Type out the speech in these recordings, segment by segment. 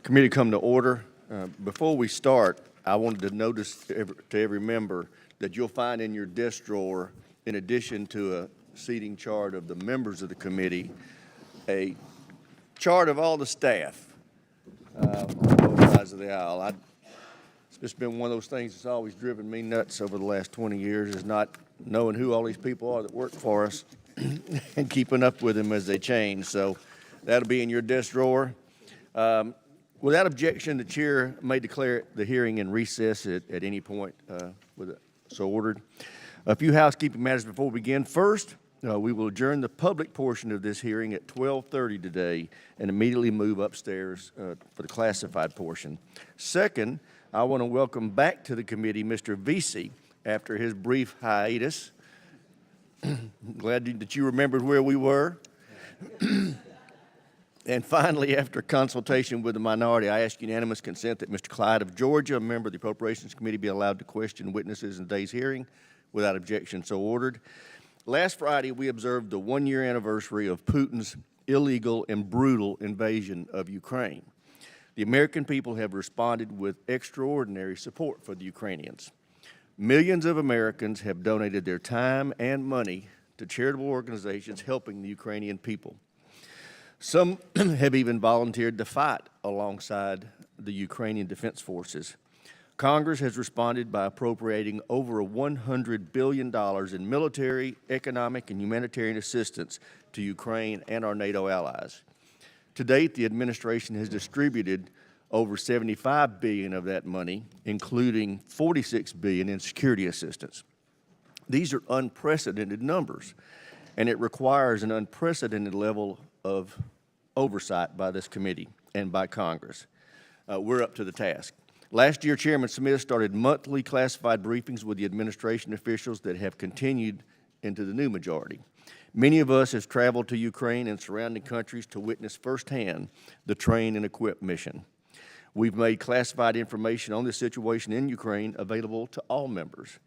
Committee come to order. Before we start, I wanted to notice to every member that you'll find in your desk drawer, in addition to a seating chart of the members of the committee, a chart of all the staff on both sides of the aisle. It's just been one of those things that's always driven me nuts over the last 20 years, is not knowing who all these people are that work for us and keeping up with them as they change. So that'll be in your desk drawer. Without objection, the chair may declare the hearing in recess at any point so ordered. A few housekeeping matters before we begin. First, we will adjourn the public portion of this hearing at 12:30 today and immediately move upstairs for the classified portion. Second, I want to welcome back to the committee Mr. Vesey after his brief hiatus. Glad that you remembered where we were. And finally, after consultation with the minority, I ask unanimous consent that Mr. Clyde of Georgia, a member of the Appropriations Committee, be allowed to question witnesses in today's hearing without objection so ordered. Last Friday, we observed the one-year anniversary of Putin's illegal and brutal invasion of Ukraine. The American people have responded with extraordinary support for the Ukrainians. Millions of Americans have donated their time and money to charitable organizations helping the Ukrainian people. Some have even volunteered to fight alongside the Ukrainian Defense Forces. Congress has responded by appropriating over $100 billion in military, economic, and humanitarian assistance to Ukraine and our NATO allies. To date, the administration has distributed over $75 billion of that money, including $46 billion in security assistance. These are unprecedented numbers, and it requires an unprecedented level of oversight by this committee and by Congress. We're up to the task. Last year, Chairman Smith started monthly classified briefings with the administration officials that have continued into the new majority. Many of us have traveled to Ukraine and surrounding countries to witness firsthand the train and equip mission. We've made classified information on the situation in Ukraine available to all members,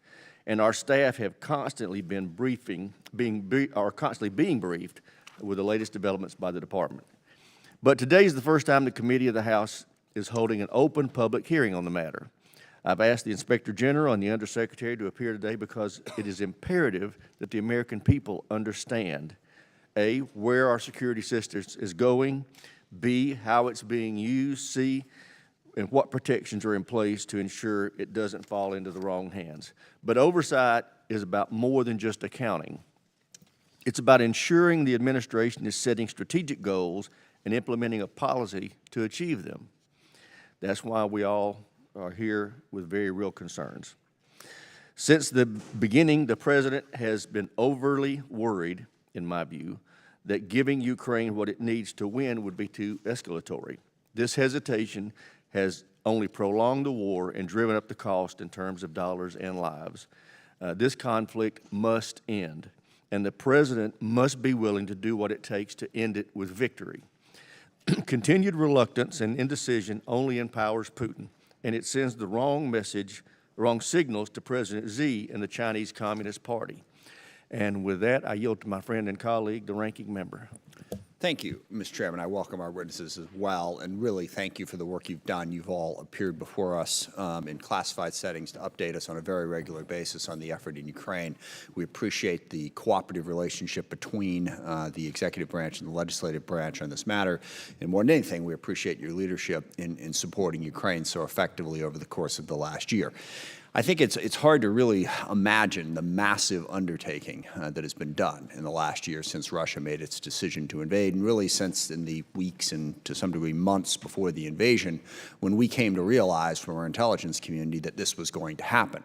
and our staff have constantly been constantly being briefed with the latest developments by the department. But today is the first time the committee of the House is holding an open public hearing on the matter. I've asked the Inspector General and the Undersecretary to appear today because it is imperative that the American people understand, A, where our security system is going, B, how it's being used, C, and what protections are in place to ensure it doesn't fall into the wrong hands. But oversight is about more than just accounting. It's about ensuring the administration is setting strategic goals and implementing a policy to achieve them. That's why we all are here with very real concerns. Since the beginning, the President has been overly worried, in my view, that giving Ukraine what it needs to win would be too escalatory. This hesitation has only prolonged the war and driven up the cost in terms of dollars and lives. This conflict must end, and the President must be willing to do what it takes to end it with victory. Continued reluctance and indecision only empowers Putin, and it sends the wrong signals to President Xi and the Chinese Communist Party. And with that, I yield to my friend and colleague, the ranking member. Thank you, Mr. Chairman. I welcome our witnesses as well, and really thank you for the work you've done. You've all appeared before us in classified settings to update us on a very regular basis on the effort in Ukraine. We appreciate the cooperative relationship between the executive branch and the legislative branch on this matter. And more than anything, we appreciate your leadership in supporting Ukraine so effectively over the course of the last year. I think it's hard to really imagine the massive undertaking that has been done in the last year since Russia made its decision to invade, and really since in the weeks and to some degree months before the invasion, when we came to realize from our intelligence community that this was going to happen.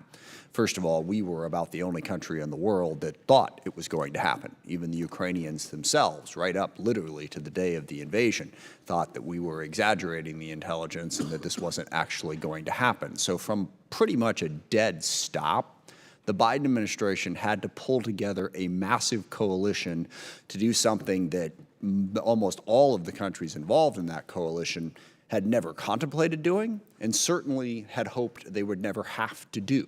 First of all, we were about the only country in the world that thought it was going to happen. Even the Ukrainians themselves, right up literally to the day of the invasion, thought that we were exaggerating the intelligence and that this wasn't actually going to happen. So from pretty much a dead stop, the Biden administration had to pull together a massive coalition to do something that almost all of the countries involved in that coalition had never contemplated doing and certainly had hoped they would never have to do.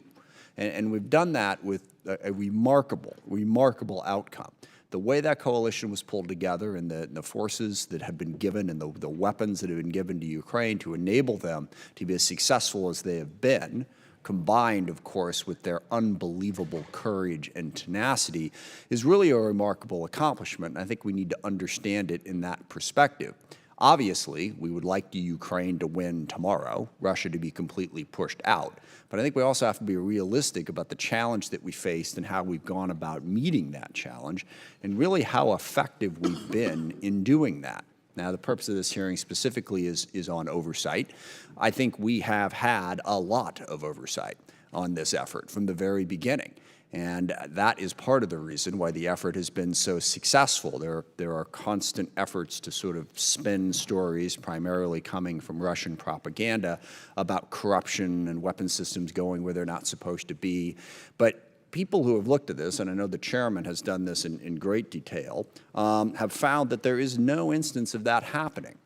And we've done that with a remarkable outcome. The way that coalition was pulled together and the forces that have been given and the weapons that have been given to Ukraine to enable them to be as successful as they have been, combined, of course, with their unbelievable courage and tenacity, is really a remarkable accomplishment. And I think we need to understand it in that perspective. Obviously, we would like Ukraine to win tomorrow, Russia to be completely pushed out. But I think we also have to be realistic about the challenge that we faced and how we've gone about meeting that challenge, and really how effective we've been in doing that. Now, the purpose of this hearing specifically is on oversight. I think we have had a lot of oversight on this effort from the very beginning. And that is part of the reason why the effort has been so successful. There are constant efforts to sort of spin stories, primarily coming from Russian propaganda, about corruption and weapon systems going where they're not supposed to be. But people who have looked at this, and I know the chairman has done this in great detail, have found that there is no instance of that happening.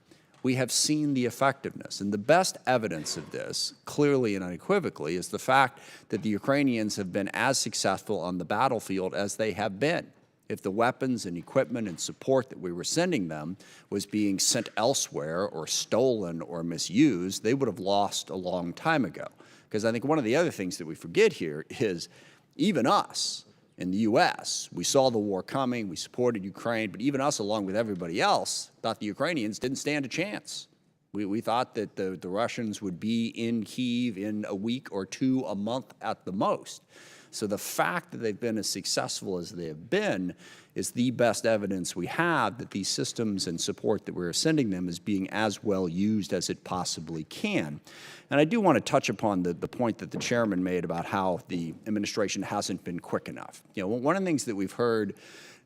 We have seen the effectiveness. And the best evidence of this, clearly and unequivocally, is the fact that the Ukrainians have been as successful on the battlefield as they have been. If the weapons and equipment and support that we were sending them was being sent elsewhere or stolen or misused, they would have lost a long time ago. Because I think one of the other things that we forget here is even us, in the U.S., we saw the war coming, we supported Ukraine, but even us, along with everybody else, thought the Ukrainians didn't stand a chance. We thought that the Russians would be in Kyiv in a week or two, a month at the most. So the fact that they've been as successful as they have been is the best evidence we have that these systems and support that we're sending them is being as well used as it possibly can. And I do want to touch upon the point that the chairman made about how the administration hasn't been quick enough. You know, one of the things that we've heard,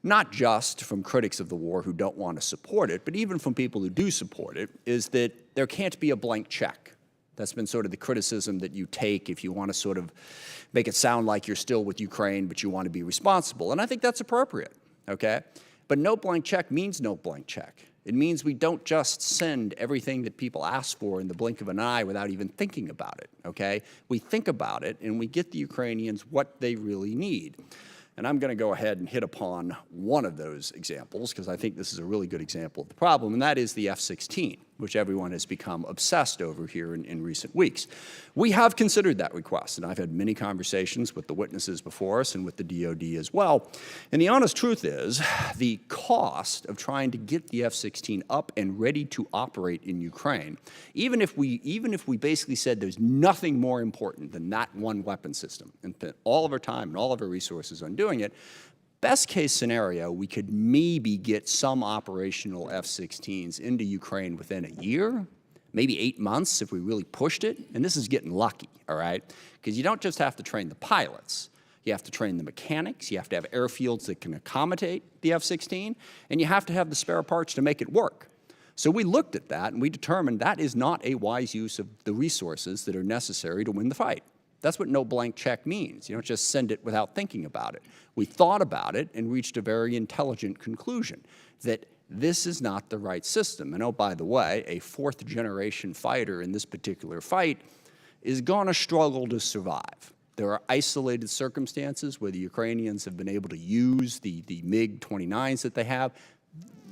not just from critics of the war who don't want to support it, but even from people who do support it, is that there can't be a blank check. That's been sort of the criticism that you take if you want to sort of make it sound like you're still with Ukraine, but you want to be responsible. And I think that's appropriate. okay? But no blank check means no blank check. It means we don't just send everything that people ask for in the blink of an eye without even thinking about it, okay? We think about it and we get the Ukrainians what they really need. And I'm going to go ahead and hit upon one of those examples because I think this is a really good example of the problem, and that is the F-16, which everyone has become obsessed over here in recent weeks. We have considered that request, and I've had many conversations with the witnesses before us and with the DoD as well. And the honest truth is the cost of trying to get the F-16 up and ready to operate in Ukraine, even if we basically said there's nothing more important than that one weapon system and spent all of our time and all of our resources on doing it, best case scenario, we could maybe get some operational F-16s into Ukraine within a year, maybe 8 months if we really pushed it. And this is getting lucky, all right? Because you don't just have to train the pilots. You have to train the mechanics. You have to have airfields that can accommodate the F-16. And you have to have the spare parts to make it work. So we looked at that and we determined that is not a wise use of the resources that are necessary to win the fight. That's what no blank check means. You don't just send it without thinking about it. We thought about it and reached a very intelligent conclusion that this is not the right system. And oh, by the way, a fourth-generation fighter in this particular fight is going to struggle to survive. There are isolated circumstances where the Ukrainians have been able to use the MiG-29s that they have,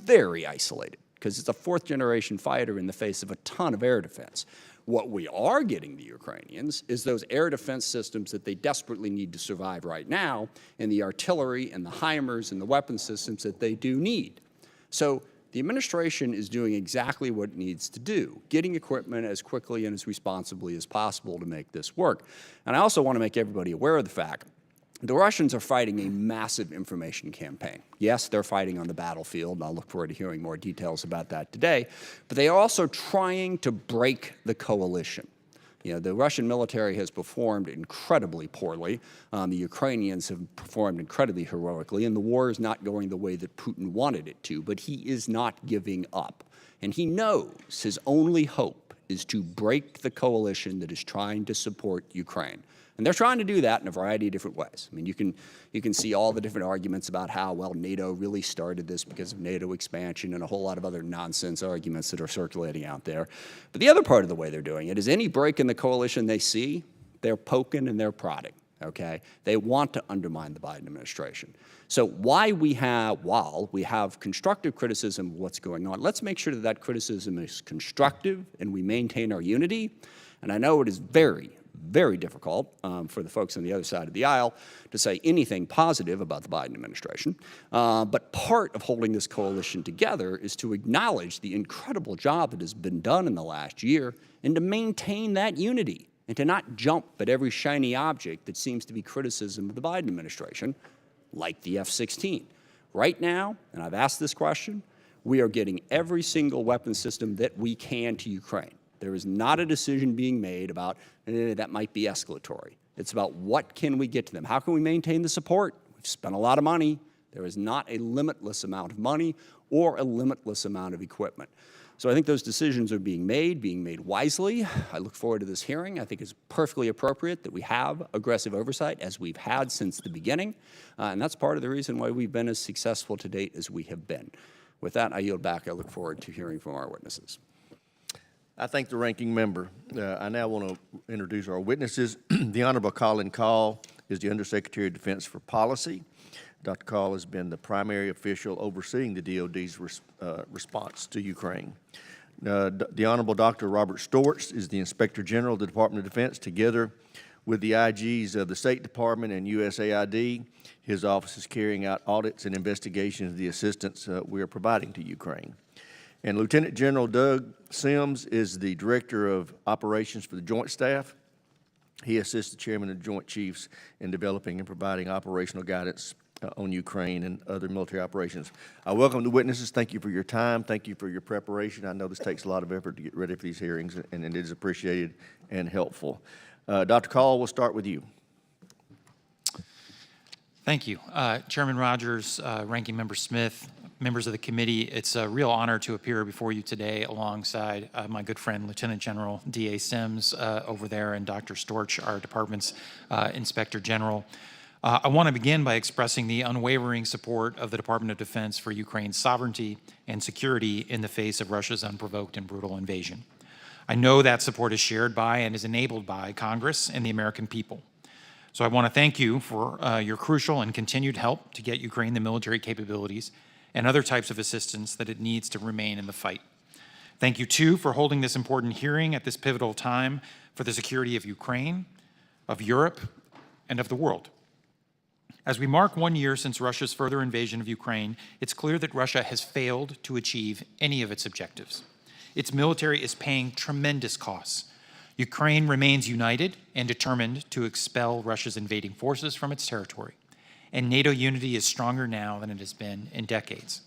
very isolated, because it's a fourth-generation fighter in the face of a ton of air defense. What we are getting the Ukrainians is those air defense systems that they desperately need to survive right now, and the artillery and the HIMARS and the weapon systems that they do need. So the administration is doing exactly what it needs to do, getting equipment as quickly and as responsibly as possible to make this work. And I also want to make everybody aware of the fact the Russians are fighting a massive information campaign. Yes, they're fighting on the battlefield, and I'll look forward to hearing more details about that today, but they are also trying to break the coalition. You know, the Russian military has performed incredibly poorly. The Ukrainians have performed incredibly heroically, and the war is not going the way that Putin wanted it to, but he is not giving up. And he knows his only hope is to break the coalition that is trying to support Ukraine. And they're trying to do that in a variety of different ways. I mean, you can see all the different arguments about how, well, NATO really started this because of NATO expansion and a whole lot of other nonsense arguments that are circulating out there. But the other part of the way they're doing it is any break in the coalition they see, they're poking and they're prodding, okay? They want to undermine the Biden administration. So while we have constructive criticism of what's going on, let's make sure that that criticism is constructive and we maintain our unity. And I know it is very, very difficult for the folks on the other side of the aisle to say anything positive about the Biden administration. But part of holding this coalition together is to acknowledge the incredible job that has been done in the last year and to maintain that unity and to not jump at every shiny object that seems to be criticism of the Biden administration, like the F-16. Right now, and I've asked this question, we are getting every single weapon system that we can to Ukraine. There is not a decision being made about that might be escalatory. It's about what can we get to them? How can we maintain the support? We've spent a lot of money. There is not a limitless amount of money or a limitless amount of equipment. So I think those decisions are being made wisely. I look forward to this hearing. I think it's perfectly appropriate that we have aggressive oversight as we've had since the beginning. And that's part of the reason why we've been as successful to date as we have been. With that, I yield back. I look forward to hearing from our witnesses. I thank the ranking member. I now want to introduce our witnesses. The Honorable Colin Call is the Undersecretary of Defense for Policy. Dr. Call has been the primary official overseeing the DoD's response to Ukraine. The Honorable Dr. Robert Storch is the Inspector General of the Department of Defense. Together with the IGs of the State Department and USAID, his office is carrying out audits and investigations of the assistance we are providing to Ukraine. And Lieutenant General Doug Sims is the Director of Operations for the Joint Staff. He assists the Chairman of the Joint Chiefs in developing and providing operational guidance on Ukraine and other military operations. I welcome the witnesses. Thank you for your time. Thank you for your preparation. I know this takes a lot of effort to get ready for these hearings, and it is appreciated and helpful. Dr. Call, we'll start with you. Thank you. Chairman Rogers, Ranking Member Smith, members of the committee, it's a real honor to appear before you today alongside my good friend, Lieutenant General D.A. Sims over there, and Dr. Storch, our department's Inspector General. I want to begin by expressing the unwavering support of the Department of Defense for Ukraine's sovereignty and security in the face of Russia's unprovoked and brutal invasion. I know that support is shared by and is enabled by Congress and the American people. So I want to thank you for your crucial and continued help to get Ukraine the military capabilities and other types of assistance that it needs to remain in the fight. Thank you, too, for holding this important hearing at this pivotal time for the security of Ukraine, of Europe, and of the world. As we mark 1 year since Russia's further invasion of Ukraine, it's clear that Russia has failed to achieve any of its objectives. Its military is paying tremendous costs. Ukraine remains united and determined to expel Russia's invading forces from its territory. And NATO unity is stronger now than it has been in decades.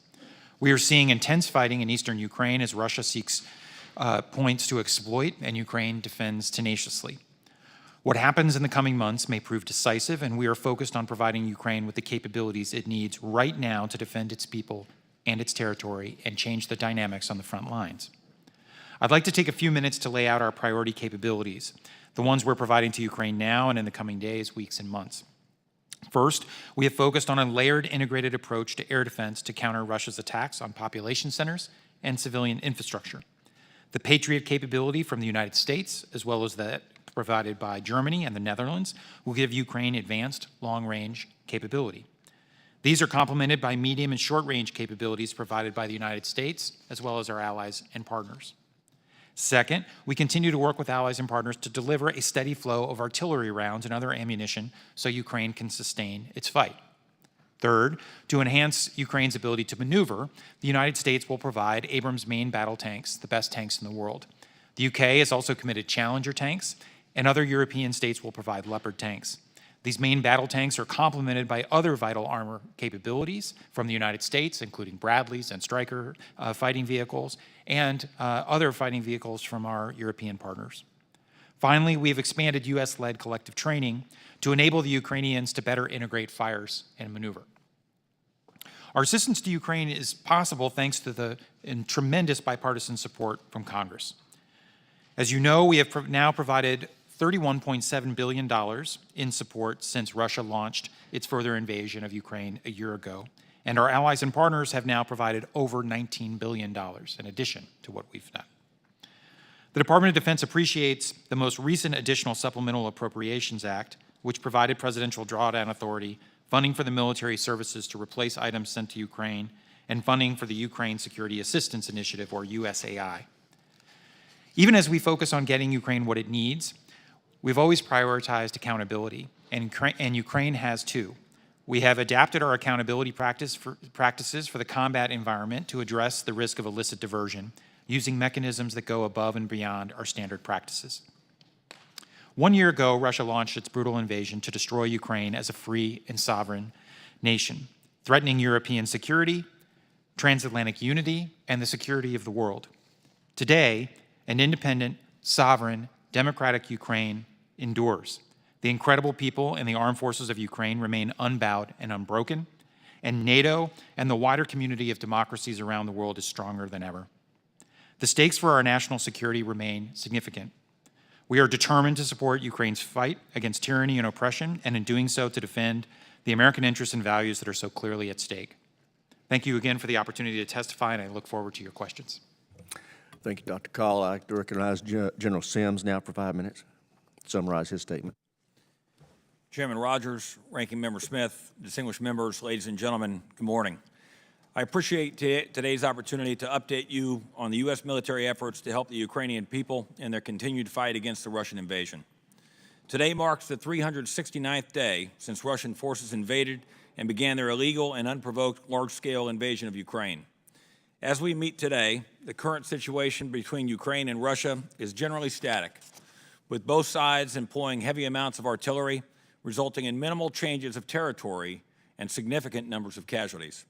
We are seeing intense fighting in eastern Ukraine as Russia seeks points to exploit and Ukraine defends tenaciously. What happens in the coming months may prove decisive, and we are focused on providing Ukraine with the capabilities it needs right now to defend its people and its territory and change the dynamics on the front lines. I'd like to take a few minutes to lay out our priority capabilities, the ones we're providing to Ukraine now and in the coming days, weeks, and months. First, we have focused on a layered, integrated approach to air defense to counter Russia's attacks on population centers and civilian infrastructure. The Patriot capability from the United States, as well as that provided by Germany and the Netherlands, will give Ukraine advanced long-range capability. These are complemented by medium and short-range capabilities provided by the United States, as well as our allies and partners. Second, we continue to work with allies and partners to deliver a steady flow of artillery rounds and other ammunition so Ukraine can sustain its fight. Third, to enhance Ukraine's ability to maneuver, the United States will provide Abrams main battle tanks, the best tanks in the world. The UK has also committed Challenger tanks, and other European states will provide Leopard tanks. These main battle tanks are complemented by other vital armor capabilities from the United States, including Bradleys and Stryker fighting vehicles, and other fighting vehicles from our European partners. Finally, we have expanded U.S.-led collective training to enable the Ukrainians to better integrate fires and maneuver. Our assistance to Ukraine is possible thanks to the tremendous bipartisan support from Congress. As you know, we have now provided $31.7 billion in support since Russia launched its further invasion of Ukraine a year ago, and our allies and partners have now provided over $19 billion in addition to what we've done. The Department of Defense appreciates the most recent additional Supplemental Appropriations Act, which provided presidential drawdown authority, funding for the military services to replace items sent to Ukraine, and funding for the Ukraine Security Assistance Initiative, or USAI. Even as we focus on getting Ukraine what it needs, we've always prioritized accountability, and Ukraine has too. We have adapted our accountability practices for the combat environment to address the risk of illicit diversion, using mechanisms that go above and beyond our standard practices. 1 year ago, Russia launched its brutal invasion to destroy Ukraine as a free and sovereign nation, threatening European security, transatlantic unity, and the security of the world. Today, an independent, sovereign, democratic Ukraine endures. The incredible people and the armed forces of Ukraine remain unbowed and unbroken, and NATO and the wider community of democracies around the world is stronger than ever. The stakes for our national security remain significant. We are determined to support Ukraine's fight against tyranny and oppression, and in doing so, to defend the American interests and values that are so clearly at stake. Thank you again for the opportunity to testify, and I look forward to your questions. Thank you, Dr. Call. I'd like to recognize General Sims now for 5 minutes to summarize his statement. Chairman Rogers, Ranking Member Smith, distinguished members, ladies and gentlemen, good morning. I appreciate today's opportunity to update you on the U.S. military efforts to help the Ukrainian people in their continued fight against the Russian invasion. Today marks the 369th day since Russian forces invaded and began their illegal and unprovoked large-scale invasion of Ukraine. As we meet today, the current situation between Ukraine and Russia is generally static, with both sides employing heavy amounts of artillery, resulting in minimal changes of territory and significant numbers of casualties.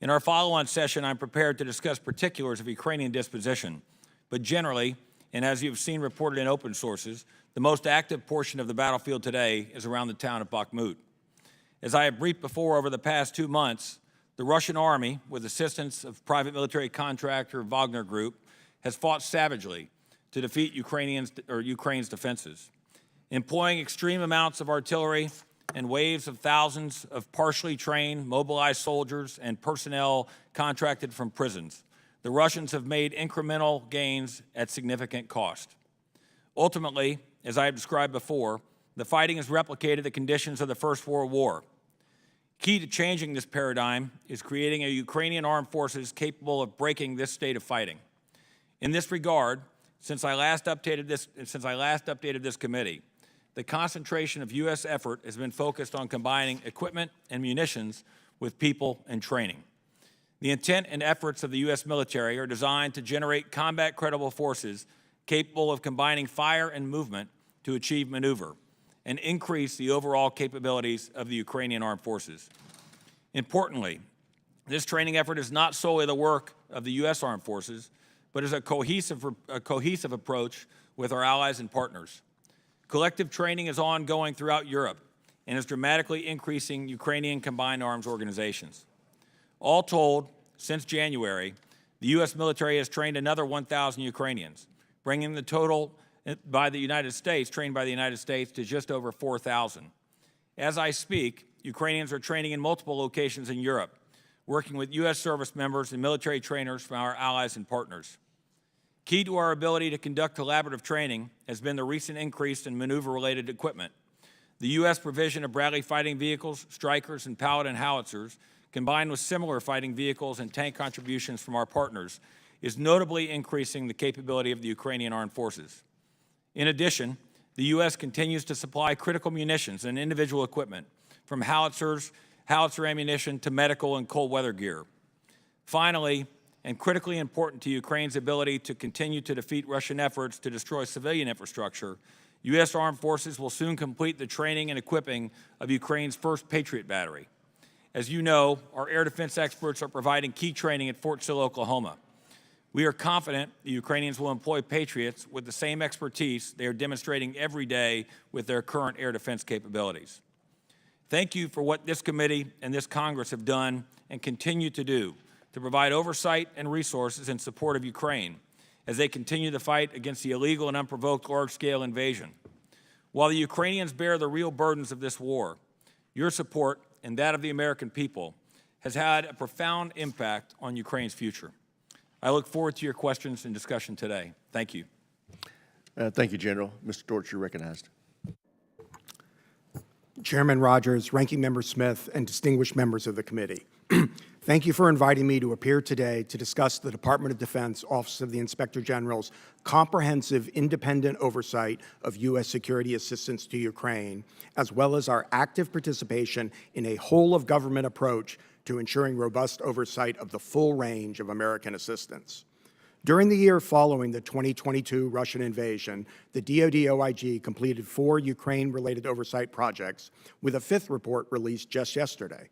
In our follow-on session, I'm prepared to discuss particulars of Ukrainian disposition, but generally, and as you've seen reported in open sources, the most active portion of the battlefield today is around the town of Bakhmut. As I have briefed before, over the past 2 months, the Russian army, with assistance of private military contractor Wagner Group, has fought savagely to defeat Ukraine's defenses. Employing extreme amounts of artillery and waves of thousands of partially trained, mobilized soldiers and personnel contracted from prisons, the Russians have made incremental gains at significant cost. Ultimately, as I have described before, the fighting has replicated the conditions of the First World War. Key to changing this paradigm is creating a Ukrainian armed forces capable of breaking this state of fighting. In this regard, since I last updated this committee, the concentration of U.S. effort has been focused on combining equipment and munitions with people and training. The intent and efforts of the U.S. military are designed to generate combat-credible forces capable of combining fire and movement to achieve maneuver and increase the overall capabilities of the Ukrainian armed forces. Importantly, this training effort is not solely the work of the U.S. armed forces, but is a cohesive approach with our allies and partners. Collective training is ongoing throughout Europe and is dramatically increasing Ukrainian combined arms organizations. All told, since January, the U.S. military has trained another 1,000 Ukrainians, bringing the total trained by the United States to just over 4,000. As I speak, Ukrainians are training in multiple locations in Europe, working with U.S. service members and military trainers from our allies and partners. Key to our ability to conduct collaborative training has been the recent increase in maneuver-related equipment. The U.S. provision of Bradley fighting vehicles, Strykers, and Paladin howitzers, combined with similar fighting vehicles and tank contributions from our partners, is notably increasing the capability of the Ukrainian armed forces. In addition, the U.S. continues to supply critical munitions and individual equipment, from howitzers, howitzer ammunition to medical and cold weather gear. Finally, and critically important to Ukraine's ability to continue to defeat Russian efforts to destroy civilian infrastructure, U.S. armed forces will soon complete the training and equipping of Ukraine's first Patriot battery. As you know, our air defense experts are providing key training at Fort Sill, Oklahoma. We are confident the Ukrainians will employ Patriots with the same expertise they are demonstrating every day with their current air defense capabilities. Thank you for what this committee and this Congress have done and continue to do to provide oversight and resources in support of Ukraine as they continue to fight against the illegal and unprovoked large-scale invasion. While the Ukrainians bear the real burdens of this war, your support and that of the American people has had a profound impact on Ukraine's future. I look forward to your questions and discussion today. Thank you. Thank you, General. Mr. Dortch, you're recognized. Chairman Rogers, Ranking Member Smith, and distinguished members of the committee. Thank you for inviting me to appear today to discuss the Department of Defense Office of the Inspector General's comprehensive independent oversight of U.S. security assistance to Ukraine, as well as our active participation in a whole-of-government approach to ensuring robust oversight of the full range of American assistance. During the year following the 2022 Russian invasion, the DoD OIG completed 4 Ukraine-related oversight projects, with a 5th report released just yesterday.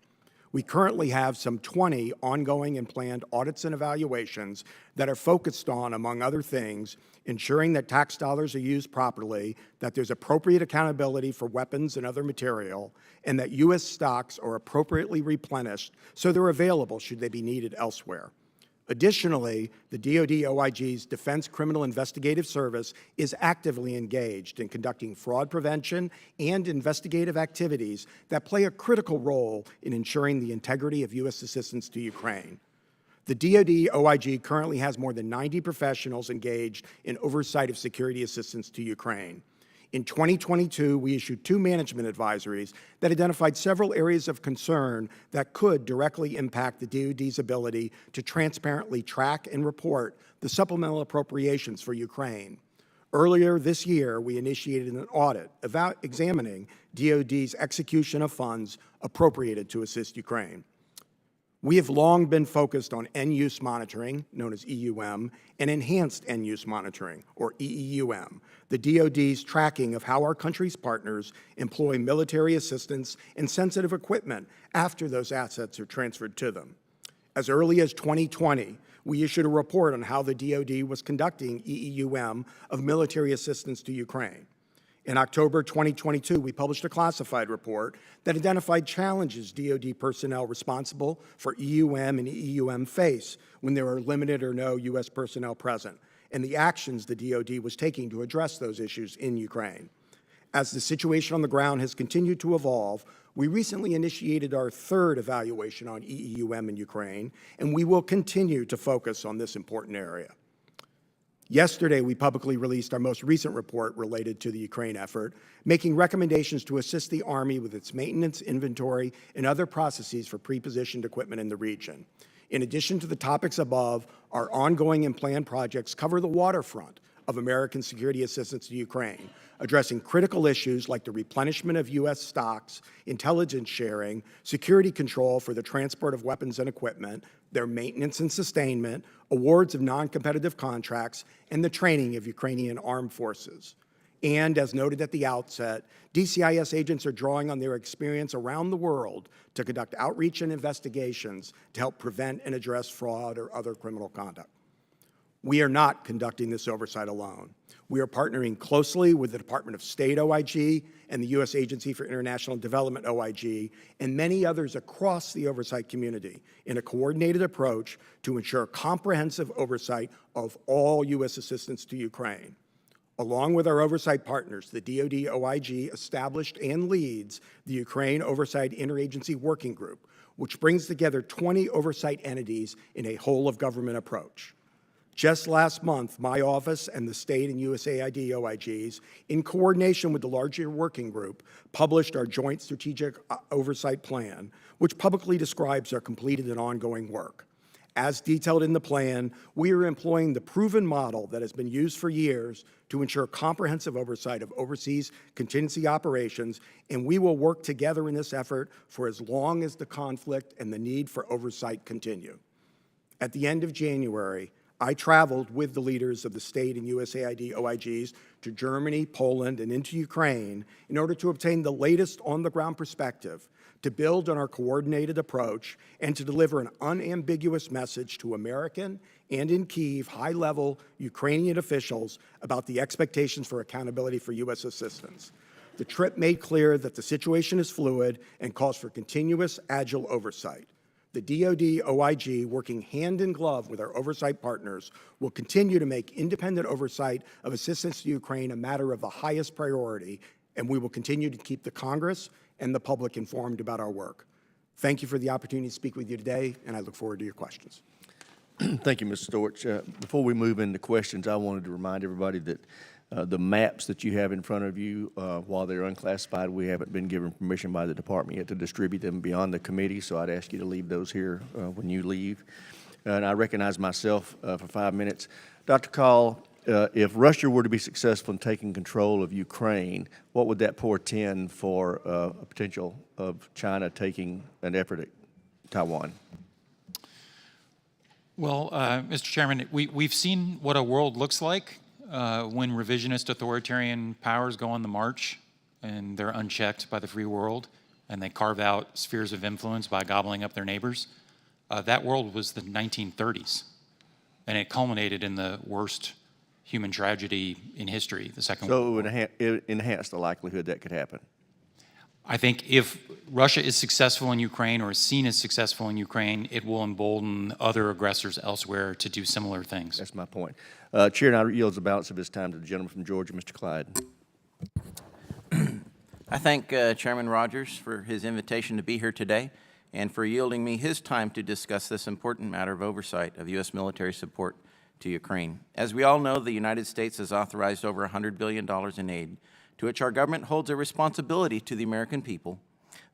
We currently have some 20 ongoing and planned audits and evaluations that are focused on, among other things, ensuring that tax dollars are used properly, that there's appropriate accountability for weapons and other material, and that U.S. stocks are appropriately replenished so they're available should they be needed elsewhere. Additionally, the DoD OIG's Defense Criminal Investigative Service is actively engaged in conducting fraud prevention and investigative activities that play a critical role in ensuring the integrity of U.S. assistance to Ukraine. The DoD OIG currently has more than 90 professionals engaged in oversight of security assistance to Ukraine. In 2022, we issued 2 management advisories that identified several areas of concern that could directly impact the DoD's ability to transparently track and report the supplemental appropriations for Ukraine. Earlier this year, we initiated an audit examining DoD's execution of funds appropriated to assist Ukraine. We have long been focused on end-use monitoring, known as EUM, and enhanced end-use monitoring, or EEUM, the DoD's tracking of how our country's partners employ military assistance and sensitive equipment after those assets are transferred to them. As early as 2020, we issued a report on how the DoD was conducting EEUM of military assistance to Ukraine. In October 2022, we published a classified report that identified challenges DoD personnel responsible for EUM and EEUM face when there are limited or no U.S. personnel present, and the actions the DoD was taking to address those issues in Ukraine. As the situation on the ground has continued to evolve, we recently initiated our third evaluation on EEUM in Ukraine, and we will continue to focus on this important area. Yesterday, we publicly released our most recent report related to the Ukraine effort, making recommendations to assist the Army with its maintenance, inventory, and other processes for pre-positioned equipment in the region. In addition to the topics above, our ongoing and planned projects cover the waterfront of American security assistance to Ukraine, addressing critical issues like the replenishment of U.S. stocks, intelligence sharing, security control for the transport of weapons and equipment, their maintenance and sustainment, awards of non-competitive contracts, and the training of Ukrainian armed forces. And as noted at the outset, DCIS agents are drawing on their experience around the world to conduct outreach and investigations to help prevent and address fraud or other criminal conduct. We are not conducting this oversight alone. We are partnering closely with the Department of State OIG and the U.S. Agency for International Development OIG and many others across the oversight community in a coordinated approach to ensure comprehensive oversight of all U.S. assistance to Ukraine. Along with our oversight partners, the DoD OIG established and leads the Ukraine Oversight Interagency Working Group, which brings together 20 oversight entities in a whole-of-government approach. Just last month, my office and the state and USAID OIGs, in coordination with the larger working group, published our Joint Strategic Oversight Plan, which publicly describes our completed and ongoing work. As detailed in the plan, we are employing the proven model that has been used for years to ensure comprehensive oversight of overseas contingency operations, and we will work together in this effort for as long as the conflict and the need for oversight continue. At the end of January, I traveled with the leaders of the state and USAID OIGs to Germany, Poland, and into Ukraine in order to obtain the latest on-the-ground perspective, to build on our coordinated approach, and to deliver an unambiguous message to American and, in Kyiv, high-level Ukrainian officials about the expectations for accountability for U.S. assistance. The trip made clear that the situation is fluid and calls for continuous, agile oversight. The DoD OIG, working hand in glove with our oversight partners, will continue to make independent oversight of assistance to Ukraine a matter of the highest priority, and we will continue to keep the Congress and the public informed about our work. Thank you for the opportunity to speak with you today, and I look forward to your questions. Thank you, Mr. Storch. Before we move into questions, I wanted to remind everybody that the maps that you have in front of you, while they're unclassified, we haven't been given permission by the department yet to distribute them beyond the committee, so I'd ask you to leave those here when you leave. And I recognize myself for 5 minutes. Dr. Call, if Russia were to be successful in taking control of Ukraine, what would that portend for a potential of China taking an effort at Taiwan? Well, Mr. Chairman, we've seen what a world looks like when revisionist authoritarian powers go on the march and they're unchecked by the free world and they carve out spheres of influence by gobbling up their neighbors. That world was the 1930s, and it culminated in the worst human tragedy in history, the Second World War. So it would enhance the likelihood that could happen. I think if Russia is successful in Ukraine or is seen as successful in Ukraine, it will embolden other aggressors elsewhere to do similar things. That's my point. Chair now yields the balance of his time to the gentleman from Georgia, Mr. Clyde. I thank Chairman Rogers for his invitation to be here today and for yielding me his time to discuss this important matter of oversight of U.S. military support to Ukraine. As we all know, the United States has authorized over $100 billion in aid, to which our government holds a responsibility to the American people,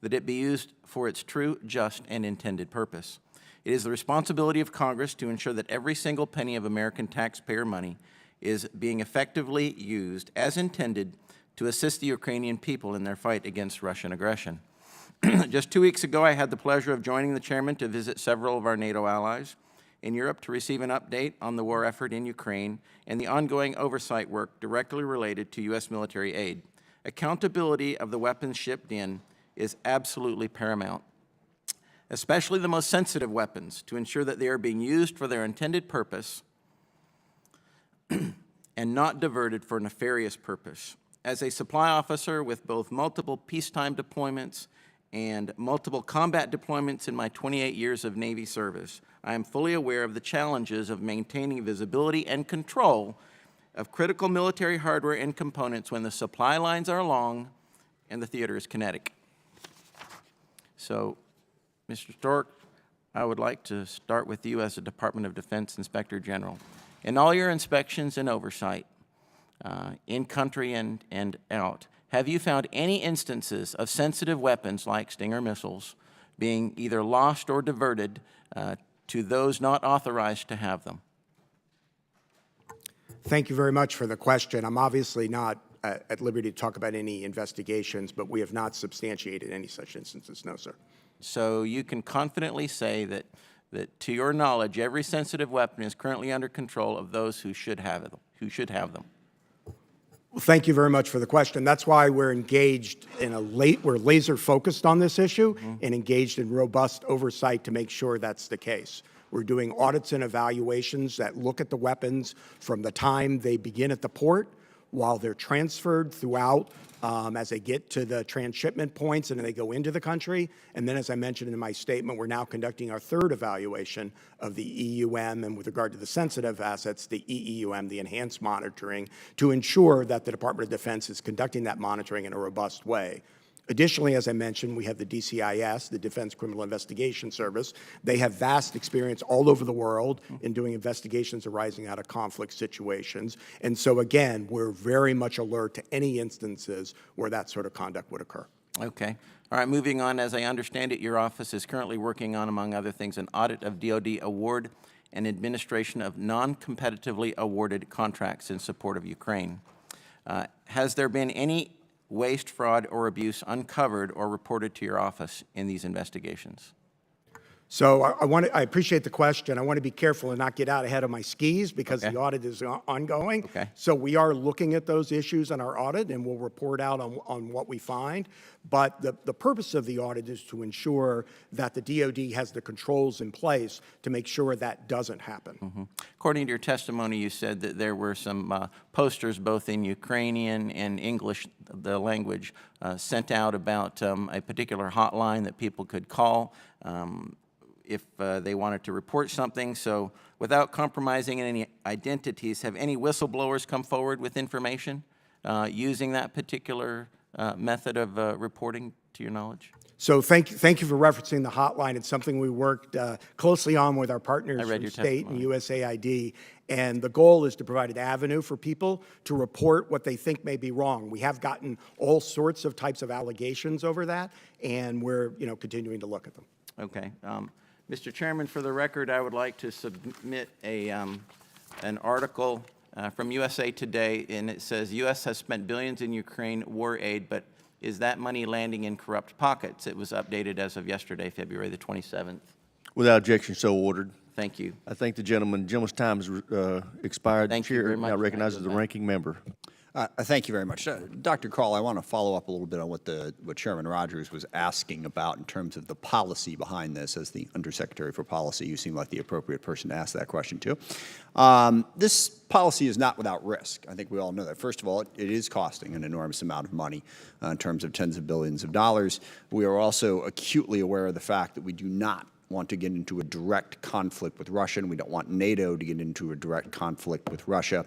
that it be used for its true, just, and intended purpose. It is the responsibility of Congress to ensure that every single penny of American taxpayer money is being effectively used as intended to assist the Ukrainian people in their fight against Russian aggression. Just 2 weeks ago, I had the pleasure of joining the chairman to visit several of our NATO allies in Europe to receive an update on the war effort in Ukraine and the ongoing oversight work directly related to U.S. military aid. Accountability of the weapons shipped in is absolutely paramount, especially the most sensitive weapons, to ensure that they are being used for their intended purpose and not diverted for nefarious purpose. As a supply officer with both multiple peacetime deployments and multiple combat deployments in my 28 years of Navy service, I am fully aware of the challenges of maintaining visibility and control of critical military hardware and components when the supply lines are long and the theater is kinetic. So, Mr. Stork, I would like to start with you as the Department of Defense Inspector General. In all your inspections and oversight, in country and out, have you found any instances of sensitive weapons like Stinger missiles being either lost or diverted to those not authorized to have them? Thank you very much for the question. I'm obviously not at liberty to talk about any investigations, but we have not substantiated any such instances, no, sir. So you can confidently say that to your knowledge, every sensitive weapon is currently under control of those who should have them. Well, thank you very much for the question. That's why we're engaged in we're laser focused on this issue and engaged in robust oversight to make sure that's the case. We're doing audits and evaluations that look at the weapons from the time they begin at the port while they're transferred throughout as they get to the transshipment points and then they go into the country. And then, as I mentioned in my statement, we're now conducting our third evaluation of the EUM, and with regard to the sensitive assets, the EEUM, the enhanced monitoring, to ensure that the Department of Defense is conducting that monitoring in a robust way. Additionally, as I mentioned, we have the DCIS, the Defense Criminal Investigation Service. They have vast experience all over the world in doing investigations arising out of conflict situations. And so, again, we're very much alert to any instances where that sort of conduct would occur. Okay. All right, moving on. As I understand it, your office is currently working on, among other things, an audit of DoD award and administration of non-competitively awarded contracts in support of Ukraine. Has there been any waste, fraud, or abuse uncovered or reported to your office in these investigations? So I appreciate the question. I want to be careful and not get out ahead of my skis because Okay. the audit is ongoing. Okay. So we are looking at those issues in our audit, and we'll report out on what we find. But the purpose of the audit is to ensure that the DoD has the controls in place to make sure that doesn't happen. According to your testimony, you said that there were some posters, both in Ukrainian and English, the language, sent out about a particular hotline that people could call if they wanted to report something. So without compromising any identities, have any whistleblowers come forward with information using that particular method of reporting, to your knowledge? So thank you for referencing the hotline. It's something we worked closely on with our partners read from your state and testimony. USAID. And the goal is to provide an avenue for people to report what they think may be wrong. We have gotten all sorts of types of allegations over that, and we're continuing to look at them. Okay. Mr. Chairman, for the record, I would like to submit an article from USA Today, and it says, U.S. has spent billions in Ukraine war aid, but is that money landing in corrupt pockets? It was updated as of yesterday, February the 27th. Without objection, so ordered. Thank you. I think the gentleman's time has expired. Thank The you chair very much. now recognizes the ranking member. Thank you very much. Dr. Carl, I want to follow up a little bit on what Chairman Rogers was asking about in terms of the policy behind this. As the Undersecretary for Policy, you seem like the appropriate person to ask that question to. This policy is not without risk. I think we all know that. First of all, it is costing an enormous amount of money in terms of tens of billions of dollars. We are also acutely aware of the fact that we do not want to get into a direct conflict with Russia, and we don't want NATO to get into a direct conflict with Russia.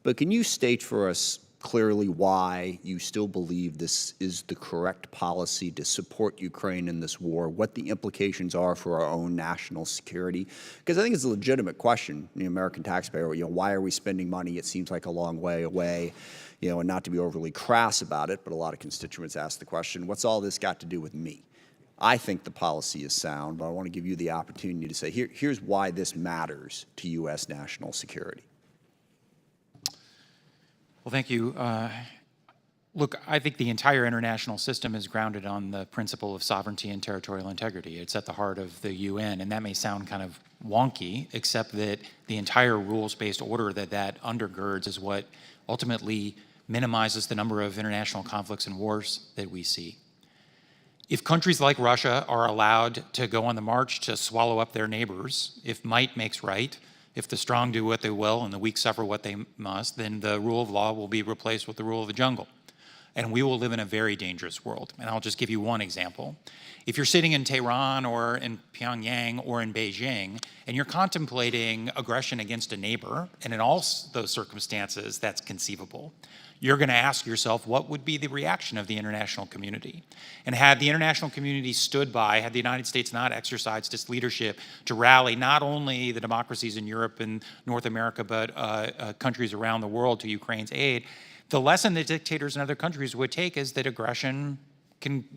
But can you state for us clearly why you still believe this is the correct policy to support Ukraine in this war, what the implications are for our own national security? Because I think it's a legitimate question, the American taxpayer, why are we spending money? It seems like a long way away, and not to be overly crass about it, but a lot of constituents ask the question, what's all this got to do with me? I think the policy is sound, but I want to give you the opportunity to say, here's why this matters to U.S. national security. Well, thank you. Look, I think the entire international system is grounded on the principle of sovereignty and territorial integrity. It's at the heart of the UN, and that may sound kind of wonky, except that the entire rules-based order that undergirds is what ultimately minimizes the number of international conflicts and wars that we see. If countries like Russia are allowed to go on the march to swallow up their neighbors, if might makes right, if the strong do what they will and the weak suffer what they must, then the rule of law will be replaced with the rule of the jungle. and we will live in a very dangerous world. And I'll just give you one example. If you're sitting in Tehran or in Pyongyang or in Beijing, and you're contemplating aggression against a neighbor, and in all those circumstances, that's conceivable, you're going to ask yourself, what would be the reaction of the international community? And had the international community stood by, had the United States not exercised its leadership to rally not only the democracies in Europe and North America, but countries around the world to Ukraine's aid, the lesson that dictators in other countries would take is that aggression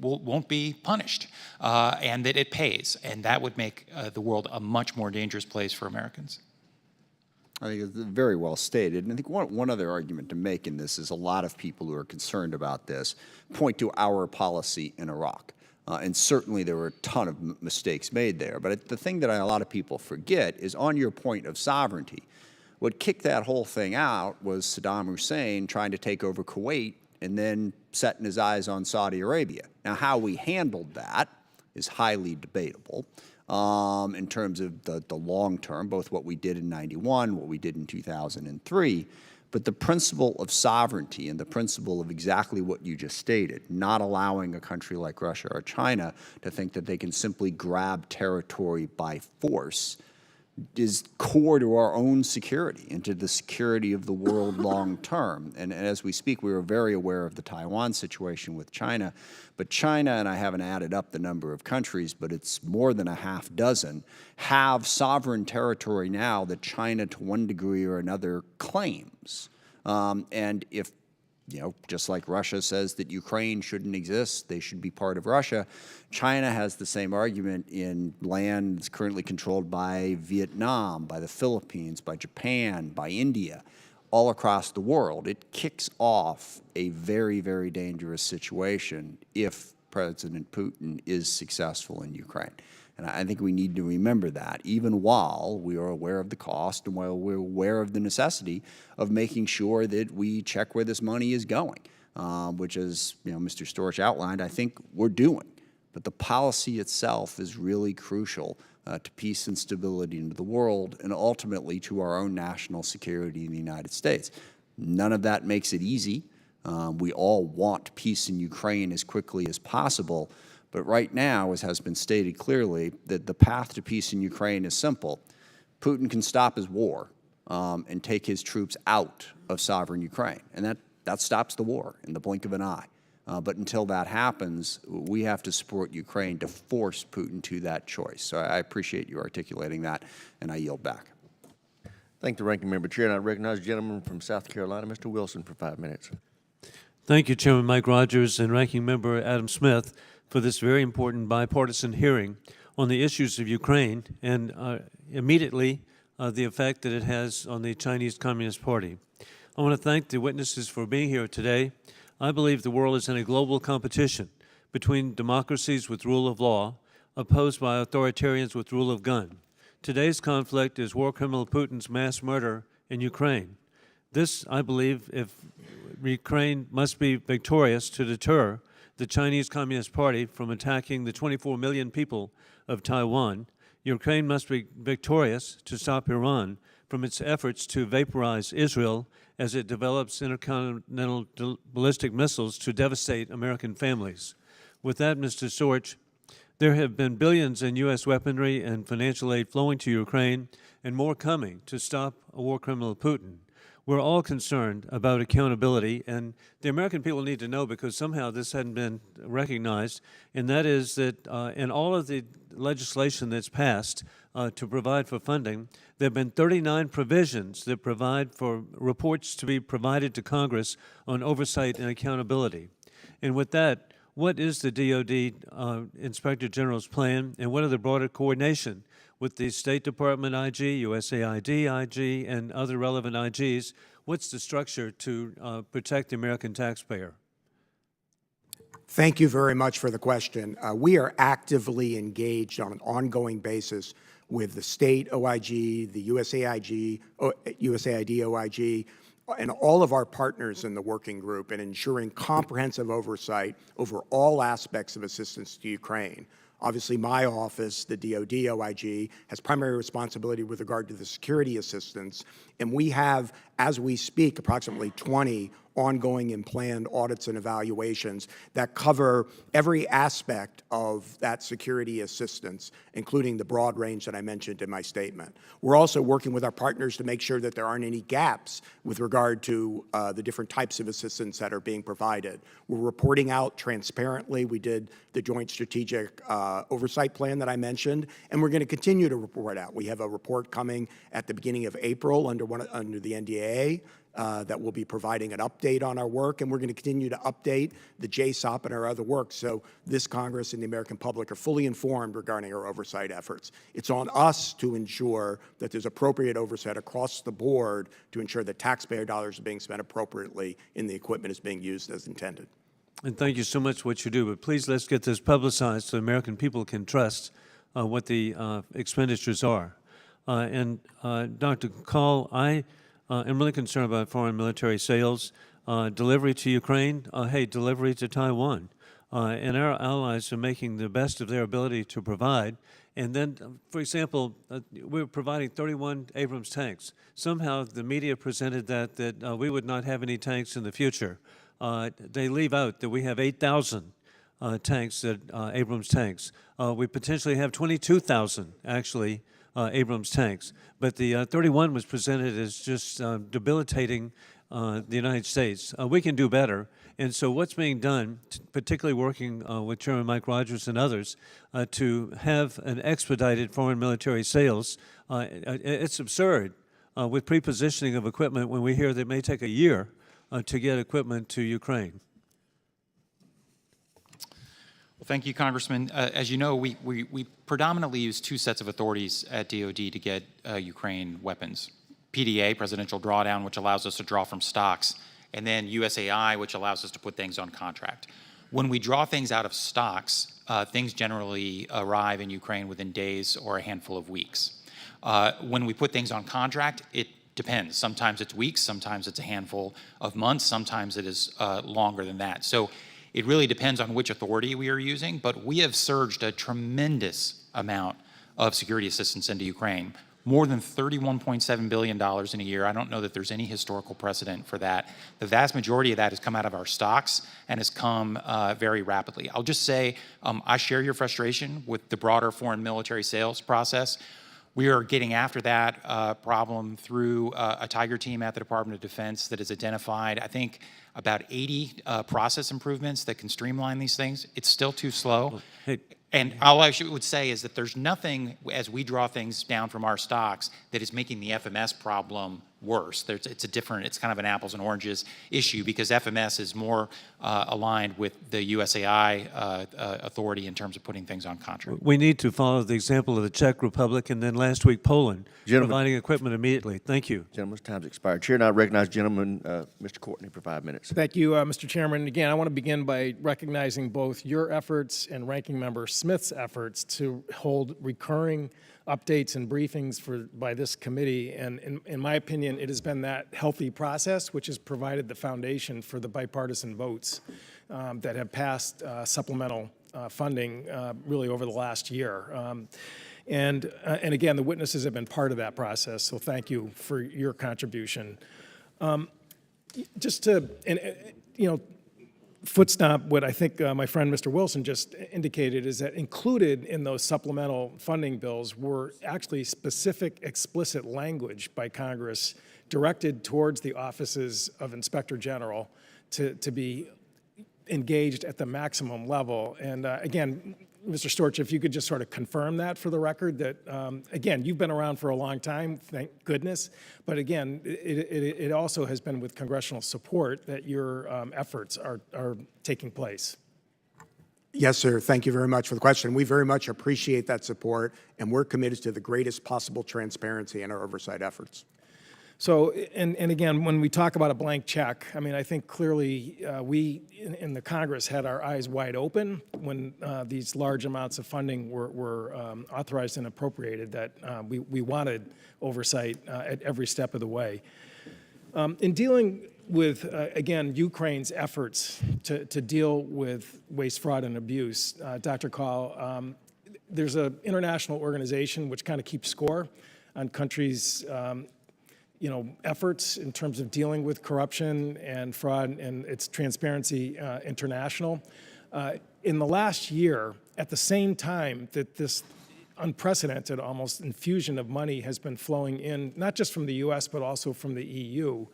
won't be punished, and that it pays. And that would make the world a much more dangerous place for Americans. I think it's very well stated. And I think one other argument to make in this is a lot of people who are concerned about this point to our policy in Iraq. And certainly there were a ton of mistakes made there. But the thing that a lot of people forget is on your point of sovereignty, what kicked that whole thing out was Saddam Hussein trying to take over Kuwait and then setting his eyes on Saudi Arabia. Now, how we handled that is highly debatable in terms of the long term, both what we did in '91, what we did in 2003, but the principle of sovereignty and the principle of exactly what you just stated, not allowing a country like Russia or China to think that they can simply grab territory by force, is core to our own security and to the security of the world long term. And as we speak, we are very aware of the Taiwan situation with China. But China, and I haven't added up the number of countries, but it's more than a half dozen, have sovereign territory now that China, to one degree or another, claims. And if, just like Russia says that Ukraine shouldn't exist, they should be part of Russia, China has the same argument in land that's currently controlled by Vietnam, by the Philippines, by Japan, by India, all across the world. It kicks off a very, very dangerous situation if President Putin is successful in Ukraine. And I think we need to remember that, even while we are aware of the cost and while we're aware of the necessity of making sure that we check where this money is going, which, as Mr. Storch outlined, I think we're doing. But the policy itself is really crucial to peace and stability in the world and ultimately to our own national security in the United States. None of that makes it easy. We all want peace in Ukraine as quickly as possible. But right now, as has been stated clearly, that the path to peace in Ukraine is simple. Putin can stop his war and take his troops out of sovereign Ukraine, and that stops the war in the blink of an eye. But until that happens, we have to support Ukraine to force Putin to that choice. So I appreciate you articulating that, and I yield back. Thank the ranking member. Chair, and I recognize the gentleman from South Carolina, Mr. Wilson, for 5 minutes. Thank you, Chairman Mike Rogers and Ranking Member Adam Smith, for this very important bipartisan hearing on the issues of Ukraine and immediately the effect that it has on the Chinese Communist Party. I want to thank the witnesses for being here today. I believe the world is in a global competition between democracies with rule of law opposed by authoritarians with rule of gun. Today's conflict is war criminal Putin's mass murder in Ukraine. This, I believe, if Ukraine must be victorious to deter the Chinese Communist Party from attacking the 24 million people of Taiwan, Ukraine must be victorious to stop Iran from its efforts to vaporize Israel as it develops intercontinental ballistic missiles to devastate American families. With that, Mr. Storch, there have been billions in U.S. weaponry and financial aid flowing to Ukraine and more coming to stop a war criminal Putin. We're all concerned about accountability, and the American people need to know, because somehow this hadn't been recognized, and that is that in all of the legislation that's passed to provide for funding, there have been 39 provisions that provide for reports to be provided to Congress on oversight and accountability. And with that, what is the DOD Inspector General's plan, and what are the broader coordination with the State Department IG, USAID IG, and other relevant IGs? What's the structure to protect the American taxpayer? Thank you very much for the question. We are actively engaged on an ongoing basis with the state OIG, the USAID OIG, and all of our partners in the working group in ensuring comprehensive oversight over all aspects of assistance to Ukraine. Obviously, my office, the DoD OIG, has primary responsibility with regard to the security assistance, and we have, as we speak, approximately 20 ongoing and planned audits and evaluations that cover every aspect of that security assistance, including the broad range that I mentioned in my statement. We're also working with our partners to make sure that there aren't any gaps with regard to the different types of assistance that are being provided. We're reporting out transparently. We did the Joint Strategic Oversight Plan that I mentioned, and we're going to continue to report out. We have a report coming at the beginning of April under the NDAA that will be providing an update on our work, and we're going to continue to update the JSOP and our other work so this Congress and the American public are fully informed regarding our oversight efforts. It's on us to ensure that there's appropriate oversight across the board to ensure that taxpayer dollars are being spent appropriately and the equipment is being used as intended. And thank you so much for what you do. But please, let's get this publicized so American people can trust what the expenditures are. Dr. Call, I am really concerned about foreign military sales, delivery to Ukraine, delivery to Taiwan. And our allies are making the best of their ability to provide. And then, for example, we're providing 31 Abrams tanks. Somehow the media presented that we would not have any tanks in the future. They leave out that we have 8,000 tanks, Abrams tanks. We potentially have 22,000, actually, Abrams tanks. But the 31 was presented as just debilitating the United States. We can do better. And so what's being done, particularly working with Chairman Mike Rogers and others, to have an expedited foreign military sales, it's absurd with prepositioning of equipment when we hear that it may take a year to get equipment to Ukraine. Well, thank you, Congressman. As you know, we predominantly use two sets of authorities at DoD to get Ukraine weapons. PDA, Presidential Drawdown, which allows us to draw from stocks, and then USAI, which allows us to put things on contract. When we draw things out of stocks, things generally arrive in Ukraine within days or a handful of weeks. When we put things on contract, it depends. Sometimes it's weeks, sometimes it's a handful of months, sometimes it is longer than that. So it really depends on which authority we are using, but we have surged a tremendous amount of security assistance into Ukraine, more than $31.7 billion in a year. I don't know that there's any historical precedent for that. The vast majority of that has come out of our stocks and has come very rapidly. I'll just say I share your frustration with the broader foreign military sales process. We are getting after that problem through a Tiger team at the Department of Defense that has identified, I think, about 80 process improvements that can streamline these things. It's still too slow. And all I would say is that there's nothing, as we draw things down from our stocks, that is making the FMS problem worse. It's kind of an apples and oranges issue because FMS is more aligned with the USAI authority in terms of putting things on contract. We need to follow the example of the Czech Republic and then last week Poland, providing equipment immediately. Thank you. Gentleman's time's expired. Chair, now recognize gentleman, Mr. Courtney, for 5 minutes. Thank you, Mr. Chairman. Again, I want to begin by recognizing both your efforts and Ranking Member Smith's efforts to hold recurring updates and briefings by this committee. And in my opinion, it has been that healthy process which has provided the foundation for the bipartisan votes that have passed supplemental funding really over the last year. And again, the witnesses have been part of that process, so thank you for your contribution. Just to, footstomp what I think my friend Mr. Wilson just indicated is that included in those supplemental funding bills were actually specific explicit language by Congress directed towards the offices of Inspector General to be engaged at the maximum level. And again, Mr. Storch, if you could just sort of confirm that for the record, that, again, you've been around for a long time, thank goodness, but again, it also has been with congressional support that your efforts are taking place. Yes, sir. Thank you very much for the question. We very much appreciate that support, and we're committed to the greatest possible transparency in our oversight efforts. So, and again, when we talk about a blank check, I mean, I think clearly we in the Congress had our eyes wide open when these large amounts of funding were authorized and appropriated, that we wanted oversight at every step of the way. In dealing with, again, Ukraine's efforts to deal with waste, fraud, and abuse, Dr. Call, there's an international organization which kind of keeps score on countries efforts in terms of dealing with corruption and fraud, and it's Transparency International. In the last year, at the same time that this unprecedented almost infusion of money has been flowing in, not just from the US, but also from the EU,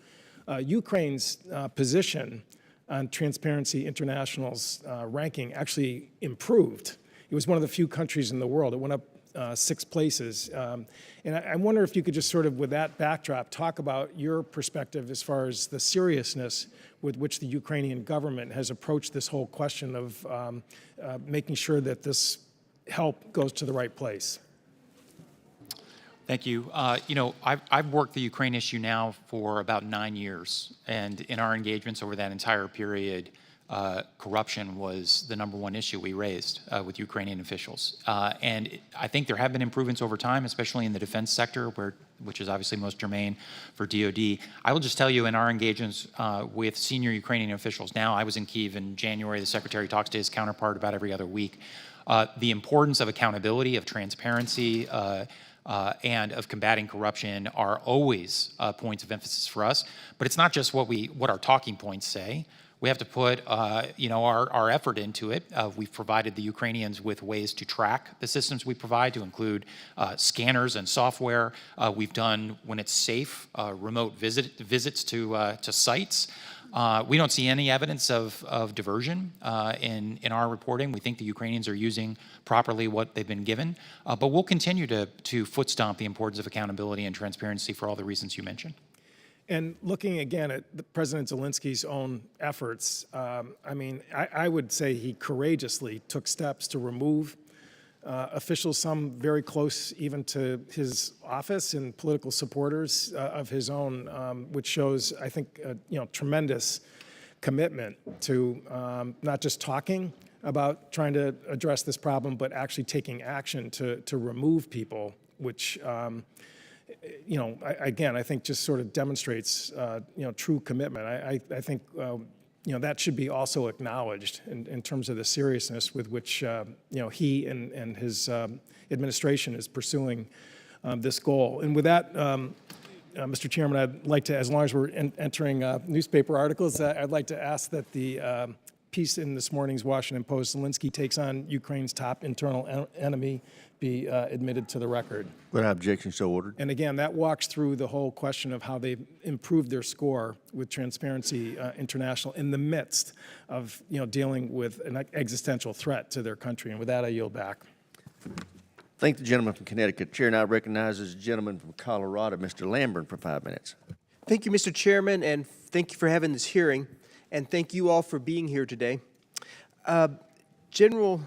Ukraine's position on Transparency International's ranking actually improved. It was one of the few countries in the world. It went up 6 places. And I wonder if you could just sort of, with that backdrop, talk about your perspective as far as the seriousness with which the Ukrainian government has approached this whole question of making sure that this help goes to the right place. Thank you. I've worked the Ukraine issue now for about 9 years, and in our engagements over that entire period, corruption was the #1 issue we raised with Ukrainian officials. And I think there have been improvements over time, especially in the defense sector, which is obviously most germane for DoD. I will just tell you, in our engagements with senior Ukrainian officials now, I was in Kyiv in January, the secretary talks to his counterpart about every other week. The importance of accountability, of transparency, and of combating corruption are always points of emphasis for us. But it's not just what our talking points say. We have to put our effort into it. We've provided the Ukrainians with ways to track the systems we provide, to include scanners and software. We've done, when it's safe, remote visits to sites. We don't see any evidence of diversion in our reporting. We think the Ukrainians are using properly what they've been given. But we'll continue to foot stomp the importance of accountability and transparency for all the reasons you mentioned. And looking again at President Zelensky's own efforts, I would say he courageously took steps to remove officials, some very close even to his office, and political supporters of his own, which shows, I think, tremendous commitment to not just talking about trying to address this problem, but actually taking action to remove people, which again, I think just sort of demonstrates, true commitment. I think, that should be also acknowledged in terms of the seriousness with which, he and his administration is pursuing this goal. And with that, Mr. Chairman, I'd like to, as long as we're entering newspaper articles, I'd like to ask that the piece in this morning's Washington Post, Zelensky takes on Ukraine's top internal enemy, be admitted to the record. Without objection, so ordered. And again, that walks through the whole question of how they've improved their score with Transparency International in the midst of dealing with an existential threat to their country. And with that, I yield back. Thank the gentleman from Connecticut. Chair now recognizes the gentleman from Colorado, Mr. Lamborn, for 5 minutes. Thank you, Mr. Chairman, and thank you for having this hearing, and thank you all for being here today. General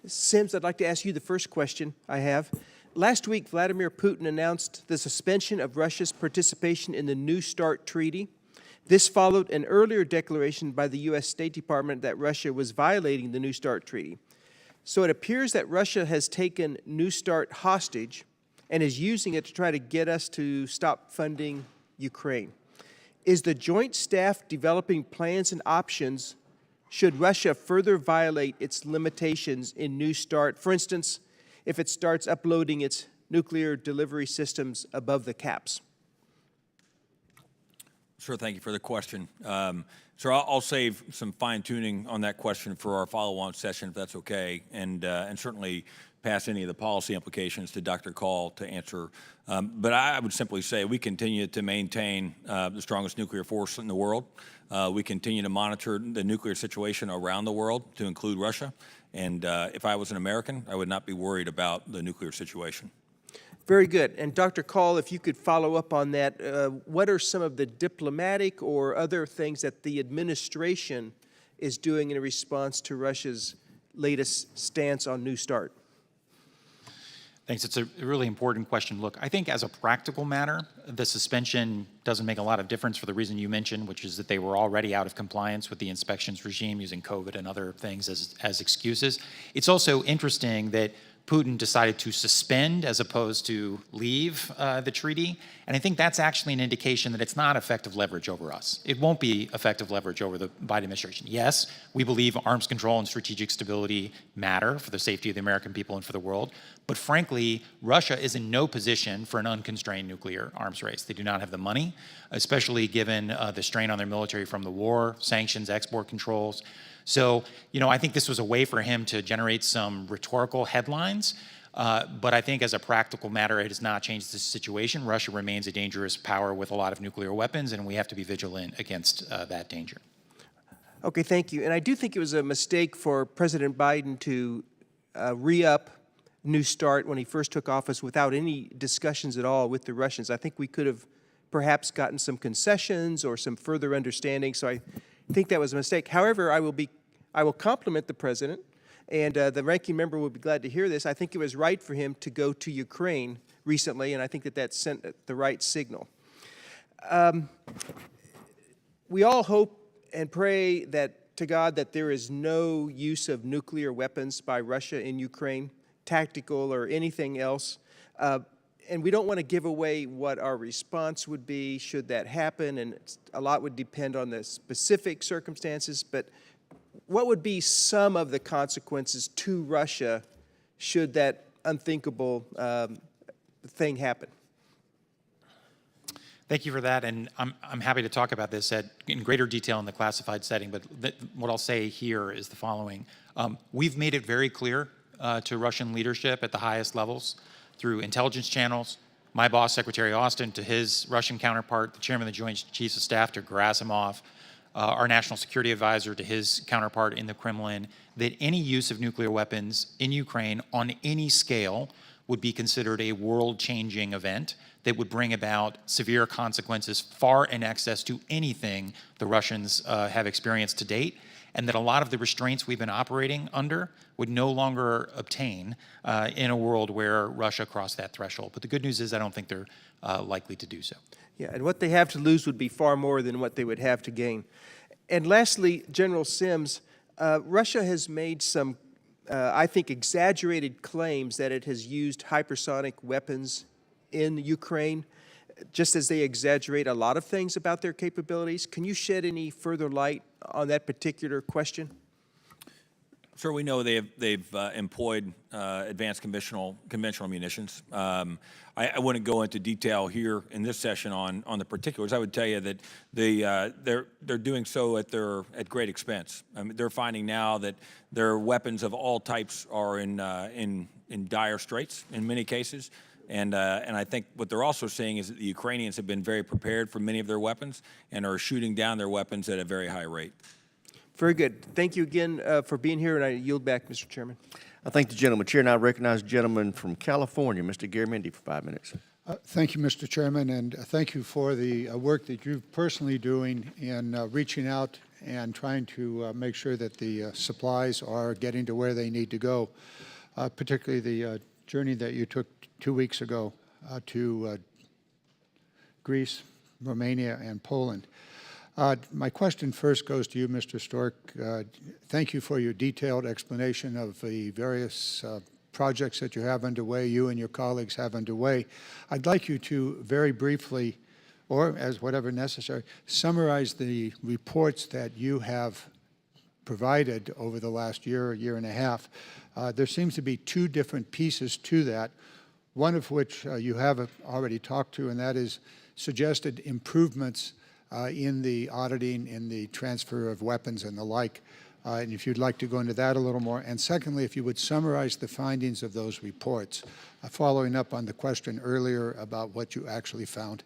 Sims, I'd like to ask you the first question I have. Last week, Vladimir Putin announced the suspension of Russia's participation in the New START treaty. This followed an earlier declaration by the U.S. State Department that Russia was violating the New START treaty. So it appears that Russia has taken New START hostage and is using it to try to get us to stop funding Ukraine. Is the Joint Staff developing plans and options should Russia further violate its limitations in New START? For instance, if it starts uploading its nuclear delivery systems above the caps? Sure, thank you for the question. So I'll save some fine-tuning on that question for our follow-on session, if that's okay, and certainly pass any of the policy implications to Dr. Call to answer. But I would simply say we continue to maintain the strongest nuclear force in the world. We continue to monitor the nuclear situation around the world, to include Russia. And if I was an American, I would not be worried about the nuclear situation. Very good. And Dr. Call, if you could follow up on that, what are some of the diplomatic or other things that the administration is doing in response to Russia's latest stance on New START? Thanks. It's a really important question. Look, I think as a practical matter, the suspension doesn't make a lot of difference for the reason you mentioned, which is that they were already out of compliance with the inspections regime using COVID and other things as excuses. It's also interesting that Putin decided to suspend as opposed to leave the treaty. And I think that's actually an indication that it's not effective leverage over us. It won't be effective leverage over the Biden administration. Yes, we believe arms control and strategic stability matter for the safety of the American people and for the world. But frankly, Russia is in no position for an unconstrained nuclear arms race. They do not have the money, especially given the strain on their military from the war, sanctions, export controls. So, I think this was a way for him to generate some rhetorical headlines, but I think as a practical matter, it has not changed the situation. Russia remains a dangerous power with a lot of nuclear weapons, and we have to be vigilant against that danger. Okay, thank you. And I do think it was a mistake for President Biden to re-up New START when he first took office without any discussions at all with the Russians. I think we could have perhaps gotten some concessions or some further understanding, so I think that was a mistake. However, I will compliment the president, and the ranking member will be glad to hear this. I think it was right for him to go to Ukraine recently, and I think that sent the right signal. We all hope and pray to God that there is no use of nuclear weapons by Russia in Ukraine, tactical or anything else. And we don't want to give away what our response would be should that happen, and a lot would depend on the specific circumstances, but what would be some of the consequences to Russia should that unthinkable thing happen? Thank you for that, and I'm happy to talk about this in greater detail in the classified setting, but what I'll say here is the following. We've made it very clear to Russian leadership at the highest levels through intelligence channels, my boss, Secretary Austin, to his Russian counterpart, the Chairman of the Joint Chiefs of Staff, to Gerasimov, our National Security Advisor to his counterpart in the Kremlin, that any use of nuclear weapons in Ukraine on any scale would be considered a world-changing event that would bring about severe consequences far in excess to anything the Russians have experienced to date, and that a lot of the restraints we've been operating under would no longer obtain in a world where Russia crossed that threshold. But the good news is I don't think they're likely to do so. Yeah, and what they have to lose would be far more than what they would have to gain. And lastly, General Sims, Russia has made some, I think, exaggerated claims that it has used hypersonic weapons in Ukraine, just as they exaggerate a lot of things about their capabilities. Can you shed any further light on that particular question? Sir, we know they've employed advanced conventional munitions. I wouldn't go into detail here in this session on the particulars. I would tell you that they're doing so at great expense. I mean, they're finding now that their weapons of all types are in dire straits in many cases. And I think what they're also seeing is that the Ukrainians have been very prepared for many of their weapons and are shooting down their weapons at a very high rate. Very good. Thank you again for being here, and I yield back, Mr. Chairman. I thank the gentleman. Chair, now recognize the gentleman from California, Mr. Garamendi, for 5 minutes. Thank you, Mr. Chairman, and thank you for the work that you're personally doing in reaching out and trying to make sure that the supplies are getting to where they need to go, particularly the journey that you took 2 weeks ago to Greece, Romania, and Poland. My question first goes to you, Mr. Stork. Thank you for your detailed explanation of the various projects that you have underway, you and your colleagues have underway. I'd like you to very briefly, or as whatever necessary, summarize the reports that you have provided over the last year and a half. There seems to be two different pieces to that, one of which you have already talked to, and that is suggested improvements in the auditing, in the transfer of weapons and the like. And if you'd like to go into that a little more. And secondly, if you would summarize the findings of those reports, following up on the question earlier about what you actually found.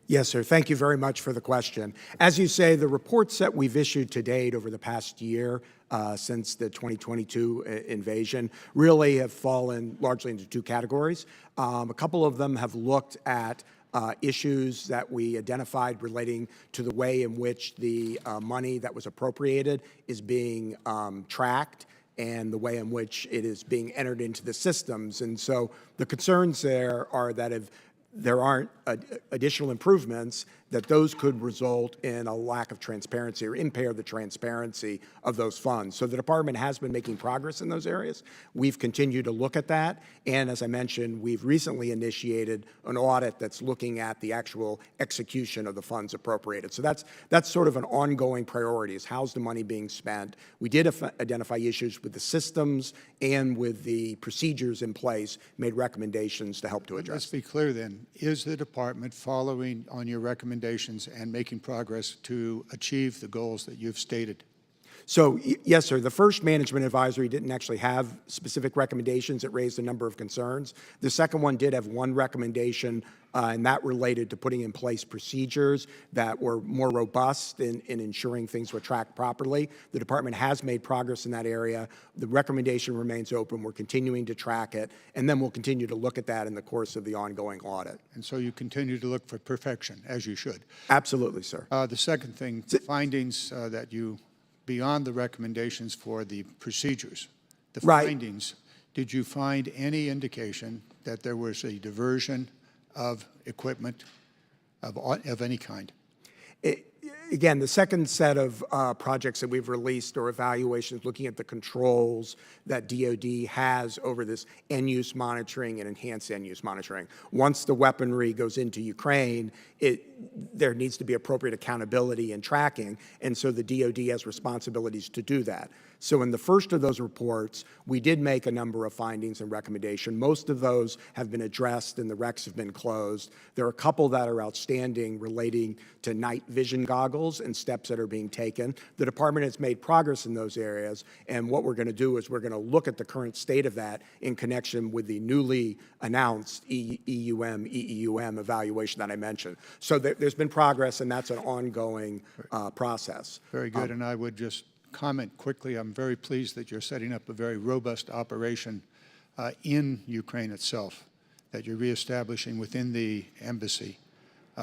Yes, sir. Thank you very much for the question. As you say, the reports that we've issued to date over the past year since the 2022 invasion really have fallen largely into two categories. A couple of them have looked at issues that we identified relating to the way in which the money that was appropriated is being tracked and the way in which it is being entered into the systems. And so the concerns there are that if there aren't additional improvements, that those could result in a lack of transparency or impair the transparency of those funds. So the department has been making progress in those areas. We've continued to look at that. And as I mentioned, we've recently initiated an audit that's looking at the actual execution of the funds appropriated. So that's sort of an ongoing priority, is how's the money being spent. We did identify issues with the systems and with the procedures in place, made recommendations to help to address. Let's be clear then. Is the department following on your recommendations and making progress to achieve the goals that you've stated? So, yes, sir. The first management advisory didn't actually have specific recommendations. It raised a number of concerns. The second one did have one recommendation, and that related to putting in place procedures that were more robust in ensuring things were tracked properly. The department has made progress in that area. The recommendation remains open. We're continuing to track it, and then we'll continue to look at that in the course of the ongoing audit. And so you continue to look for perfection, as you should. Absolutely, sir. The second thing, findings that you, beyond the recommendations for the procedures, the Right. findings, did you find any indication that there was a diversion of equipment of any kind? Again, the second set of projects that we've released or evaluations looking at the controls that DoD has over this end-use monitoring and enhanced end-use monitoring. Once the weaponry goes into Ukraine, there needs to be appropriate accountability and tracking, and so the DoD has responsibilities to do that. So in the first of those reports, we did make a number of findings and recommendations. Most of those have been addressed and the recs have been closed. There are a couple that are outstanding relating to night vision goggles and steps that are being taken. The department has made progress in those areas, and what we're going to do is we're going to look at the current state of that in connection with the newly announced EEUM evaluation that I mentioned. So there's been progress, and that's an ongoing process. Very good, and I would just comment quickly. I'm very pleased that you're setting up a very robust operation in Ukraine itself, that you're reestablishing within the embassy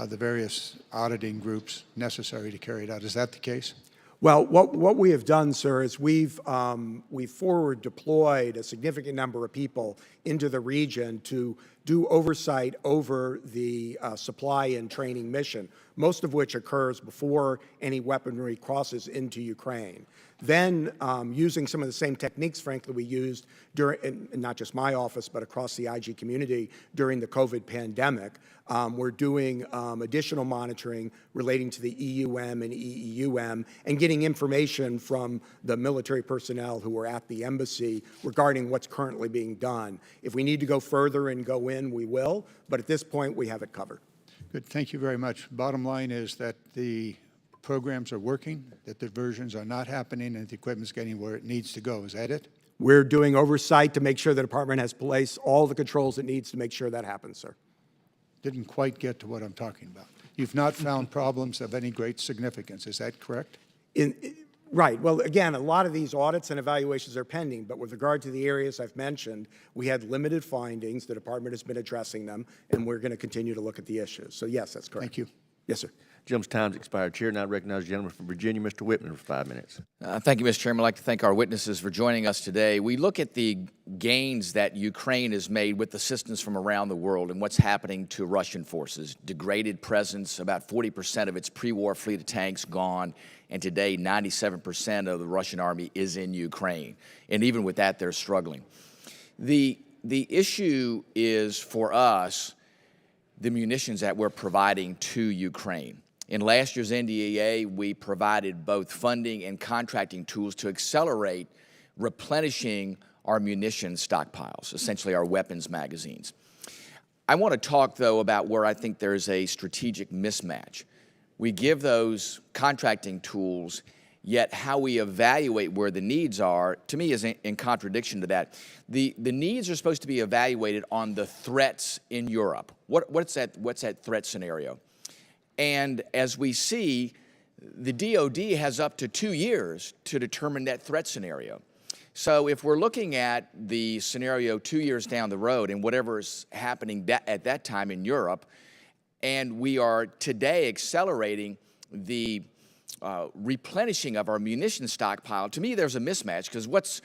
the various auditing groups necessary to carry it out. Is that the case? Well, what we have done, sir, is we've forward deployed a significant number of people into the region to do oversight over the supply and training mission, most of which occurs before any weaponry crosses into Ukraine. Then, using some of the same techniques, frankly, we used during, and not just my office, but across the IG community during the COVID pandemic, we're doing additional monitoring relating to the EUM and EEUM and getting information from the military personnel who are at the embassy regarding what's currently being done. If we need to go further and go in, we will, but at this point, we have it covered. Good, thank you very much. Bottom line is that the programs are working, that diversions are not happening, and the equipment's getting where it needs to go. Is that it? We're doing oversight to make sure the department has placed all the controls it needs to make sure that happens, sir. Didn't quite get to what I'm talking about. You've not found problems of any great significance. Is that correct? Right. Well, again, a lot of these audits and evaluations are pending, but with regard to the areas I've mentioned, we had limited findings. The department has been addressing them, and we're going to continue to look at the issues. So, yes, that's correct. Thank you. Yes, sir. Gentleman's time's expired. Chair now recognizes the gentleman from Virginia, Mr. Whitman, for 5 minutes. Thank you, Mr. Chairman. I'd like to thank our witnesses for joining us today. We look at the gains that Ukraine has made with assistance from around the world and what's happening to Russian forces. Degraded presence, about 40% of its pre-war fleet of tanks gone, and today 97% of the Russian army is in Ukraine. And even with that, they're struggling. The issue is, for us, the munitions that we're providing to Ukraine. In last year's NDAA, we provided both funding and contracting tools to accelerate replenishing our munition stockpiles, essentially our weapons magazines. I want to talk, though, about where I think there's a strategic mismatch. We give those contracting tools, yet how we evaluate where the needs are, to me, is in contradiction to that. The needs are supposed to be evaluated on the threats in Europe. What's that threat scenario? And as we see, the DOD has up to 2 years to determine that threat scenario. So if we're looking at the scenario 2 years down the road and whatever is happening at that time in Europe, and we are today accelerating the replenishing of our munition stockpile, to me there's a mismatch, because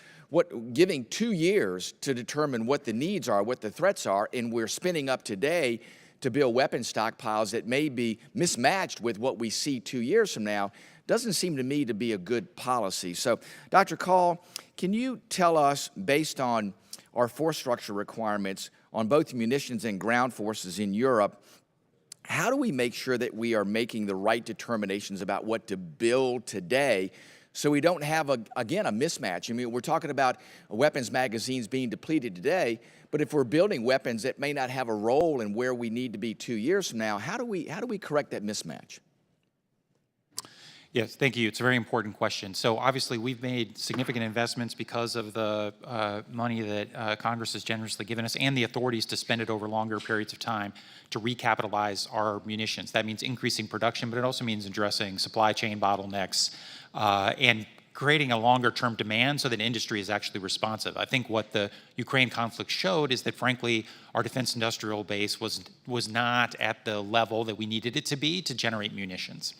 giving 2 years to determine what the needs are, what the threats are, and we're spinning up today to build weapon stockpiles that may be mismatched with what we see 2 years from now doesn't seem to me to be a good policy. So, Dr. Call, can you tell us, based on our force structure requirements on both munitions and ground forces in Europe, how do we make sure that we are making the right determinations about what to build today so we don't have, again, a mismatch? I mean, we're talking about weapons magazines being depleted today, but if we're building weapons that may not have a role in where we need to be 2 years from now, how do we correct that mismatch? Yes, thank you. It's a very important question. So obviously, we've made significant investments because of the money that Congress has generously given us and the authorities to spend it over longer periods of time to recapitalize our munitions. That means increasing production, but it also means addressing supply chain bottlenecks and creating a longer-term demand so that industry is actually responsive. I think what the Ukraine conflict showed is that, frankly, our defense industrial base was not at the level that we needed it to be to generate munitions.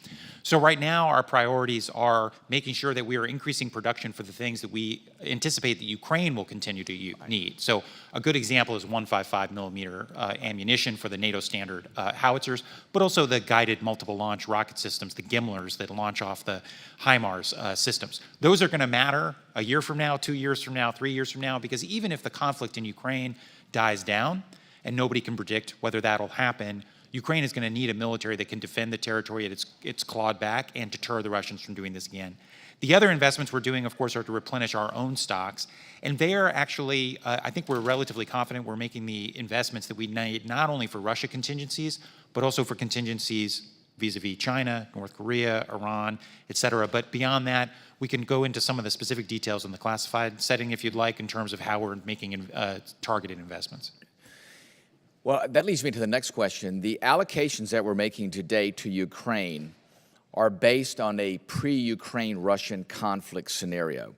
So right now, our priorities are making sure that we are increasing production for the things that we anticipate that Ukraine will continue to need. So a good example is 155 millimeter ammunition for the NATO standard howitzers, but also the guided multiple launch rocket systems, the GIMLRs that launch off the HIMARS systems. Those are going to matter a year from now, 2 years from now, 3 years from now, because even if the conflict in Ukraine dies down, and nobody can predict whether that'll happen, Ukraine is going to need a military that can defend the territory it's clawed back and deter the Russians from doing this again. The other investments we're doing, of course, are to replenish our own stocks. And they are actually, I think we're relatively confident we're making the investments that we need not only for Russia contingencies, but also for contingencies vis-a-vis China, North Korea, Iran, et cetera. But beyond that, we can go into some of the specific details in the classified setting, if you'd like, in terms of how we're making targeted investments. Well, that leads me to the next question. The allocations that we're making today to Ukraine are based on a pre-Ukraine Russian conflict scenario.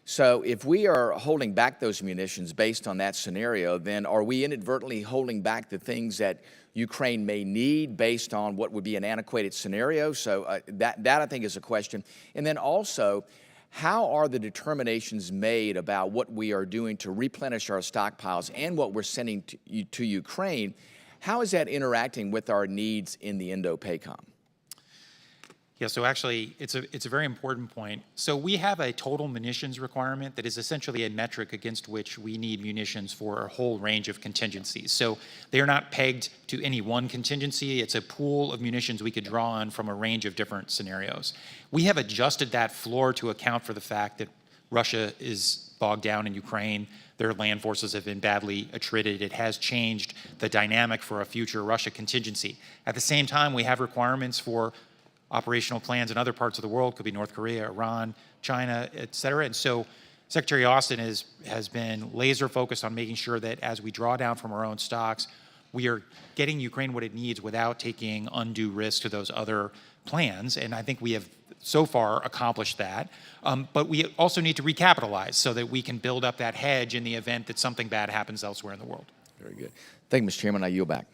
So if we are holding back those munitions based on that scenario, then are we inadvertently holding back the things that Ukraine may need based on what would be an antiquated scenario? So that I think is a question. And then also, how are the determinations made about what we are doing to replenish our stockpiles and what we're sending to Ukraine? How is that interacting with our needs in the Indo-PACOM? Yeah, so actually, it's a very important point. So we have a total munitions requirement that is essentially a metric against which we need munitions for a whole range of contingencies. So they are not pegged to any one contingency. It's a pool of munitions we could draw on from a range of different scenarios. We have adjusted that floor to account for the fact that Russia is bogged down in Ukraine. Their land forces have been badly attrited. It has changed the dynamic for a future Russia contingency. At the same time, we have requirements for operational plans in other parts of the world, could be North Korea, Iran, China, et cetera. And so Secretary Austin has been laser focused on making sure that as we draw down from our own stocks, we are getting Ukraine what it needs without taking undue risk to those other plans. And I think we have so far accomplished that. But we also need to recapitalize so that we can build up that hedge in the event that something bad happens elsewhere in the world. Very good. Thank you, Mr. Chairman. I yield back.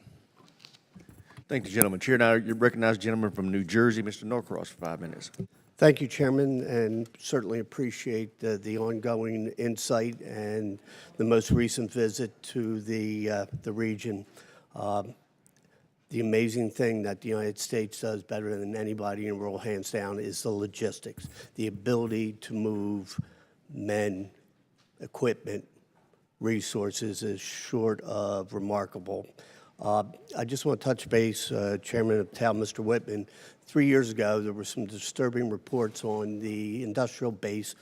Thank you, gentleman. Chair, now you recognize the gentleman from New Jersey, Mr. Norcross, for 5 minutes. Thank you, Chairman, and certainly appreciate the ongoing insight and the most recent visit to the region. The amazing thing that the United States does better than anybody in the world, hands down, is the logistics, the ability to move men, equipment, resources is short of remarkable. I just want to touch base, Chairman of TAL, Mr. Whitman. 3 years ago, there were some disturbing reports on the industrial base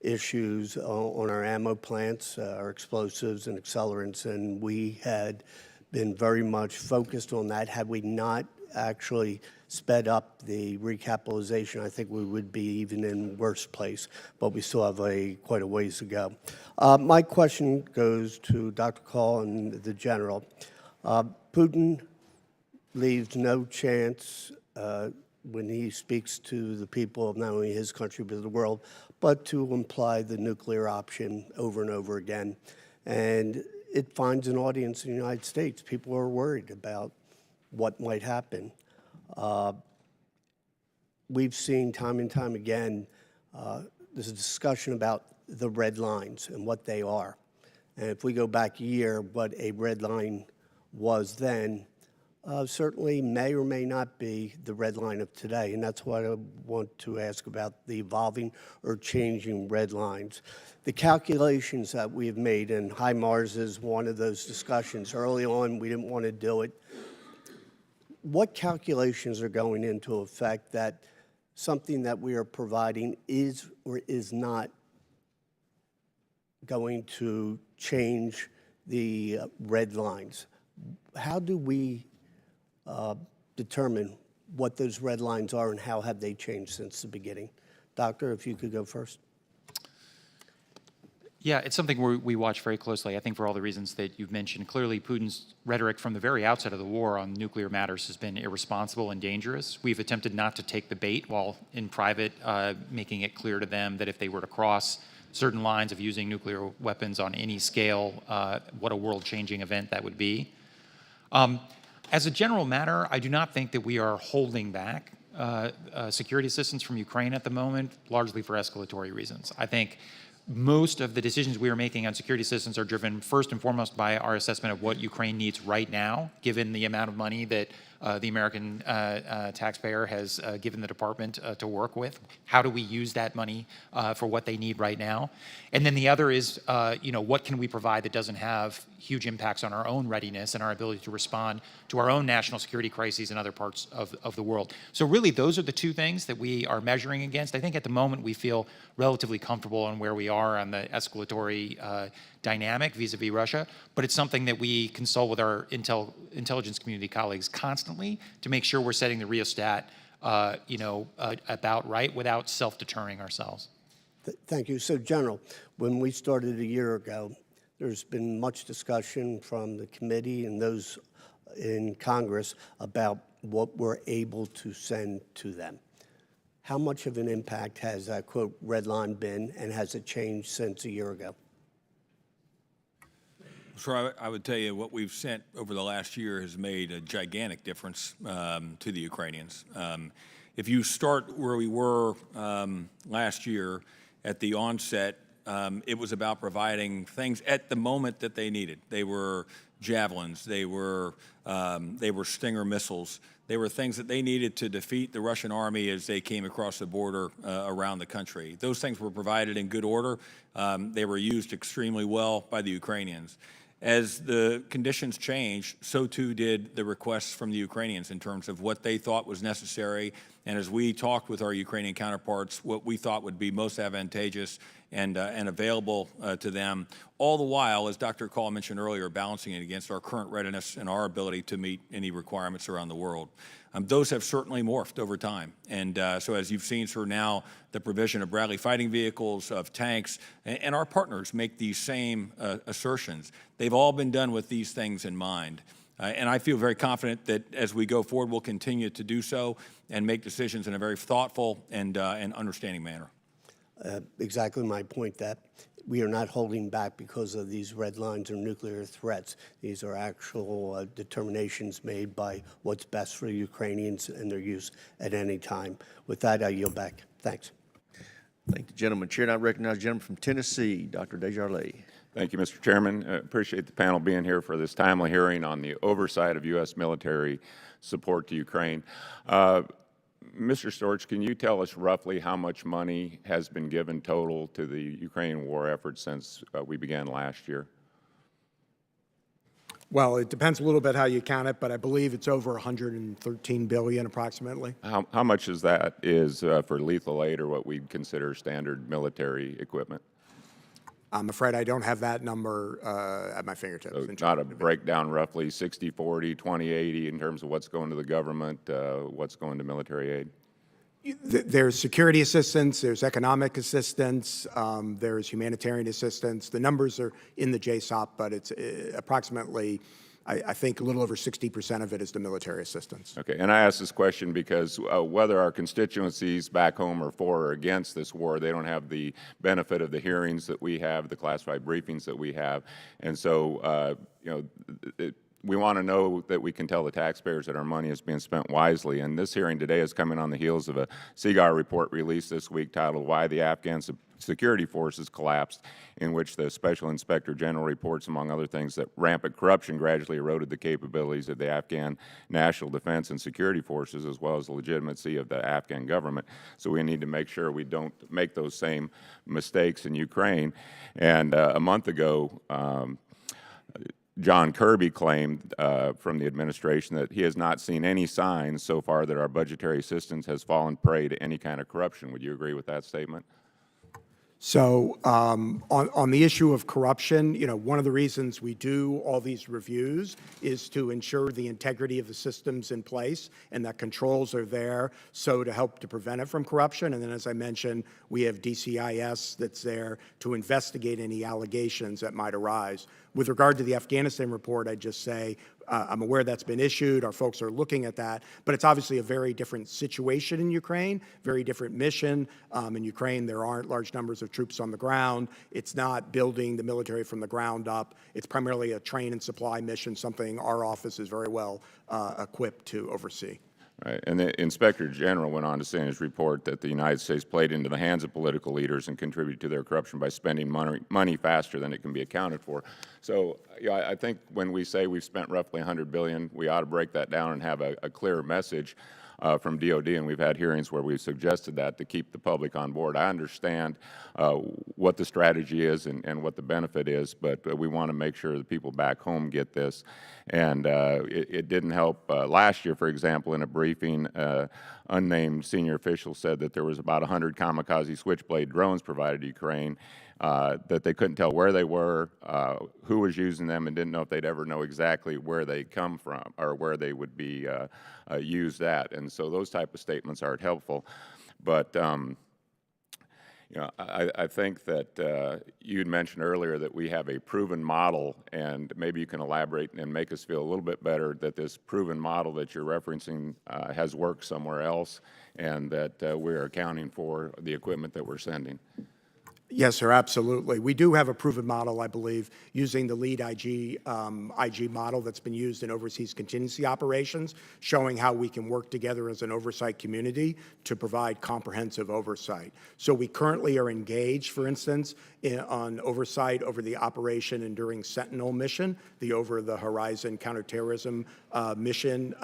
issues on our ammo plants, our explosives and accelerants, and we had been very much focused on that. Had we not actually sped up the recapitalization, I think we would be even in worse place, but we still have quite a ways to go. My question goes to Dr. Call and the General. Putin leaves no chance when he speaks to the people of not only his country but the world, but to imply the nuclear option over and over again. And it finds an audience in the United States. People are worried about what might happen. We've seen time and time again, there's a discussion about the red lines and what they are. And if we go back a year, what a red line was then certainly may or may not be the red line of today, and that's what I want to ask about the evolving or changing red lines. The calculations that we have made, and HIMARS is one of those discussions. Early on, we didn't want to do it. What calculations are going into effect that something that we are providing is or is not going to change the red lines? How do we determine what those red lines are and how have they changed since the beginning? Doctor, if you could go first. Yeah, it's something we watch very closely, I think for all the reasons that you've mentioned. Clearly, Putin's rhetoric from the very outset of the war on nuclear matters has been irresponsible and dangerous. We've attempted not to take the bait while in private, making it clear to them that if they were to cross certain lines of using nuclear weapons on any scale, what a world-changing event that would be. As a general matter, I do not think that we are holding back security assistance from Ukraine at the moment, largely for escalatory reasons. I think most of the decisions we are making on security assistance are driven first and foremost by our assessment of what Ukraine needs right now, given the amount of money that the American taxpayer has given the department to work with. How do we use that money for what they need right now? And then the other is, what can we provide that doesn't have huge impacts on our own readiness and our ability to respond to our own national security crises in other parts of the world. So really, those are the two things that we are measuring against. I think at the moment we feel relatively comfortable on where we are on the escalatory dynamic vis-a-vis Russia, but it's something that we consult with our intelligence community colleagues constantly to make sure we're setting the rheostat, about right without self-deterring ourselves. Thank you. So, General, when we started a year ago, there's been much discussion from the committee and those in Congress about what we're able to send to them. How much of an impact has that, quote, red line been, and has it changed since a year ago? So I would tell you what we've sent over the last year has made a gigantic difference to the Ukrainians. If you start where we were last year at the onset, it was about providing things at the moment that they needed. They were javelins, they were Stinger missiles. They were things that they needed to defeat the Russian army as they came across the border around the country. Those things were provided in good order. They were used extremely well by the Ukrainians. As the conditions changed, so too did the requests from the Ukrainians in terms of what they thought was necessary. And as we talked with our Ukrainian counterparts, what we thought would be most advantageous and available to them, all the while, as Dr. Call mentioned earlier, balancing it against our current readiness and our ability to meet any requirements around the world. Those have certainly morphed over time. And so as you've seen, sir, now the provision of Bradley fighting vehicles, of tanks, and our partners make these same assertions. They've all been done with these things in mind. And I feel very confident that as we go forward, we'll continue to do so and make decisions in a very thoughtful and understanding manner. Exactly my point, that we are not holding back because of these red lines or nuclear threats. These are actual determinations made by what's best for the Ukrainians and their use at any time. With that, I yield back. Thanks. Thank the gentleman. Chair, and I recognize the gentleman from Tennessee, Dr. Desjardins. Thank you, Mr. Chairman. Appreciate the panel being here for this timely hearing on the oversight of U.S. military support to Ukraine. Mr. Storch, can you tell us roughly how much money has been given total to the Ukrainian war effort since we began last year? Well, it depends a little bit how you count it, but I believe it's over $113 billion approximately. How much is that for lethal aid or what we'd consider standard military equipment? I'm afraid I don't have that number at my fingertips. So not a breakdown, roughly 60-40, 20-80 in terms of what's going to the government, what's going to military aid? There's security assistance, there's economic assistance, there's humanitarian assistance. The numbers are in the JSOP, but it's approximately, I think, a little over 60% of it is the military assistance. Okay, and I ask this question because whether our constituencies back home are for or against this war, they don't have the benefit of the hearings that we have, the classified briefings that we have, and so we want to know that we can tell the taxpayers that our money is being spent wisely. And this hearing today is coming on the heels of a CIGAR report released this week titled "Why the Afghan security forces collapsed, in which the Special Inspector General reports, among other things, that rampant corruption gradually eroded the capabilities of the Afghan national defense and security forces, as well as the legitimacy of the Afghan government. So we need to make sure we don't make those same mistakes in Ukraine. And a month ago, John Kirby claimed from the administration that he has not seen any signs so far that our budgetary assistance has fallen prey to any kind of corruption. Would you agree with that statement? So on the issue of corruption, one of the reasons we do all these reviews is to ensure the integrity of the systems in place and that controls are there so to help to prevent it from corruption. And then, as I mentioned, we have DCIS that's there to investigate any allegations that might arise. With regard to the Afghanistan report, I'd just say I'm aware that's been issued. Our folks are looking at that. But it's obviously a very different situation in Ukraine, very different mission. In Ukraine, there aren't large numbers of troops on the ground. It's not building the military from the ground up. It's primarily a train and supply mission, something our office is very well equipped to oversee. Right. And the Inspector General went on to say in his report that the United States played into the hands of political leaders and contributed to their corruption by spending money faster than it can be accounted for. So I think when we say we've spent roughly $100 billion, we ought to break that down and have a clear message from DOD, and we've had hearings where we've suggested that to keep the public on board. I understand what the strategy is and what the benefit is, but we want to make sure the people back home get this. And it didn't help. Last year, for example, in a briefing, unnamed senior official said that there was about 100 kamikaze Switchblade drones provided to Ukraine, that they couldn't tell where they were, who was using them, and didn't know if they'd ever know exactly where they come from or where they would be used at. And so those type of statements aren't helpful. But I think that you'd mentioned earlier that we have a proven model, and maybe you can elaborate and make us feel a little bit better that this proven model that you're referencing has worked somewhere else, and that we're accounting for the equipment that we're sending. Yes, sir, absolutely. We do have a proven model, I believe, using the lead IG model that's been used in overseas contingency operations, showing how we can work together as an oversight community to provide comprehensive oversight. So we currently are engaged, for instance, on oversight over the Operation Enduring Sentinel mission, the over-the-horizon counterterrorism mission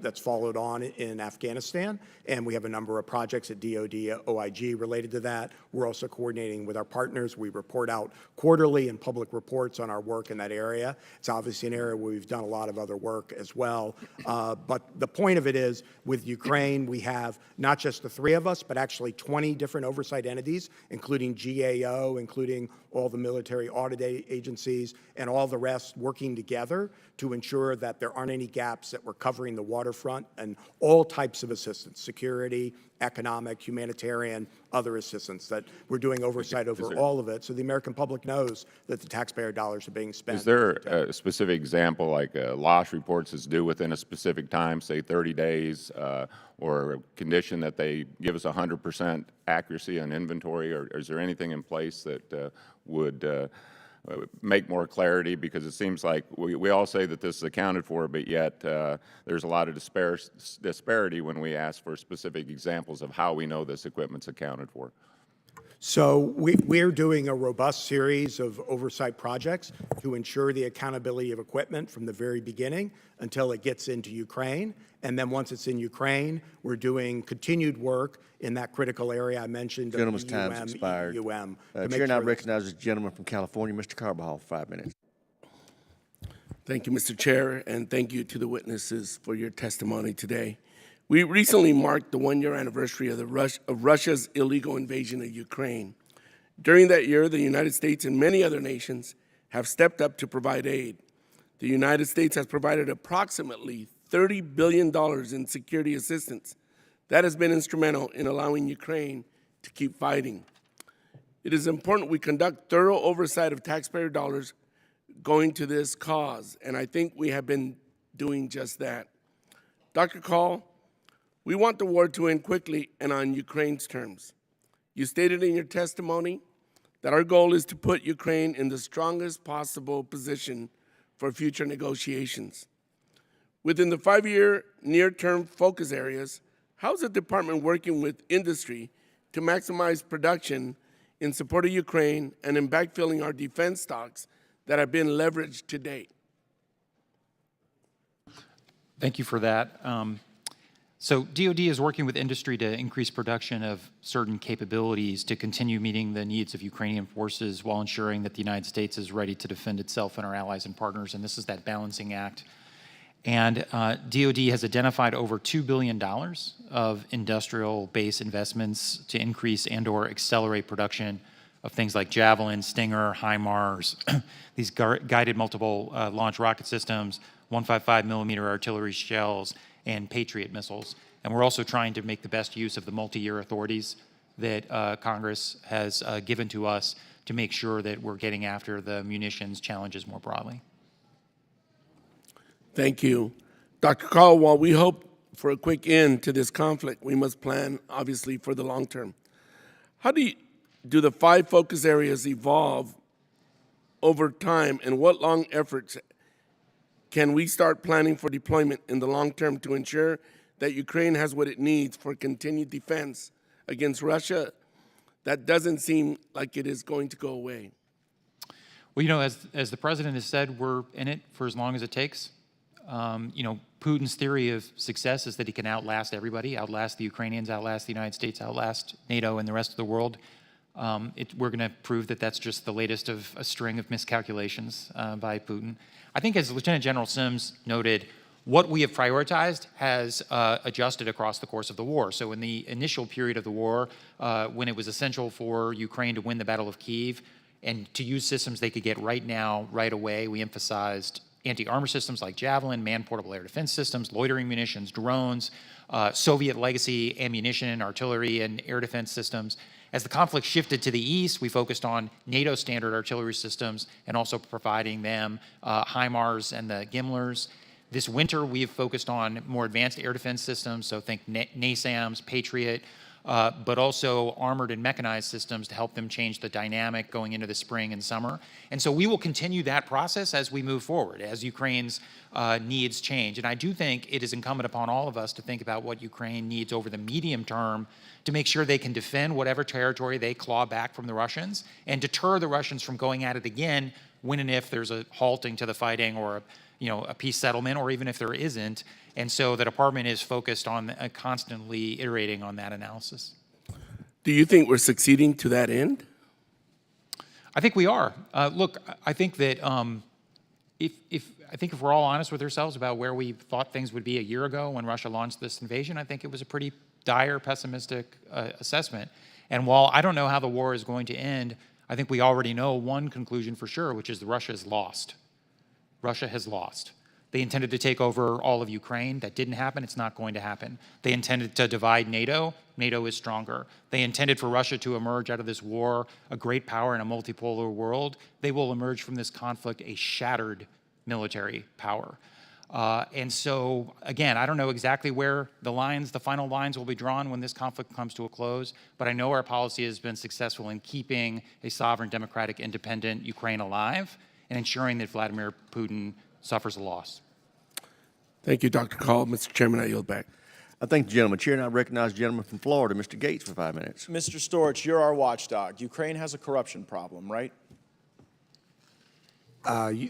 that's followed on in Afghanistan. And we have a number of projects at DOD, OIG related to that. We're also coordinating with our partners. We report out quarterly in public reports on our work in that area. It's obviously an area where we've done a lot of other work as well. But the point of it is, with Ukraine, we have not just the three of us, but actually 20 different oversight entities, including GAO, including all the military audit agencies, and all the rest working together to ensure that there aren't any gaps, that we're covering the waterfront and all types of assistance, security, economic, humanitarian, other assistance, that we're doing oversight over all of it, so the American public knows that the taxpayer dollars are being spent. Is there a specific example, like loss reports is due within a specific time, say 30 days, or a condition that they give us 100% accuracy on inventory, or is there anything in place that would make more clarity? Because it seems like we all say that this is accounted for, but yet there's a lot of disparity when we ask for specific examples of how we know this equipment's accounted for. So we're doing a robust series of oversight projects to ensure the accountability of equipment from the very beginning until it gets into Ukraine. And then once it's in Ukraine, we're doing continued work in that critical area I mentioned. Gentleman's time's expired. Chair now recognizes the gentleman from California, Mr. Carbajal, for 5 minutes. Thank you, Mr. Chair, and thank you to the witnesses for your testimony today. We recently marked the one-year anniversary of Russia's illegal invasion of Ukraine. During that year, the United States and many other nations have stepped up to provide aid. The United States has provided approximately $30 billion in security assistance. That has been instrumental in allowing Ukraine to keep fighting. It is important we conduct thorough oversight of taxpayer dollars going to this cause, and I think we have been doing just that. Dr. Call, we want the war to end quickly and on Ukraine's terms. You stated in your testimony that our goal is to put Ukraine in the strongest possible position for future negotiations. Within the 5-year near-term focus areas, how is the department working with industry to maximize production in support of Ukraine and in backfilling our defense stocks that have been leveraged to date? Thank you for that. So DoD is working with industry to increase production of certain capabilities to continue meeting the needs of Ukrainian forces while ensuring that the United States is ready to defend itself and our allies and partners, and this is that balancing act. And DoD has identified over $2 billion of industrial base investments to increase and/or accelerate production of things like Javelin, Stinger, HIMARS, these guided multiple launch rocket systems, 155 millimeter artillery shells, and Patriot missiles. And we're also trying to make the best use of the multi-year authorities that Congress has given to us to make sure that we're getting after the munitions challenges more broadly. Thank you. Dr. Call, while we hope for a quick end to this conflict, we must plan, obviously, for the long term. How do the 5 focus areas evolve over time, and what long efforts can we start planning for deployment in the long term to ensure that Ukraine has what it needs for continued defense against Russia? That doesn't seem like it is going to go away. Well, you know, as the president has said, we're in it for as long as it takes. You know, Putin's theory of success is that he can outlast everybody, outlast the Ukrainians, outlast the United States, outlast NATO and the rest of the world. We're going to prove that that's just the latest of a string of miscalculations by Putin. I think, as Lieutenant General Sims noted, what we have prioritized has adjusted across the course of the war. So in the initial period of the war, when it was essential for Ukraine to win the Battle of Kyiv and to use systems they could get right now, right away, we emphasized anti-armor systems like Javelin, man-portable air defense systems, loitering munitions, drones, Soviet legacy ammunition, artillery, and air defense systems. As the conflict shifted to the east, we focused on NATO standard artillery systems and also providing them HIMARS and the GIMLRs. This winter, we've focused on more advanced air defense systems, so think NASAMS, Patriot, but also armored and mechanized systems to help them change the dynamic going into the spring and summer. And so we will continue that process as we move forward, as Ukraine's needs change. And I do think it is incumbent upon all of us to think about what Ukraine needs over the medium term to make sure they can defend whatever territory they claw back from the Russians and deter the Russians from going at it again when and if there's a halting to the fighting or a peace settlement, or even if there isn't. And so the department is focused on constantly iterating on that analysis. Do you think we're succeeding to that end? I think we are. Look, I think that if we're all honest with ourselves about where we thought things would be a year ago when Russia launched this invasion, I think it was a pretty dire, pessimistic assessment. And while I don't know how the war is going to end, I think we already know one conclusion for sure, which is that Russia has lost. Russia has lost. They intended to take over all of Ukraine. That didn't happen. It's not going to happen. They intended to divide NATO. NATO is stronger. They intended for Russia to emerge out of this war a great power in a multipolar world. They will emerge from this conflict a shattered military power. And so, again, I don't know exactly where the final lines will be drawn when this conflict comes to a close, but I know our policy has been successful in keeping a sovereign, democratic, independent Ukraine alive and ensuring that Vladimir Putin suffers a loss. Thank you, Dr. Call. Mr. Chairman, I yield back. I thank the gentleman. Chair, and I recognize the gentleman from Florida, Mr. Gates, for 5 minutes. Mr. Storch, you're our watchdog. Ukraine has a corruption problem, right?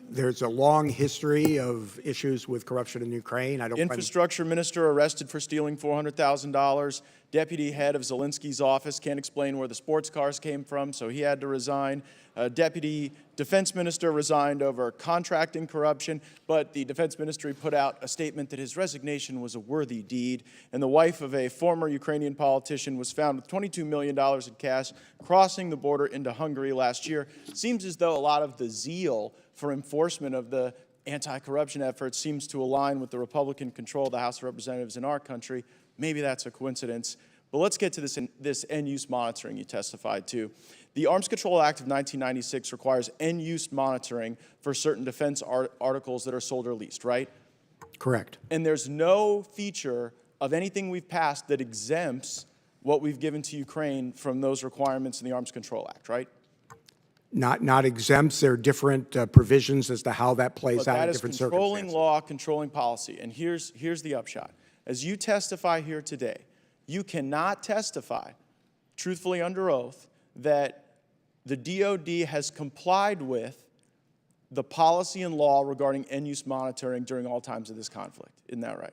There's a long history of issues with corruption in Ukraine. Infrastructure minister arrested for stealing $400,000. Deputy head of Zelensky's office can't explain where the sports cars came from, so he had to resign. Deputy defense minister resigned over contracting corruption, but the defense ministry put out a statement that his resignation was a worthy deed. And the wife of a former Ukrainian politician was found with $22 million in cash crossing the border into Hungary last year. Seems as though a lot of the zeal for enforcement of the anti-corruption efforts seems to align with the Republican control of the House of Representatives in our country. Maybe that's a coincidence. But let's get to this end-use monitoring you testified to. The Arms Control Act of 1996 requires end-use monitoring for certain defense articles that are sold or leased, right? Correct. And there's no feature of anything we've passed that exempts what we've given to Ukraine from those requirements in the Arms Control Act, right? Not exempts. There are different provisions as to how that plays out in different circumstances. That is controlling law, controlling policy. And here's the upshot. As you testify here today, you cannot testify truthfully under oath that the DoD has complied with the policy and law regarding end-use monitoring during all times of this conflict. Isn't that right?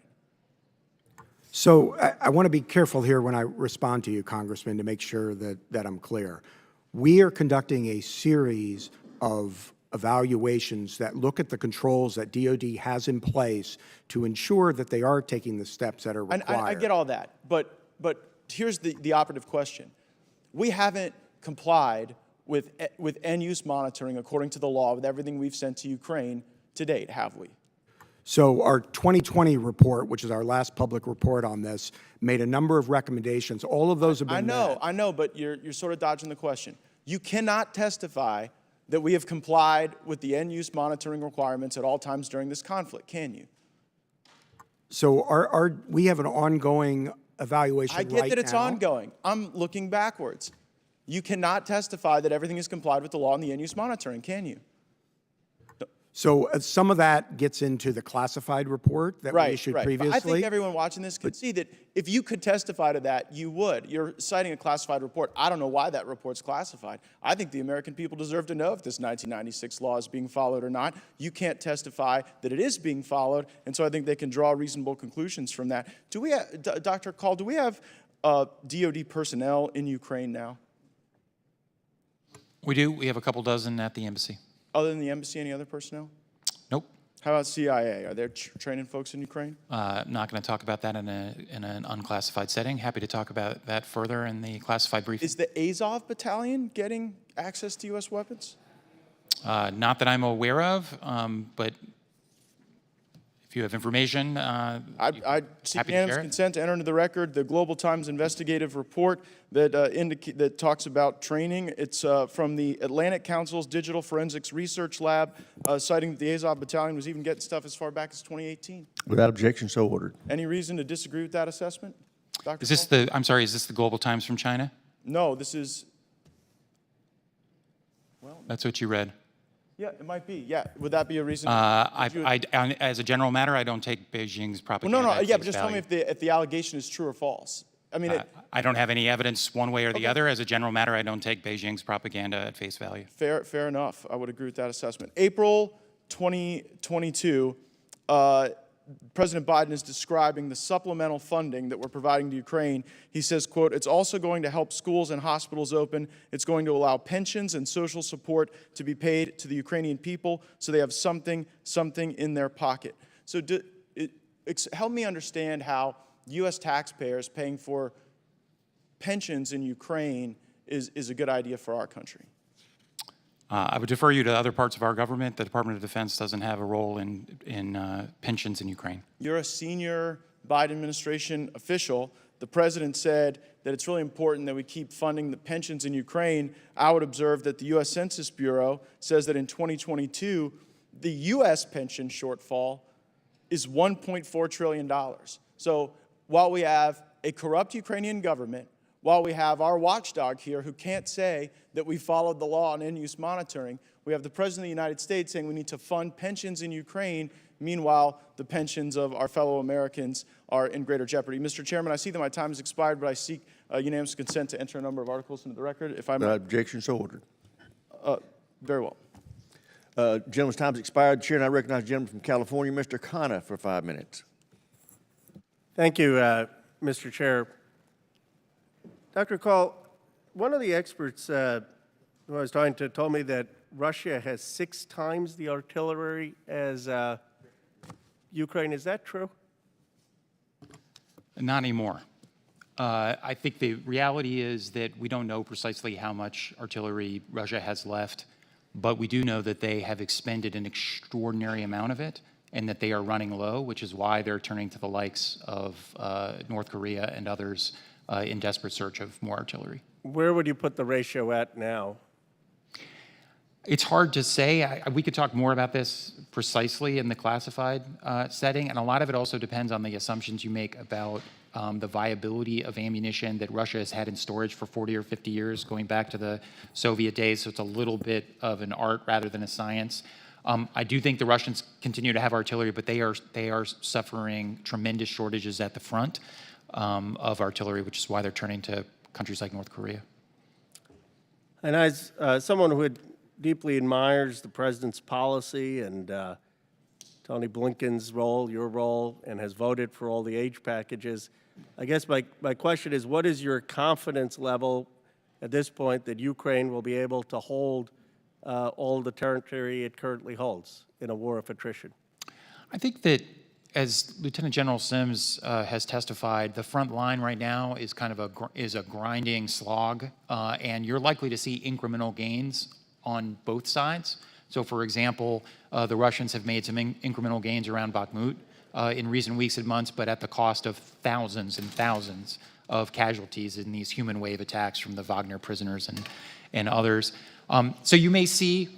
So I want to be careful here when I respond to you, Congressman, to make sure that I'm clear. We are conducting a series of evaluations that look at the controls that DoD has in place to ensure that they are taking the steps that are required. I get all that, but here's the operative question. We haven't complied with end-use monitoring according to the law with everything we've sent to Ukraine to date, have we? So our 2020 report, which is our last public report on this, made a number of recommendations. All of those have been met. I know, but you're sort of dodging the question. You cannot testify that we have complied with the end-use monitoring requirements at all times during this conflict, can you? So we have an ongoing evaluation right now. I get that it's ongoing. I'm looking backwards. You cannot testify that everything is complied with the law and the end-use monitoring, can you? So some of that gets into the classified report that we issued previously. But I think everyone watching this can see that if you could testify to that, you would. You're citing a classified report. I don't know why that report's classified. I think the American people deserve to know if this 1996 law is being followed or not. You can't testify that it is being followed, and so I think they can draw reasonable conclusions from that. Do we have, Dr. Call, do we have DoD personnel in Ukraine now? We do. We have a couple dozen at the embassy. Other than the embassy, any other personnel? Nope. How about CIA? Are they training folks in Ukraine? I'm not going to talk about that in an unclassified setting. Happy to talk about that further in the classified briefing. Is the Azov battalion getting access to U.S. weapons? Not that I'm aware of, but if you have information, I seek happy to unanimous share it. consent to enter into the record the Global Times investigative report that that talks about training. It's from the Atlantic Council's Digital Forensics Research Lab, citing that the Azov Battalion was even getting stuff as far back as 2018. Without objection, so ordered. Any reason to disagree with that assessment, Dr. Is this Paul? I'm sorry, is this the Global Times from China? No, this is. Well, That's what you read. yeah, it might be. Yeah, would that be a reason? As a general matter, I don't take Beijing's propaganda. Well, no, at yeah, face but just tell me value. if the allegation is true or false. I mean, I don't have any evidence one way or the other. As a general matter, I don't take Beijing's propaganda at face value. fair enough. I would agree with that assessment. April 2022, President Biden is describing the supplemental funding that we're providing to Ukraine. He says, quote, it's also going to help schools and hospitals open. It's going to allow pensions and social support to be paid to the Ukrainian people so they have something in their pocket. So help me understand how U.S. taxpayers paying for pensions in Ukraine is a good idea for our country. I would defer you to other parts of our government. The Department of Defense doesn't have a role in pensions in Ukraine. You're a senior Biden administration official. The president said that it's really important that we keep funding the pensions in Ukraine. I would observe that the U.S. Census Bureau says that in 2022, the U.S. pension shortfall is $1.4 trillion. So while we have a corrupt Ukrainian government, while we have our watchdog here who can't say that we followed the law on end-use monitoring, we have the President of the United States saying we need to fund pensions in Ukraine. Meanwhile, the pensions of our fellow Americans are in greater jeopardy. Mr. Chairman, I see that my time has expired, but I seek unanimous consent to enter a number of articles into the record. If I may. Without objection, so ordered. Very well. Gentleman's time has expired. Chair, and I recognize the gentleman from California, Mr. Khanna, for 5 minutes. Thank you, Mr. Chair. Dr. Call, one of the experts who I was talking to told me that Russia has 6 times the artillery as Ukraine. Is that true? Not anymore. I think the reality is that we don't know precisely how much artillery Russia has left, but we do know that they have expended an extraordinary amount of it and that they are running low, which is why they're turning to the likes of North Korea and others in desperate search of more artillery. Where would you put the ratio at now? It's hard to say. We could talk more about this precisely in the classified setting, and a lot of it also depends on the assumptions you make about the viability of ammunition that Russia has had in storage for 40 or 50 years, going back to the Soviet days, so it's a little bit of an art rather than a science. I do think the Russians continue to have artillery, but they are suffering tremendous shortages at the front of artillery, which is why they're turning to countries like North Korea. And as someone who deeply admires the president's policy and Tony Blinken's role, your role, and has voted for all the aid packages, I guess my question is, what is your confidence level at this point that Ukraine will be able to hold all the territory it currently holds in a war of attrition? I think that, as Lieutenant General Sims has testified, the front line right now is kind of a grinding slog, and you're likely to see incremental gains on both sides. So, for example, the Russians have made some incremental gains around Bakhmut in recent weeks and months, but at the cost of thousands and thousands of casualties in these human wave attacks from the Wagner prisoners and others. So you may see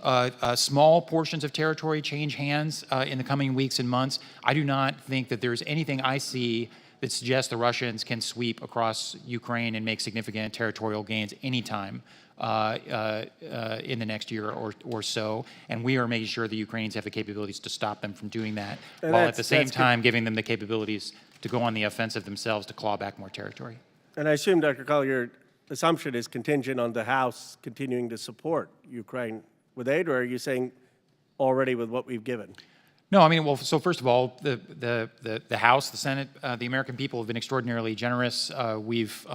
small portions of territory change hands in the coming weeks and months. I do not think that there's anything I see that suggests the Russians can sweep across Ukraine and make significant territorial gains anytime in the next year or so. And we are making sure the Ukrainians have the capabilities to stop them from doing that, And while at the same time giving them the capabilities to go on the offensive themselves to claw back more territory. And I assume, Dr. Call, your assumption is contingent on the House continuing to support Ukraine with aid, or are you saying already with what we've given? No, I mean, well, so first of all, the House, the Senate, the American people have been extraordinarily generous. We've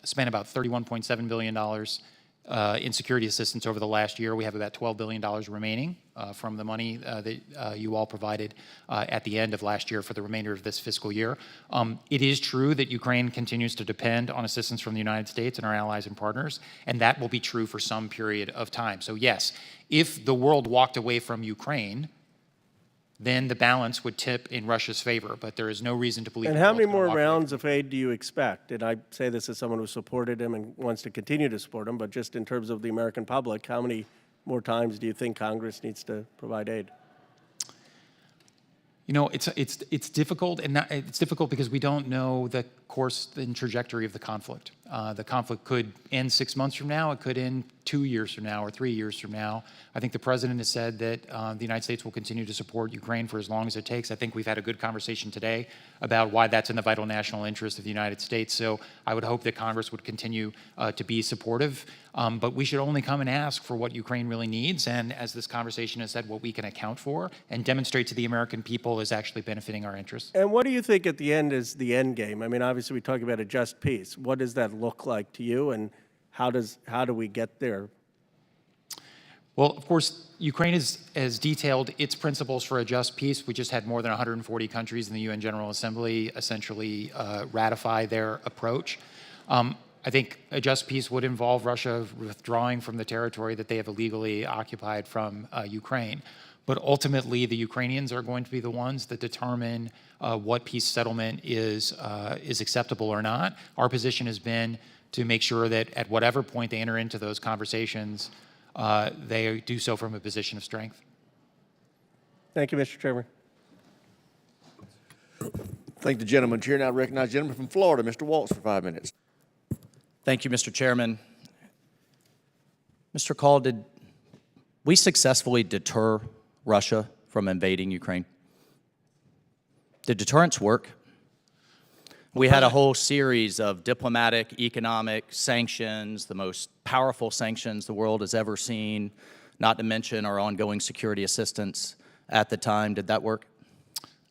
spent about $31.7 billion in security assistance over the last year. We have about $12 billion remaining from the money that you all provided at the end of last year for the remainder of this fiscal year. It is true that Ukraine continues to depend on assistance from the United States and our allies and partners, and that will be true for some period of time. So yes, if the world walked away from Ukraine, then the balance would tip in Russia's favor, but there is no reason to believe. And how many more rounds of aid do you expect? And I say this as someone who supported him and wants to continue to support him, but just in terms of the American public, how many more times do you think Congress needs to provide aid? You know, it's difficult, and it's difficult because we don't know the course and trajectory of the conflict. The conflict could end 6 months from now. It could end 2 years from now or 3 years from now. I think the president has said that the United States will continue to support Ukraine for as long as it takes. I think we've had a good conversation today about why that's in the vital national interest of the United States. So I would hope that Congress would continue to be supportive. But we should only come and ask for what Ukraine really needs, and as this conversation has said, what we can account for and demonstrate to the American people is actually benefiting our interests. And what do you think at the end is the end game? I mean, obviously we talk about a just peace. What does that look like to you, and how do we get there? Well, of course, Ukraine has detailed its principles for a just peace. We just had more than 140 countries in the UN General Assembly essentially ratify their approach. I think a just peace would involve Russia withdrawing from the territory that they have illegally occupied from Ukraine. But ultimately, the Ukrainians are going to be the ones that determine what peace settlement is acceptable or not. Our position has been to make sure that at whatever point they enter into those conversations, they do so from a position of strength. Thank you, Mr. Chairman. Thank the gentleman. Chair now recognizes the gentleman from Florida, Mr. Waltz, for 5 minutes. Thank you, Mr. Chairman. Mr. Call, did we successfully deter Russia from invading Ukraine? Did deterrence work? We had a whole series of diplomatic, economic sanctions, the most powerful sanctions the world has ever seen, not to mention our ongoing security assistance at the time. Did that work?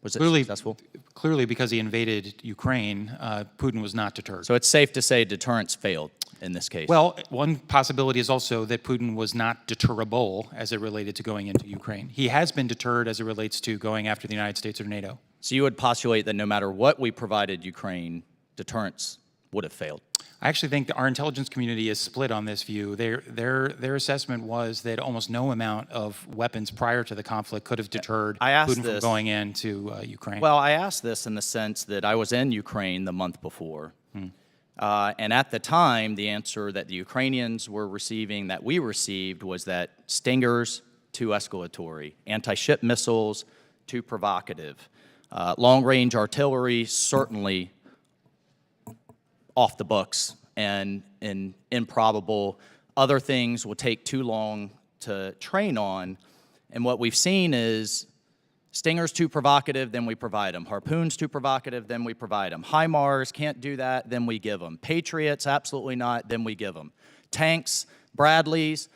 Was it successful? Clearly, because he invaded Ukraine, Putin was not deterred. So it's safe to say deterrence failed in this case. Well, one possibility is also that Putin was not deterrable as it related to going into Ukraine. He has been deterred as it relates to going after the United States or NATO. So you would postulate that no matter what we provided Ukraine, deterrence would have failed? I actually think our intelligence community is split on this view. Their assessment was that almost no amount of weapons prior to the conflict could have deterred Putin from going into Ukraine. Well, I asked this in the sense that I was in Ukraine the month before. And at the time, the answer that the Ukrainians were receiving, that we received, was that Stingers, too escalatory, anti-ship missiles, too provocative, long-range artillery, certainly off the books and improbable. Other things will take too long to train on. And what we've seen is Stingers too provocative, then we provide them. Harpoons too provocative, then we provide them. HIMARS can't do that, then we give them. Patriots, absolutely not, then we give them. Tanks, Bradleys.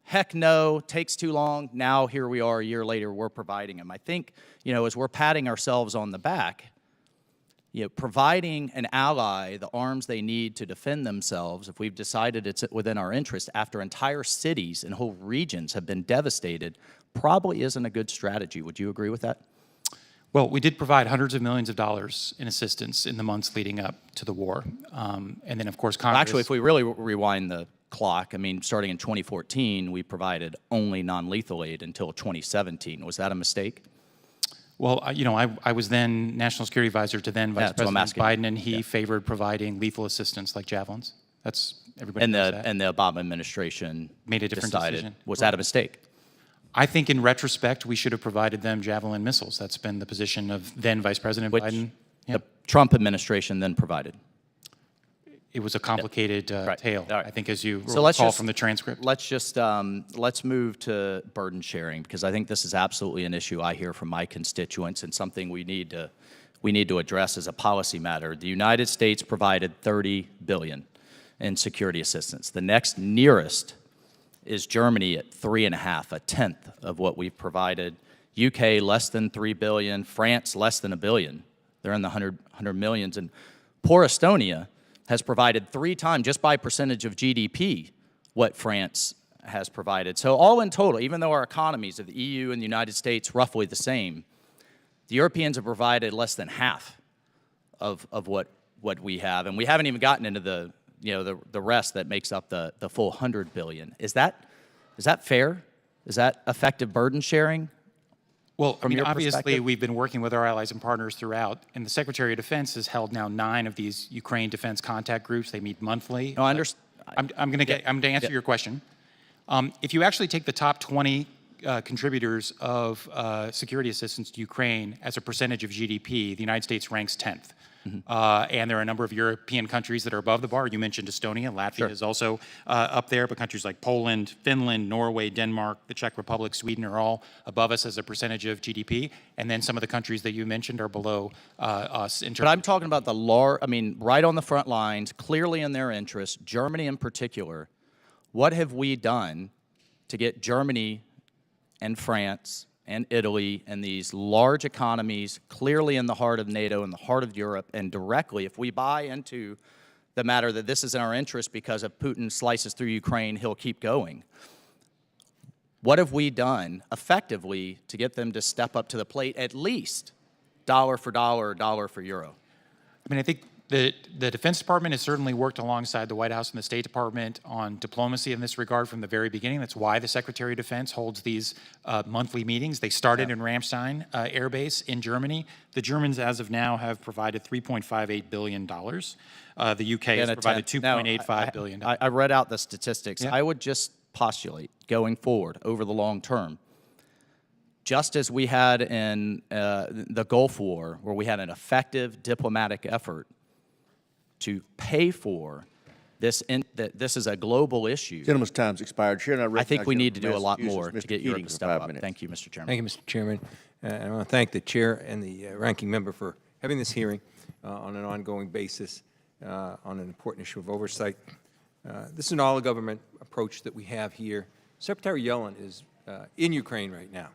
Heck no, takes too long. Now here we are a year later, we're providing them. I think, as we're patting ourselves on the back, providing an ally the arms they need to defend themselves, if we've decided it's within our interest after entire cities and whole regions have been devastated, probably isn't a good strategy. Would you agree with that? Well, we did provide hundreds of millions of dollars in assistance in the months leading up to the war. And then, of course, Congress... Actually, if we really rewind the clock, starting in 2014, we provided only non-lethal aid until 2017. Was that a mistake? Well, I was then National Security Advisor to then Vice President Biden, and he favored providing lethal assistance like javelins. That's everybody knows that. And the Obama administration made a different decision. Was that a mistake? I think in retrospect, we should have provided them Javelin missiles. That's been the position of then Vice President Biden. The Trump administration then provided. It was a complicated tale, right. I think, as you So recall from the transcript. Let's move to burden sharing, because I think this is absolutely an issue I hear from my constituents and something we need to address as a policy matter. The United States provided $30 billion in security assistance. The next nearest is Germany at 3.5, a tenth of what we've provided. UK less than $3 billion, France less than $1 billion. They're in the 100 millions. And poor Estonia has provided 3 times, just by percentage of GDP, what France has provided. So all in total, even though our economies of the EU and the United States roughly the same, the Europeans have provided less than half of what we have. And we haven't even gotten into the rest that makes up the full $100 billion. Is that fair? Is that effective burden sharing? Well, obviously, we've been working with our allies and partners throughout, and the Secretary of Defense has held now 9 of these Ukraine defense contact groups. They meet monthly. No, I understand. I'm going to answer your question. If you actually take the top 20 contributors of security assistance to Ukraine as a percentage of GDP, the United States ranks 10th. And there are a number of European countries that are above the bar. You mentioned Estonia. Latvia is also up there, but countries like Poland, Finland, Norway, Denmark, the Czech Republic, Sweden are all above us as a percentage of GDP. And then some of the countries that you mentioned are below us in terms. But I'm talking about right on the front lines, clearly in their interest, Germany in particular. What have we done to get Germany and France and Italy and these large economies clearly in the heart of NATO, in the heart of Europe, and directly, if we buy into the matter that this is in our interest because if Putin slices through Ukraine, he'll keep going. What have we done effectively to get them to step up to the plate, at least dollar for dollar, dollar for euro? I think the Defense Department has certainly worked alongside the White House and the State Department on diplomacy in this regard from the very beginning. That's why the Secretary of Defense holds these monthly meetings. They started in Ramstein Air Base in Germany. The Germans, as of now, have provided $3.58 billion. The UK has provided $2.85 billion. I read out the statistics. Yeah. I would just postulate, going forward, over the long term, just as we had in the Gulf War, where we had an effective diplomatic effort to pay for this, that this is a global issue. Gentleman's time's expired. I think we need to do a lot more to get Europe to step up. Thank you, Mr. Chairman. Thank you, Mr. Chairman. I want to thank the chair and the ranking member for having this hearing on an ongoing basis on an important issue of oversight. This is an all-government approach that we have here. Secretary Yellen is in Ukraine right now,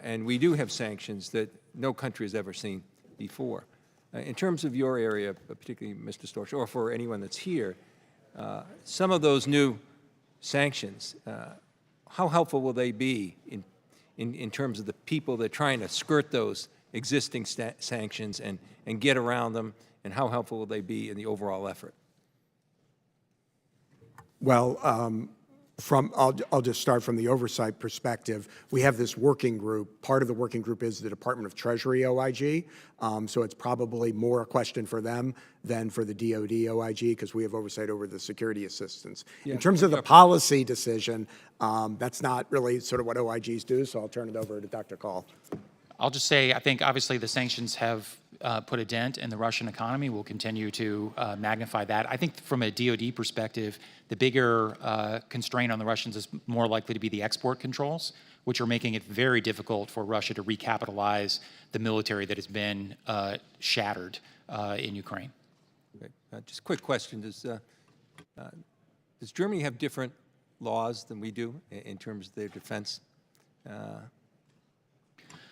and we do have sanctions that no country has ever seen before. In terms of your area, particularly Mr. Storch, or for anyone that's here, some of those new sanctions, how helpful will they be in terms of the people that are trying to skirt those existing sanctions and get around them, and how helpful will they be in the overall effort? Well, I'll just start from the oversight perspective. We have this working group. Part of the working group is the Department of Treasury OIG, so it's probably more a question for them than for the DoD OIG, because we have oversight over the security assistance. Yeah, in terms of the policy decision, that's not really sort of what OIGs do, so I'll turn it over to Dr. Call. I'll just say, I think obviously the sanctions have put a dent in the Russian economy. We'll continue to magnify that. I think from a DoD perspective, the bigger constraint on the Russians is more likely to be the export controls, which are making it very difficult for Russia to recapitalize the military that has been shattered in Ukraine. Just a quick question. Does Germany have different laws than we do in terms of their defense?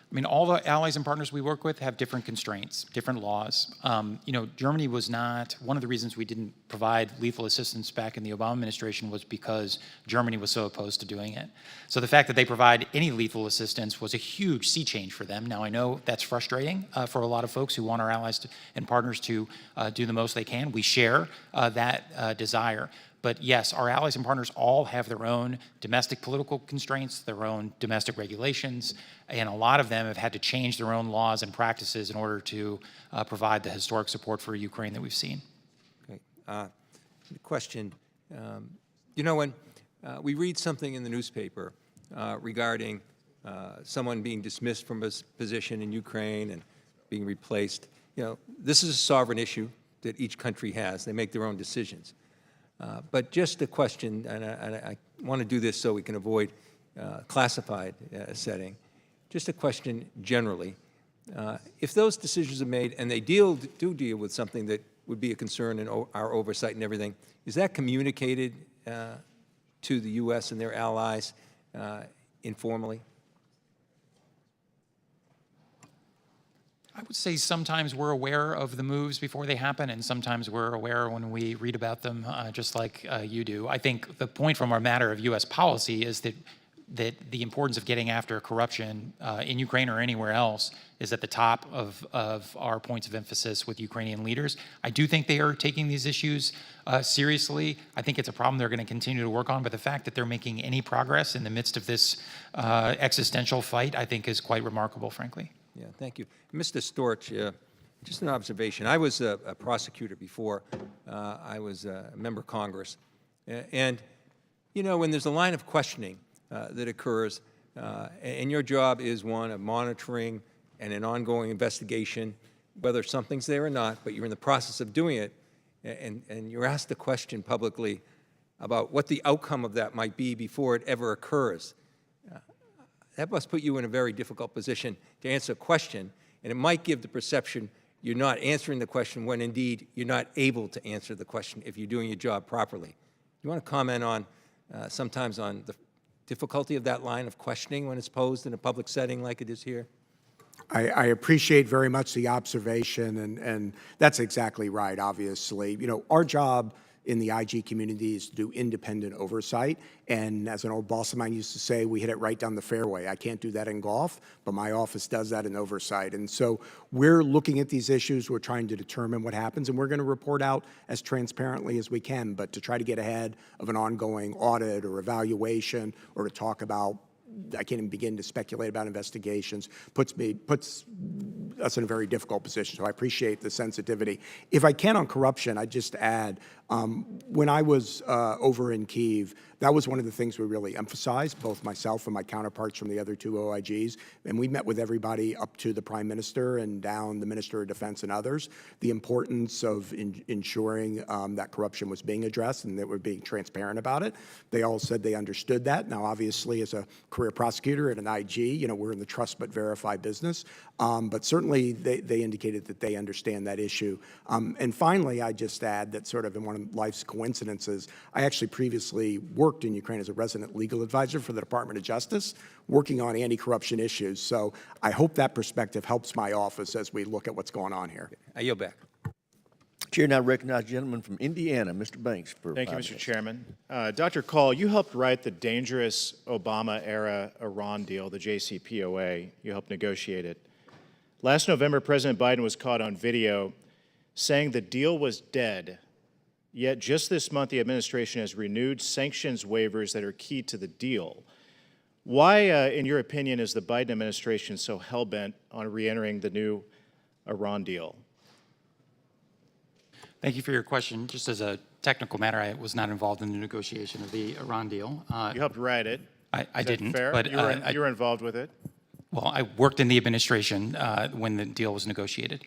I mean, all the allies and partners we work with have different constraints, different laws. You know, Germany was not, one of the reasons we didn't provide lethal assistance back in the Obama administration was because Germany was so opposed to doing it. So the fact that they provide any lethal assistance was a huge sea change for them. Now, I know that's frustrating for a lot of folks who want our allies and partners to do the most they can. We share that desire. But yes, our allies and partners all have their own domestic political constraints, their own domestic regulations, and a lot of them have had to change their own laws and practices in order to provide the historic support for Ukraine that we've seen. Okay. The question, you know, when we read something in the newspaper regarding someone being dismissed from a position in Ukraine and being replaced, you know, this is a sovereign issue that each country has. They make their own decisions. But just a question, and I want to do this so we can avoid classified setting. Just a question generally. If those decisions are made and they do deal with something that would be a concern in our oversight and everything, is that communicated to the U.S. and their allies informally? I would say sometimes we're aware of the moves before they happen, and sometimes we're aware when we read about them, just like you do. I think the point from our matter of U.S. policy is that the importance of getting after corruption in Ukraine or anywhere else is at the top of our points of emphasis with Ukrainian leaders. I do think they are taking these issues seriously. I think it's a problem they're going to continue to work on, but the fact that they're making any progress in the midst of this existential fight, I think, is quite remarkable, frankly. Yeah, thank you. Mr. Storch, just an observation. I was a prosecutor before I was a member of Congress. And, you know, when there's a line of questioning that occurs, and your job is one of monitoring and an ongoing investigation, whether something's there or not, but you're in the process of doing it, and you're asked a question publicly about what the outcome of that might be before it ever occurs. That must put you in a very difficult position to answer a question, and it might give the perception you're not answering the question when indeed you're not able to answer the question if you're doing your job properly. You want to comment on sometimes on the difficulty of that line of questioning when it's posed in a public setting like it is here? I appreciate very much the observation, and that's exactly right, obviously. You know, our job in the IG community is to do independent oversight. And as an old boss of mine used to say, we hit it right down the fairway. I can't do that in golf, but my office does that in oversight. And so we're looking at these issues. We're trying to determine what happens, and we're going to report out as transparently as we can. But to try to get ahead of an ongoing audit or evaluation or to talk about, I can't even begin to speculate about investigations, puts us in a very difficult position. So I appreciate the sensitivity. If I can on corruption, I'd just add, when I was over in Kyiv, that was one of the things we really emphasized, both myself and my counterparts from the other two OIGs, and we met with everybody up to the Prime Minister and down the Minister of Defense and others, the importance of ensuring that corruption was being addressed and that we're being transparent about it. They all said they understood that. Now, obviously, as a career prosecutor at an IG, you know, we're in the trust but verify business, but certainly they indicated that they understand that issue. And finally, I just add that sort of in one of life's coincidences, I actually previously worked in Ukraine as a resident legal advisor for the Department of Justice, working on anti-corruption issues. So I hope that perspective helps my office as we look at what's going on here. I yield back. Chair now recognizes the gentleman from Indiana, Mr. Banks. Thank you, Mr. Chairman. Dr. Call, you helped write the dangerous Obama-era Iran deal, the JCPOA. You helped negotiate it. Last November, President Biden was caught on video saying the deal was dead. Yet just this month, the administration has renewed sanctions waivers that are key to the deal. Why, in your opinion, is the Biden administration so hell-bent on reentering the new Iran deal? Thank you for your question. Just as a technical matter, I was not involved in the negotiation of the Iran deal. You helped write it. I didn't. Fair? But you were involved with it? Well, I worked in the administration when the deal was negotiated.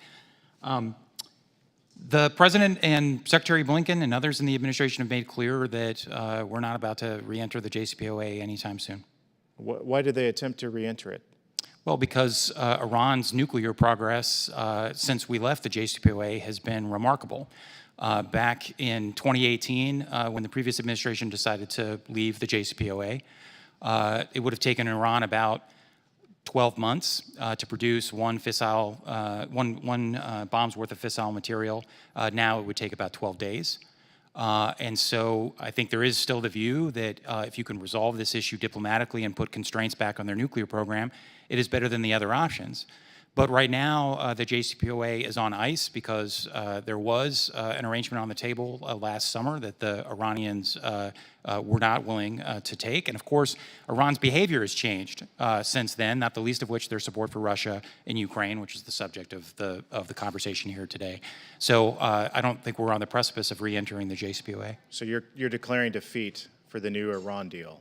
The President and Secretary Blinken and others in the administration have made clear that we're not about to re-enter the JCPOA anytime soon. Why did they attempt to re-enter it? Well, because Iran's nuclear progress since we left the JCPOA has been remarkable. back in 2018 when the previous administration decided to leave the JCPOA. It would have taken Iran about 12 months to produce one bomb's worth of fissile material. Now it would take about 12 days. And so I think there is still the view that if you can resolve this issue diplomatically and put constraints back on their nuclear program, it is better than the other options. But right now, the JCPOA is on ice because there was an arrangement on the table last summer that the Iranians were not willing to take. And of course, Iran's behavior has changed since then, not the least of which their support for Russia in Ukraine, which is the subject of the conversation here today. So I don't think we're on the precipice of re-entering the JCPOA. So you're declaring defeat for the new Iran deal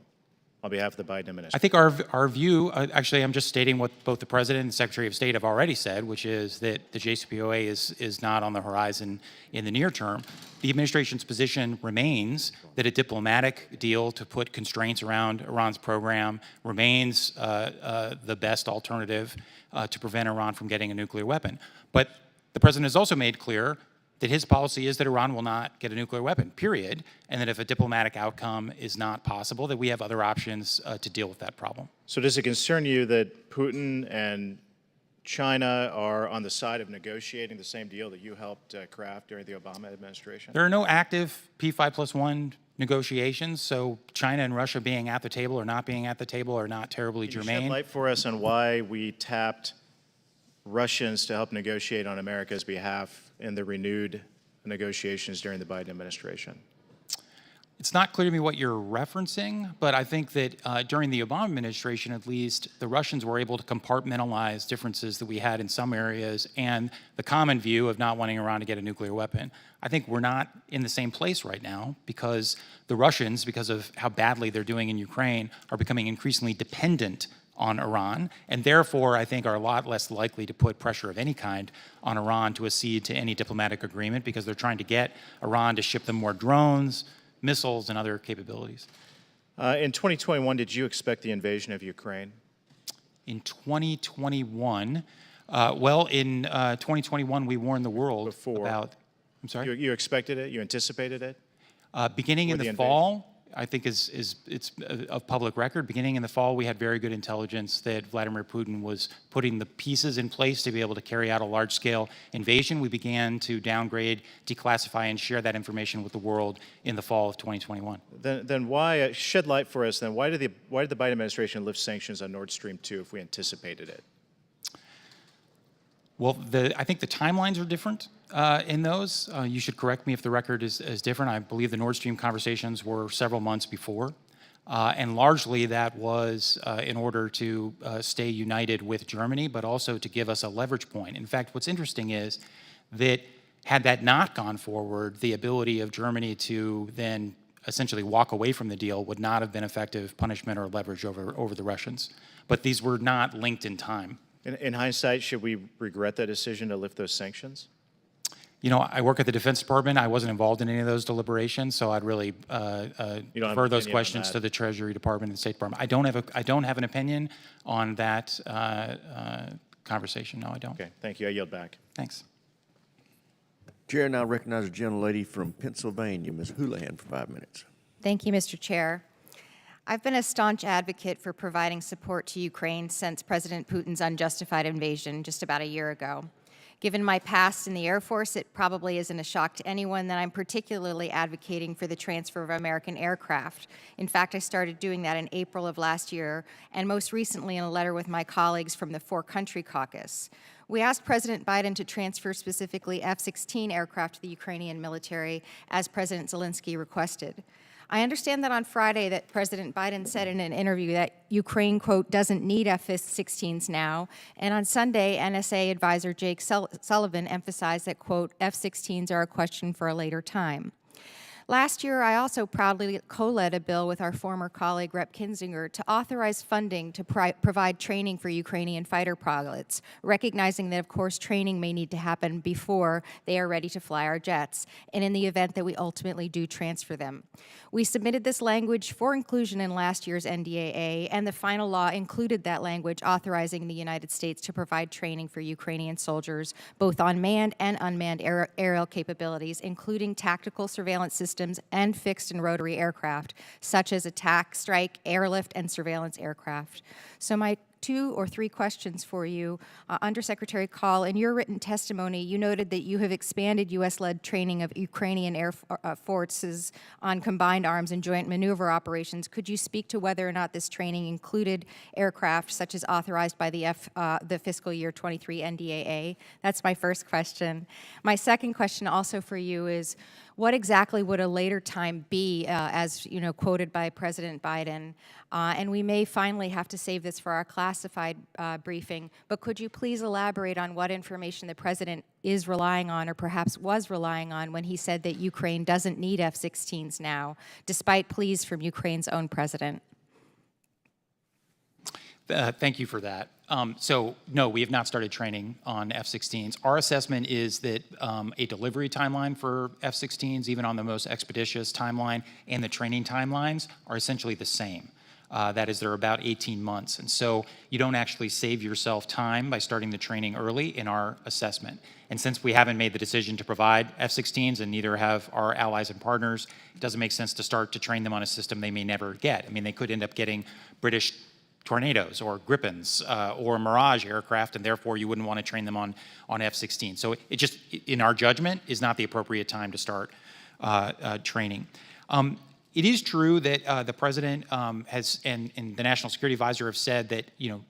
on behalf of the Biden administration? I think our view, actually, I'm just stating what both the President and the Secretary of State have already said, which is that the JCPOA is not on the horizon in the near term. The administration's position remains that a diplomatic deal to put constraints around Iran's program remains the best alternative to prevent Iran from getting a nuclear weapon. But the President has also made clear that his policy is that Iran will not get a nuclear weapon, period, and that if a diplomatic outcome is not possible, that we have other options to deal with that problem. So does it concern you that Putin and China are on the side of negotiating the same deal that you helped craft during the Obama administration? There are no active P5+1 negotiations, so China and Russia being at the table or not being at the table are not terribly Can you germane. shed light for us on why we tapped Russians to help negotiate on America's behalf in the renewed negotiations during the Biden administration? It's not clear to me what you're referencing, but I think that during the Obama administration, at least, the Russians were able to compartmentalize differences that we had in some areas and the common view of not wanting Iran to get a nuclear weapon. I think we're not in the same place right now because the Russians, because of how badly they're doing in Ukraine, are becoming increasingly dependent on Iran, and therefore I think are a lot less likely to put pressure of any kind on Iran to accede to any diplomatic agreement because they're trying to get Iran to ship them more drones, missiles, and other capabilities. In 2021, did you expect the invasion of Ukraine? In 2021, in 2021 we warned the world about, I'm sorry? You expected it? You anticipated it? Beginning in Or the the fall, I think it's of public record. Beginning in the fall, we had very good intelligence that Vladimir Putin was putting the pieces in place to be able to carry out a large-scale invasion. We began to downgrade, declassify, and share that information with the world in the fall of 2021. Then why, shed light for us, then why did the Biden administration lift sanctions on Nord Stream 2 if we anticipated it? Well, I think the timelines are different in those. You should correct me if the record is different. I believe the Nord Stream conversations were several months before. And largely that was in order to stay united with Germany, but also to give us a leverage point. In fact, what's interesting is that had that not gone forward, the ability of Germany to then essentially walk away from the deal would not have been effective punishment or leverage over the Russians. But these were not linked in time. In hindsight, should we regret that decision to lift those sanctions? You know, I work at the Defense Department. I wasn't involved in any of those deliberations, so I'd really defer those questions to the Treasury Department and the State Department. I don't have an opinion on that conversation. No, I don't. Okay, thank you. I yield back. Thanks. Chair now recognizes a gentlelady from Pennsylvania, Ms. Houlihan, for 5 minutes. Thank you, Mr. Chair. I've been a staunch advocate for providing support to Ukraine since President Putin's unjustified invasion just about a year ago. Given my past in the Air Force, it probably isn't a shock to anyone that I'm particularly advocating for the transfer of American aircraft. In fact, I started doing that in April of last year, and most recently in a letter with my colleagues from the Four Country Caucus. We asked President Biden to transfer specifically F-16 aircraft to the Ukrainian military, as President Zelensky requested. I understand that on Friday that President Biden said in an interview that Ukraine, quote, doesn't need F-16s now. And on Sunday, NSA advisor Jake Sullivan emphasized that, quote, F-16s are a question for a later time. Last year, I also proudly co-led a bill with our former colleague, Rep. Kinzinger, to authorize funding to provide training for Ukrainian fighter pilots, recognizing that, of course, training may need to happen before they are ready to fly our jets, and in the event that we ultimately do transfer them. We submitted this language for inclusion in last year's NDAA, and the final law included that language authorizing the United States to provide training for Ukrainian soldiers, both on manned and unmanned aerial capabilities, including tactical surveillance systems and fixed and rotary aircraft, such as attack, strike, airlift, and surveillance aircraft. So my 2 or 3 questions for you. Undersecretary Call, in your written testimony, you noted that you have expanded U.S.-led training of Ukrainian air forces on combined arms and joint maneuver operations. Could you speak to whether or not this training included aircraft such as authorized by the fiscal year 23 NDAA? That's my first question. My second question also for you is, what exactly would a later time be, as quoted by President Biden? And we may finally have to save this for our classified briefing, but could you please elaborate on what information the President is relying on, or perhaps was relying on, when he said that Ukraine doesn't need F-16s now, despite pleas from Ukraine's own president? Thank you for that. So, no, we have not started training on F-16s. Our assessment is that a delivery timeline for F-16s, even on the most expeditious timeline, and the training timelines are essentially the same. That is, they're about 18 months. And so you don't actually save yourself time by starting the training early in our assessment. And since we haven't made the decision to provide F-16s, and neither have our allies and partners, it doesn't make sense to start to train them on a system they may never get. I mean, they could end up getting British Tornadoes or Gripens or Mirage aircraft, and therefore you wouldn't want to train them on F-16. So it just, in our judgment, is not the appropriate time to start training. It is true that the President has, and the National Security Advisor have said that,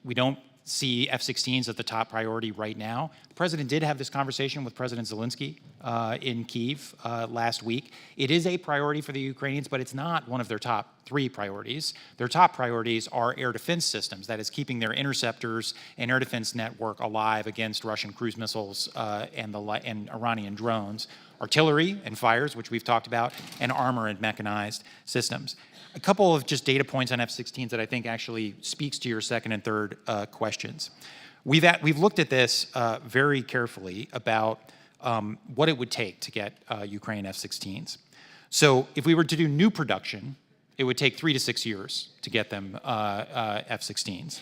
we don't see F-16s as the top priority right now. The President did have this conversation with President Zelensky in Kyiv last week. It is a priority for the Ukrainians, but it's not one of their top 3 priorities. Their top priorities are air defense systems, that is, keeping their interceptors and air defense network alive against Russian cruise missiles and Iranian drones, artillery and fires, which we've talked about, and armor and mechanized systems. A couple of just data points on F-16s that I think actually speaks to your second and third questions. We've looked at this very carefully about what it would take to get Ukraine F-16s. So if we were to do new production, it would take 3 to 6 years to get them F-16s.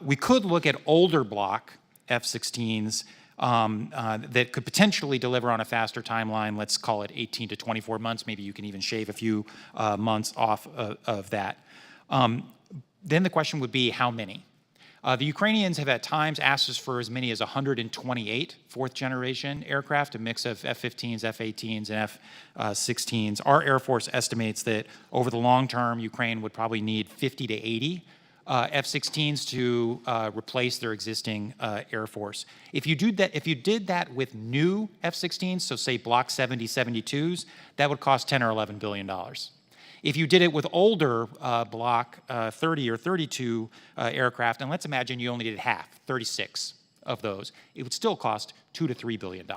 We could look at older block F-16s that could potentially deliver on a faster timeline. Let's call it 18 to 24 months. Maybe you can even shave a few months off of that. Then the question would be, how many? The Ukrainians have at times asked us for as many as 128 fourth-generation aircraft, a mix of F-15s, F-18s, and F-16s. Our Air Force estimates that over the long term, Ukraine would probably need 50 to 80 F-16s to replace their existing Air Force. If you did that with new F-16s, so say Block 70, 72s, that would cost $10 or $11 billion. If you did it with older Block 30 or 32 aircraft, and let's imagine you only did half, 36 of those, it would still cost $2 to $3 billion.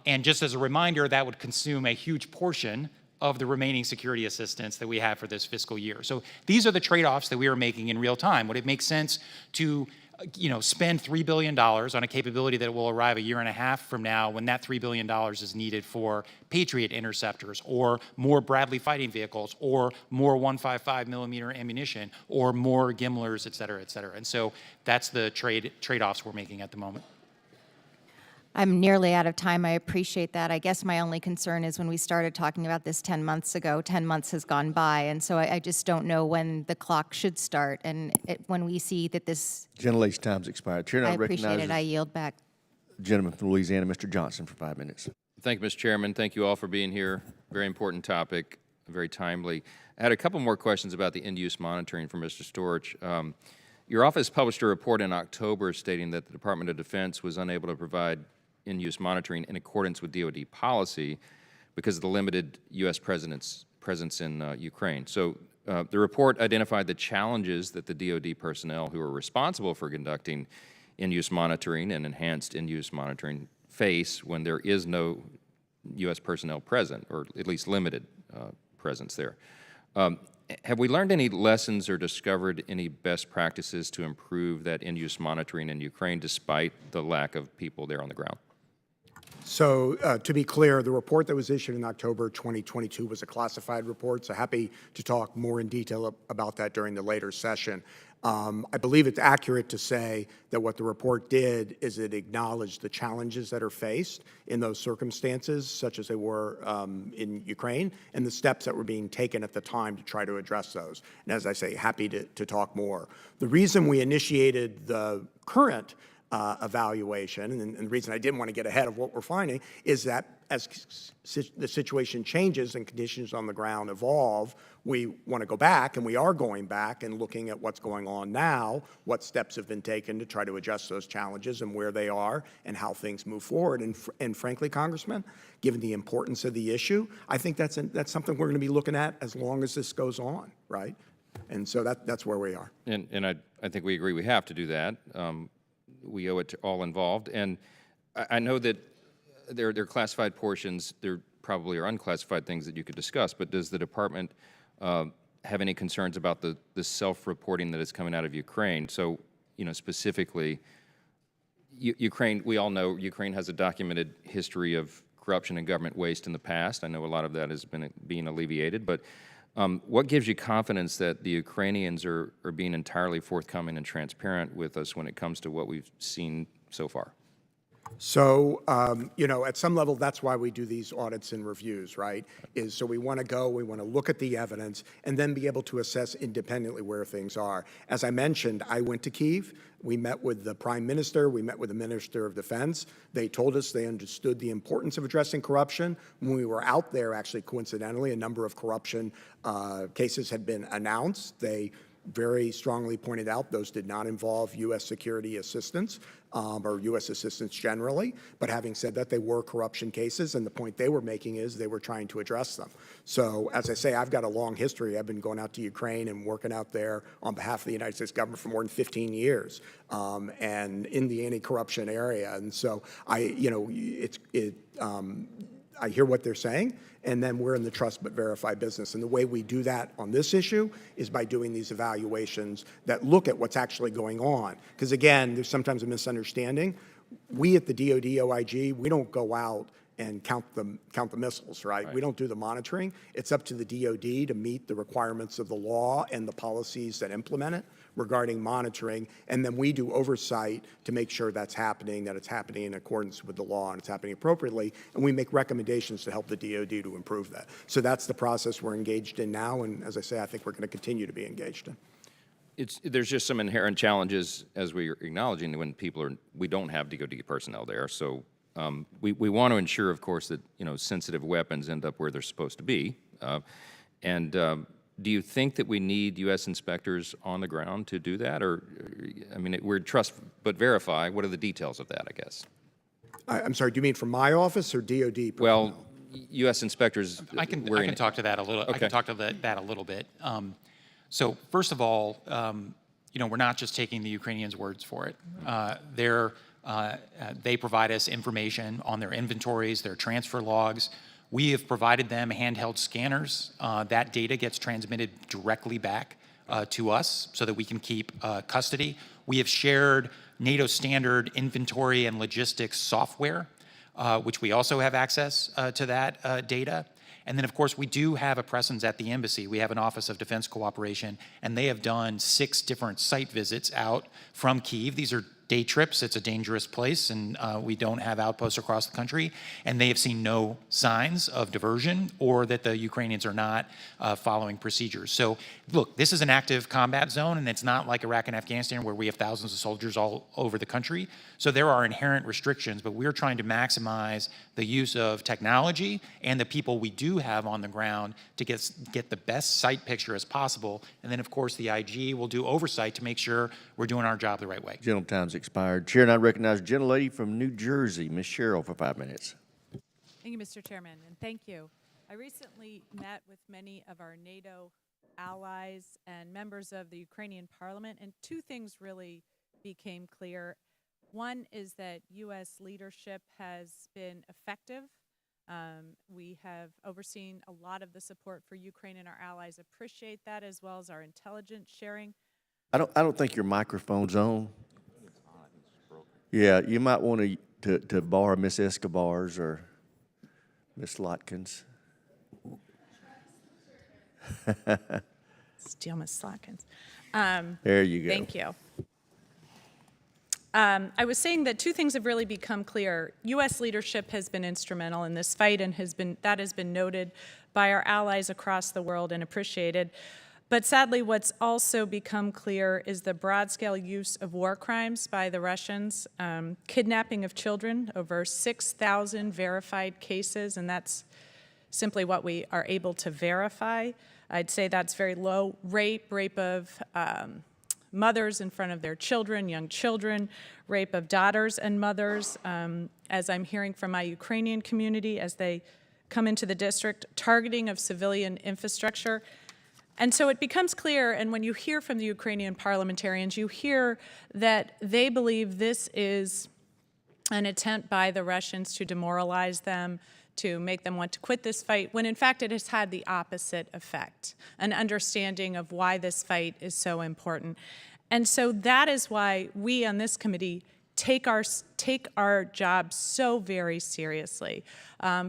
And just as a reminder, that would consume a huge portion of the remaining security assistance that we have for this fiscal year. So these are the trade-offs that we are making in real time. Would it make sense to spend $3 billion on a capability that will arrive a year and a half from now, when that $3 billion is needed for Patriot interceptors, or more Bradley fighting vehicles, or more 155 millimeter ammunition, or more Gimlers, et cetera, et cetera? And so that's the trade-offs we're making at the moment. I'm nearly out of time. I appreciate that. I guess my only concern is when we started talking about this 10 months ago, 10 months has gone by, and so I just don't know when the clock should start. And when we see that this... Gentlelady's time's expired. Chair now I appreciate it. I yield back. Gentleman from Louisiana, Mr. Johnson, for 5 minutes. Thank you, Mr. Chairman. Thank you all for being here. Very important topic, very timely. I had a couple more questions about the end-use monitoring for Mr. Storch. Your office published a report in October stating that the Department of Defense was unable to provide in-use monitoring in accordance with DoD policy because of the limited U.S. presence in Ukraine. So the report identified the challenges that the DoD personnel who are responsible for conducting in-use monitoring and enhanced in-use monitoring face when there is no U.S. personnel present, or at least limited presence there. Have we learned any lessons or discovered any best practices to improve that in-use monitoring in Ukraine despite the lack of people there on the ground? So to be clear, the report that was issued in October 2022 was a classified report, so happy to talk more in detail about that during the later session. I believe it's accurate to say that what the report did is it acknowledged the challenges that are faced in those circumstances, such as they were in Ukraine, and the steps that were being taken at the time to try to address those. And as I say, happy to talk more. The reason we initiated the current evaluation, and the reason I didn't want to get ahead of what we're finding, is that as the situation changes and conditions on the ground evolve, we want to go back, and we are going back and looking at what's going on now, what steps have been taken to try to address those challenges and where they are and how things move forward. And frankly, Congressman, given the importance of the issue, I think that's something we're going to be looking at as long as this goes on, right? And so that's where we are. And I think we agree we have to do that. We owe it to all involved. And I know that there are classified portions, there probably are unclassified things that you could discuss, but does the department have any concerns about the self-reporting that is coming out of Ukraine? So, specifically, Ukraine, we all know Ukraine has a documented history of corruption and government waste in the past. I know a lot of that has been being alleviated, but what gives you confidence that the Ukrainians are being entirely forthcoming and transparent with us when it comes to what we've seen so far? So, at some level, that's why we do these audits and reviews, right? So we want to look at the evidence and then be able to assess independently where things are. As I mentioned, I went to Kyiv. We met with the Prime Minister. We met with the Minister of Defense. They told us they understood the importance of addressing corruption. When we were out there, actually, coincidentally, a number of corruption cases had been announced. They very strongly pointed out those did not involve U.S. security assistance or U.S. assistance generally. But having said that, they were corruption cases, and the point they were making is they were trying to address them. So, as I say, I've got a long history. I've been going out to Ukraine and working out there on behalf of the United States government for more than 15 years, and in the anti-corruption area. And so, I hear what they're saying, and then we're in the trust but verify business. And the way we do that on this issue is by doing these evaluations that look at what's actually going on. Because again, there's sometimes a misunderstanding. We at the DoD OIG, we don't go out and count the missiles, right? We don't do the monitoring. It's up to the DoD to meet the requirements of the law and the policies that implement it regarding monitoring, and then we do oversight to make sure that's happening, that it's happening in accordance with the law and it's happening appropriately, and we make recommendations to help the DoD to improve that. So that's the process we're engaged in now, and as I say, I think we're going to continue to be engaged in. There's just some inherent challenges, as we're acknowledging, when we don't have DoD personnel there. So we want to ensure, of course, that sensitive weapons end up where they're supposed to be. Do you think that we need U.S. inspectors on the ground to do that? Or, we're trust but verify. What are the details of that, I guess? I'm sorry, do you mean from my office or DoD personnel? Well, U.S. inspectors. I can talk to that a little. Okay. I can talk to that a little bit. So first of all, we're not just taking the Ukrainians' words for it. They provide us information on their inventories, their transfer logs. We have provided them handheld scanners. That data gets transmitted directly back to us so that we can keep custody. We have shared NATO standard inventory and logistics software, which we also have access to that data. And then, of course, we do have a presence at the embassy. We have an Office of Defense Cooperation, and they have done 6 different site visits out from Kyiv. These are day trips. It's a dangerous place, and we don't have outposts across the country. And they have seen no signs of diversion or that the Ukrainians are not following procedures. So, look, this is an active combat zone, and it's not like Iraq and Afghanistan where we have thousands of soldiers all over the country. So there are inherent restrictions, but we're trying to maximize the use of technology and the people we do have on the ground to get the best site picture as possible. And then, of course, the IG will do oversight to make sure we're doing our job the right way. General time's expired. Chair, and I recognize the gentlelady from New Jersey, Ms. Sherrill, for 5 minutes. Thank you, Mr. Chairman, and thank you. I recently met with many of our NATO allies and members of the Ukrainian parliament, and 2 things really became clear. One is that U.S. leadership has been effective We have overseen a lot of the support for Ukraine, and our allies appreciate that, as well as our intelligence sharing. I don't think your microphone's on. Yeah, you might want to borrow Miss Escobar's or Miss Lotkins. Steal Miss Slotkins. There you go. Thank you. I was saying that two things have really become clear. U.S. leadership has been instrumental in this fight, and that has been noted by our allies across the world and appreciated. But sadly, what's also become clear is the broad-scale use of war crimes by the Russians, kidnapping of children, over 6,000 verified cases, and that's simply what we are able to verify. I'd say that's very low. Rape of mothers in front of their children, young children, rape of daughters and mothers, as I'm hearing from my Ukrainian community as they come into the district, targeting of civilian infrastructure. And so it becomes clear, and when you hear from the Ukrainian parliamentarians, you hear that they believe this is an attempt by the Russians to demoralize them, to make them want to quit this fight, when in fact it has had the opposite effect, an understanding of why this fight is so important. And so that is why we on this committee take our job so very seriously,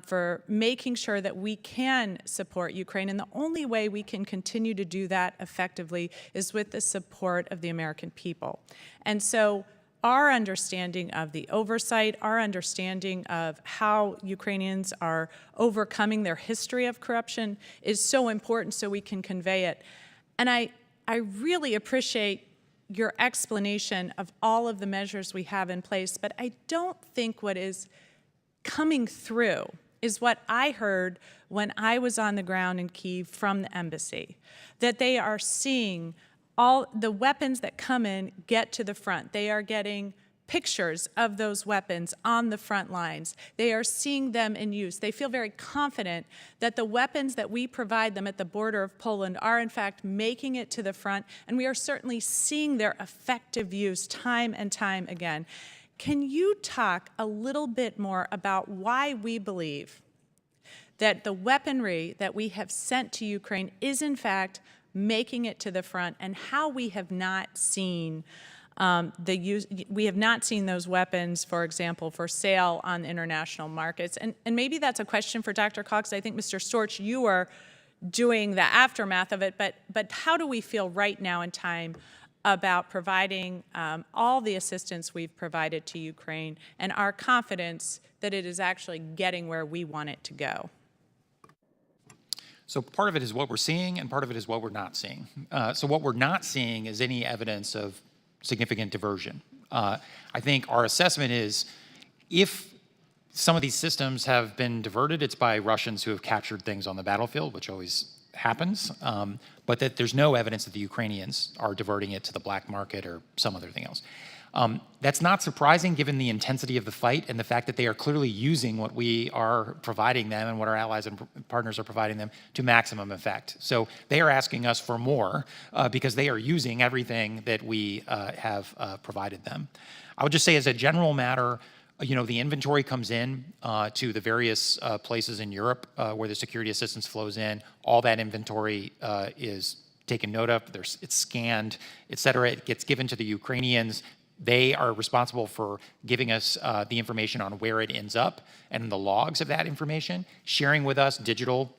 for making sure that we can support Ukraine. And the only way we can continue to do that effectively is with the support of the American people. And so our understanding of the oversight, our understanding of how Ukrainians are overcoming their history of corruption is so important so we can convey it. And I really appreciate your explanation of all of the measures we have in place, but I don't think what is coming through is what I heard when I was on the ground in Kyiv from the embassy, that they are seeing all the weapons that come in get to the front. They are getting pictures of those weapons on the front lines. They are seeing them in use. They feel very confident that the weapons that we provide them at the border of Poland are in fact making it to the front, and we are certainly seeing their effective use time and time again. Can you talk a little bit more about why we believe that the weaponry that we have sent to Ukraine is in fact making it to the front, and how we have not seen we have not seen those weapons, for example, for sale on international markets? And maybe that's a question for Dr. Cox. I think, Mr. Storch, you are doing the aftermath of it, but how do we feel right now in time about providing all the assistance we've provided to Ukraine and our confidence that it is actually getting where we want it to go? So part of it is what we're seeing, and part of it is what we're not seeing. So what we're not seeing is any evidence of significant diversion. I think our assessment is if some of these systems have been diverted, it's by Russians who have captured things on the battlefield, which always happens, but that there's no evidence that the Ukrainians are diverting it to the black market or some other thing else. That's not surprising given the intensity of the fight and the fact that they are clearly using what we are providing them and what our allies and partners are providing them to maximum effect. So they are asking us for more because they are using everything that we have provided them. I would just say as a general matter, the inventory comes in to the various places in Europe where the security assistance flows in. All that inventory is taken note of, it's scanned, et cetera. It gets given to the Ukrainians. They are responsible for giving us the information on where it ends up and the logs of that information, sharing with us digital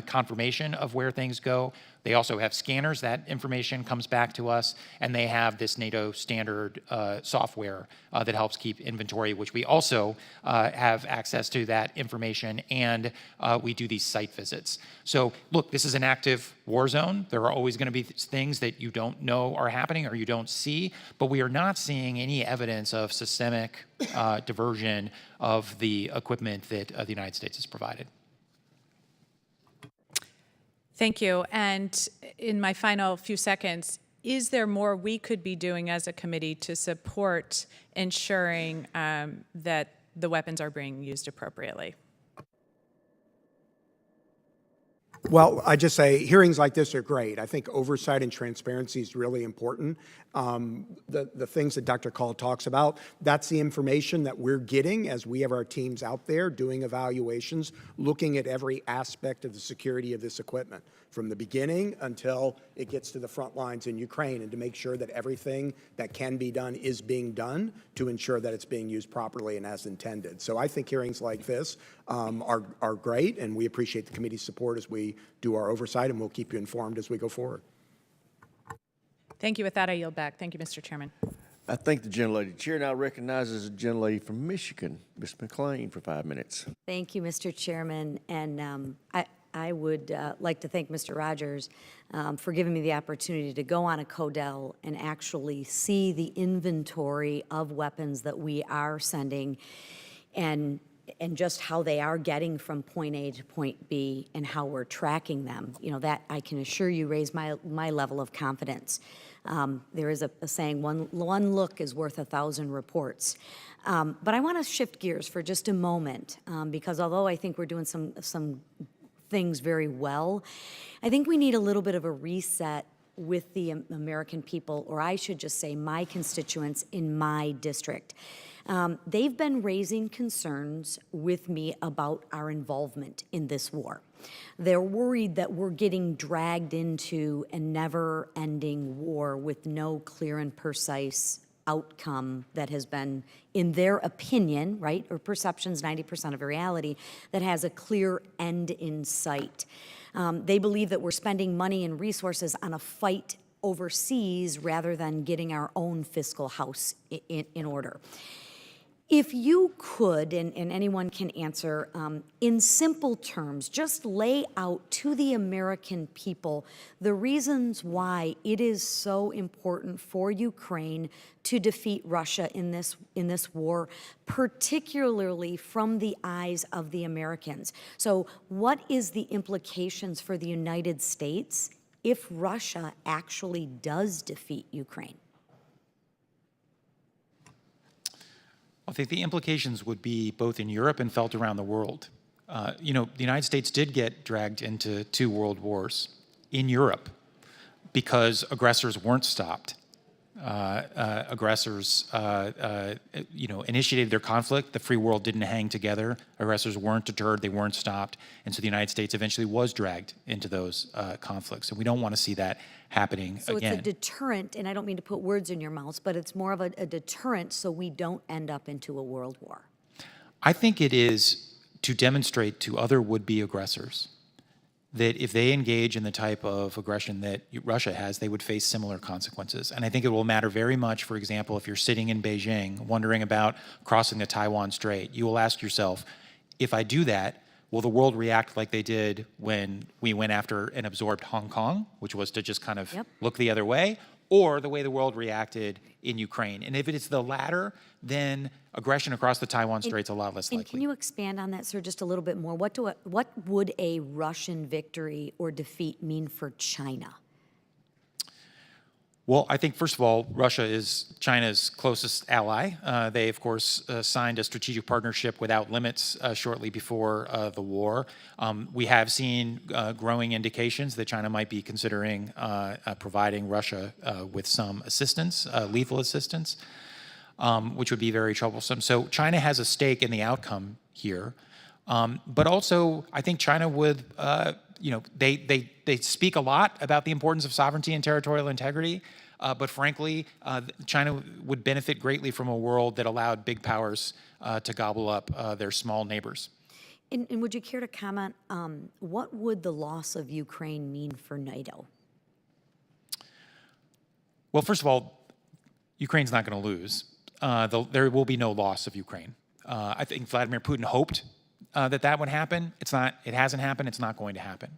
confirmation of where things go. They also have scanners. That information comes back to us, and they have this NATO standard software that helps keep inventory, which we also have access to that information, and we do these site visits. So look, this is an active war zone. There are always going to be things that you don't know are happening or you don't see, but we are not seeing any evidence of systemic diversion of the equipment that the United States has provided. Thank you. And in my final few seconds, is there more we could be doing as a committee to support ensuring that the weapons are being used appropriately? Well, I just say hearings like this are great. I think oversight and transparency is really important. The things that Dr. Call talks about, that's the information that we're getting as we have our teams out there doing evaluations, looking at every aspect of the security of this equipment from the beginning until it gets to the front lines in Ukraine, and to make sure that everything that can be done is being done to ensure that it's being used properly and as intended. So I think hearings like this are great, and we appreciate the committee's support as we do our oversight, and we'll keep you informed as we go forward. Thank you. With that, I yield back. Thank you, Mr. Chairman. I thank the gentlelady. Chair now recognizes the gentlelady from Michigan, Ms. McLean, for 5 minutes. Thank you, Mr. Chairman. And I would like to thank Mr. Rogers for giving me the opportunity to go on a CODEL and actually see the inventory of weapons that we are sending, and just how they are getting from point A to point B and how we're tracking them. You know, that I can assure you raised my level of confidence. There is a saying, one look is worth 1,000 reports. But I want to shift gears for just a moment, because although I think we're doing some things very well, I think we need a little bit of a reset with the American people, or I should just say my constituents in my district. They've been raising concerns with me about our involvement in this war. They're worried that we're getting dragged into a never-ending war with no clear and precise outcome that has been, in their opinion, right, or perceptions, 90% of reality, that has a clear end in sight. They believe that we're spending money and resources on a fight overseas rather than getting our own fiscal house in order. If you could, and anyone can answer, in simple terms, just lay out to the American people the reasons why it is so important for Ukraine to defeat Russia in this war, particularly from the eyes of the Americans. So what is the implications for the United States if Russia actually does defeat Ukraine? I think the implications would be both in Europe and felt around the world. You know, the United States did get dragged into 2 world wars in Europe because aggressors weren't stopped. Aggressors, you know, initiated their conflict. The free world didn't hang together. Aggressors weren't deterred. They weren't stopped. And so the United States eventually was dragged into those conflicts. And we don't want to see that happening again. So it's a deterrent, and I don't mean to put words in your mouths, but it's more of a deterrent so we don't end up into a world war. I think it is to demonstrate to other would-be aggressors that if they engage in the type of aggression that Russia has, they would face similar consequences. And I think it will matter very much, for example, if you're sitting in Beijing wondering about crossing the Taiwan Strait, you will ask yourself, if I do that, will the world react like they did when we went after and absorbed Hong Kong, which was to just kind of look the other way, or the way the world reacted in Ukraine? And if it is the latter, then aggression across the Taiwan Strait's a lot less likely. And can you expand on that, sir, just a little bit more? What would a Russian victory or defeat mean for China? Well, I think, first of all, Russia is China's closest ally. They, of course, signed a strategic partnership without limits shortly before the war. We have seen growing indications that China might be considering providing Russia with some assistance, lethal assistance, which would be very troublesome. So China has a stake in the outcome here. But also, I think China would, you know, they speak a lot about the importance of sovereignty and territorial integrity, but frankly, China would benefit greatly from a world that allowed big powers to gobble up their small neighbors. And would you care to comment, what would the loss of Ukraine mean for NATO? Well, first of all, Ukraine's not going to lose. There will be no loss of Ukraine. I think Vladimir Putin hoped that would happen. It hasn't happened. It's not going to happen.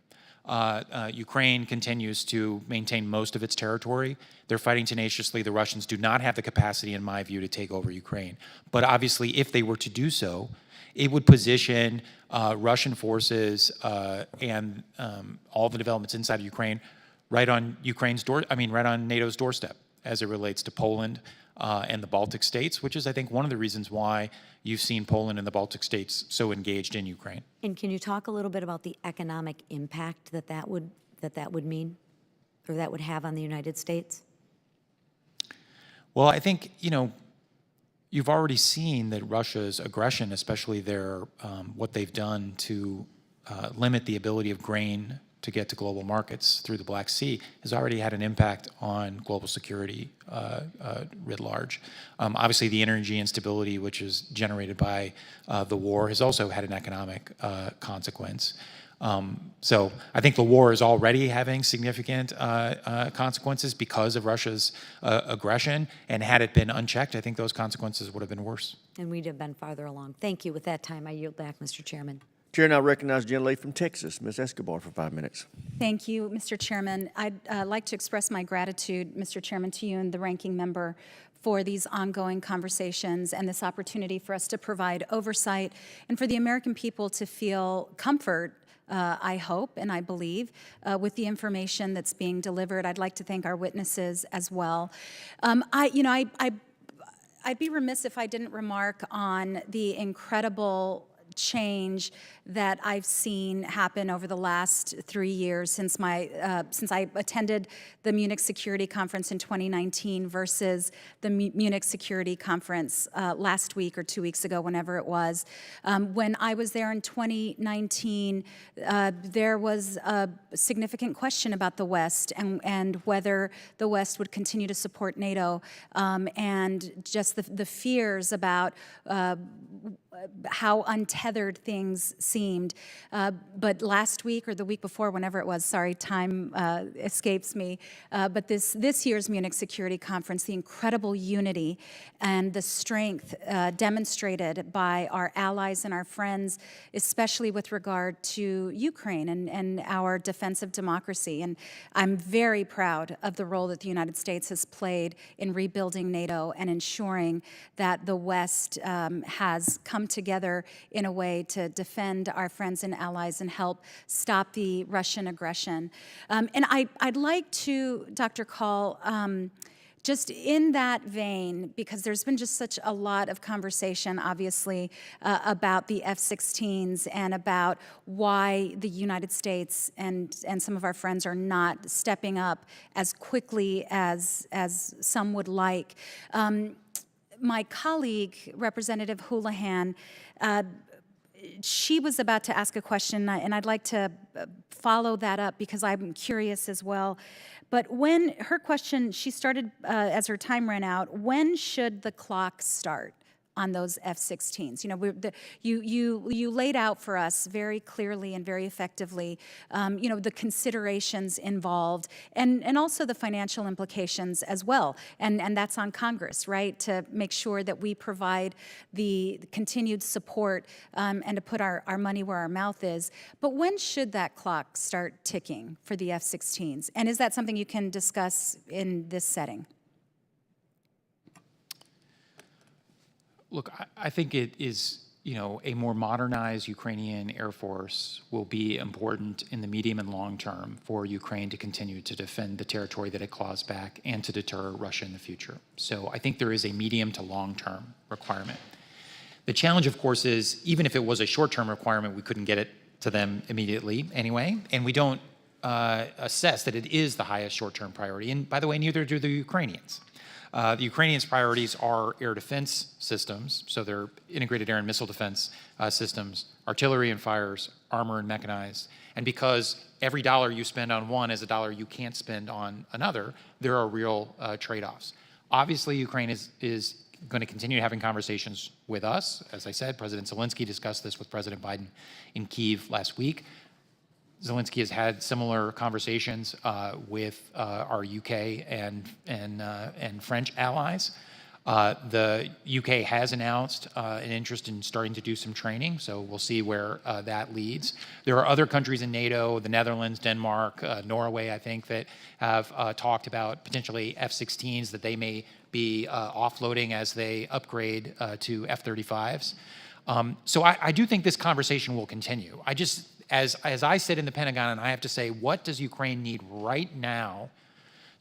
Ukraine continues to maintain most of its territory. They're fighting tenaciously. The Russians do not have the capacity, in my view, to take over Ukraine. But obviously, if they were to do so, it would position Russian forces and all the developments inside of Ukraine right on NATO's doorstep. as it relates to Poland and the Baltic states, which is, I think, one of the reasons why you've seen Poland and the Baltic states so engaged in Ukraine. And can you talk a little bit about the economic impact that would mean, or that would have on the United States? Well, I think, you've already seen that Russia's aggression, especially what they've done to limit the ability of grain to get to global markets through the Black Sea, has already had an impact on global security writ large. Obviously, the energy instability, which is generated by the war, has also had an economic consequence. So I think the war is already having significant consequences because of Russia's aggression, and had it been unchecked, I think those consequences would have been worse. And we'd have been farther along. Thank you. With that time, I yield back, Mr. Chairman. Chair now recognizes the gentlelady from Texas, Ms. Escobar, for 5 minutes. Thank you, Mr. Chairman. I'd like to express my gratitude, Mr. Chairman, to you and the ranking member for these ongoing conversations and this opportunity for us to provide oversight and for the American people to feel comfort, I hope and I believe, with the information that's being delivered. I'd like to thank our witnesses as well. I'd be remiss if I didn't remark on the incredible change that I've seen happen over the last 3 years since I attended the Munich Security Conference in 2019 versus the Munich Security Conference last week or 2 weeks ago, whenever it was. When I was there in 2019, there was a significant question about the West and whether the West would continue to support NATO, and just the fears about how untethered things seemed. But last week or the week before, whenever it was, sorry, time escapes me, but this year's Munich Security Conference, the incredible unity and the strength demonstrated by our allies and our friends, especially with regard to Ukraine and our defense of democracy. And I'm very proud of the role that the United States has played in rebuilding NATO and ensuring that the West has come together in a way to defend our friends and allies and help stop the Russian aggression. And I'd like to, Dr. Call, just in that vein, because there's been just such a lot of conversation, obviously, about the F-16s and about why the United States and some of our friends are not stepping up as quickly as some would like. My colleague, Representative Houlihan, she was about to ask a question, and I'd like to follow that up because I'm curious as well. But when her question, she started as her time ran out, when should the clock start on those F-16s? You laid out for us very clearly and very effectively, the considerations involved and also the financial implications as well. And that's on Congress, right, to make sure that we provide the continued support and to put our money where our mouth is. But when should that clock start ticking for the F-16s? And is that something you can discuss in this setting? Look, I think it is, a more modernized Ukrainian Air Force will be important in the medium and long term for Ukraine to continue to defend the territory that it claws back and to deter Russia in the future. So I think there is a medium to long term requirement. The challenge, of course, is even if it was a short term requirement, we couldn't get it to them immediately anyway, and we don't assess that it is the highest short term priority. And by the way, neither do the Ukrainians. The Ukrainians' priorities are air defense systems, so they're integrated air and missile defense systems, artillery and fires, armor and mechanized. And because every dollar you spend on one is a dollar you can't spend on another, there are real trade-offs. Obviously, Ukraine is going to continue having conversations with us. As I said, President Zelensky discussed this with President Biden in Kyiv last week. Zelensky has had similar conversations with our UK and French allies. The UK has announced an interest in starting to do some training, so we'll see where that leads. There are other countries in NATO, the Netherlands, Denmark, Norway, I think, that have talked about potentially F-16s that they may be offloading as they upgrade to F-35s. So I do think this conversation will continue. As I sit in the Pentagon and I have to say, what does Ukraine need right now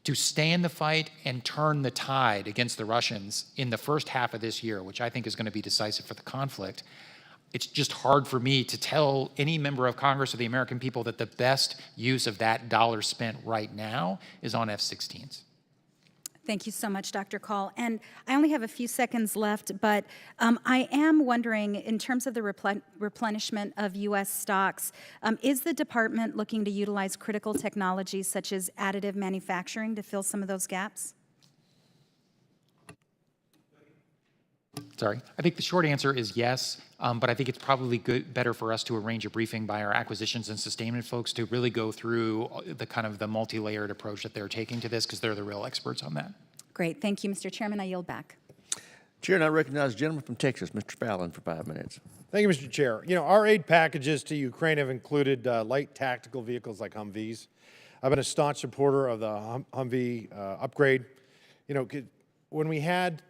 to stay in the fight and turn the tide against the Russians in the first half of this year, which I think is going to be decisive for the conflict. It's just hard for me to tell any member of Congress or the American people that the best use of that dollar spent right now is on F-16s. Thank you so much, Dr. Call. And I only have a few seconds left, but I am wondering, in terms of the replenishment of U.S. stocks, is the department looking to utilize critical technologies such as additive manufacturing to fill some of those gaps? Sorry. I think the short answer is yes, but I think it's probably better for us to arrange a briefing by our acquisitions and sustainment folks to really go through the kind of the multi-layered approach that they're taking to this, because they're the real experts on that. Great. Thank you, Mr. Chairman. I yield back. Chair, and I recognize the gentleman from Texas, Mr. Fallon, for 5 minutes. Thank you, Mr. Chair. You know, our aid packages to Ukraine have included light tactical vehicles like Humvees. I've been a staunch supporter of the Humvee upgrade. You know, when we had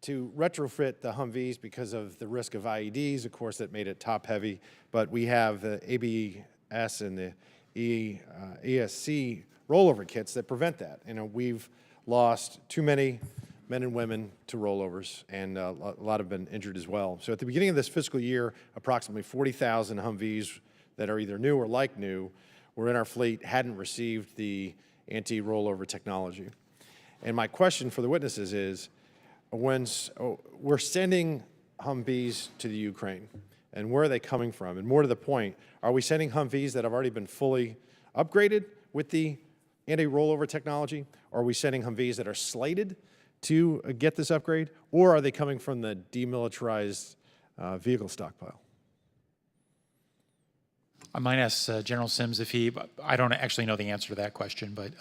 to retrofit the Humvees because of the risk of IEDs, of course, that made it top-heavy, but we have the ABS and the ESC rollover kits that prevent that. You know, we've lost too many men and women to rollovers, and a lot have been injured as well. So at the beginning of this fiscal year, approximately 40,000 Humvees that are either new or like new were in our fleet, hadn't received the anti-rollover technology. And my question for the witnesses is, when we're sending Humvees to the Ukraine, and where are they coming from? And more to the point, are we sending Humvees that have already been fully upgraded with the anti-rollover technology? Or are we sending Humvees that are slated to get this upgrade? Or are they coming from the demilitarized vehicle stockpile? I might ask General Sims if I don't actually know the answer to that question, but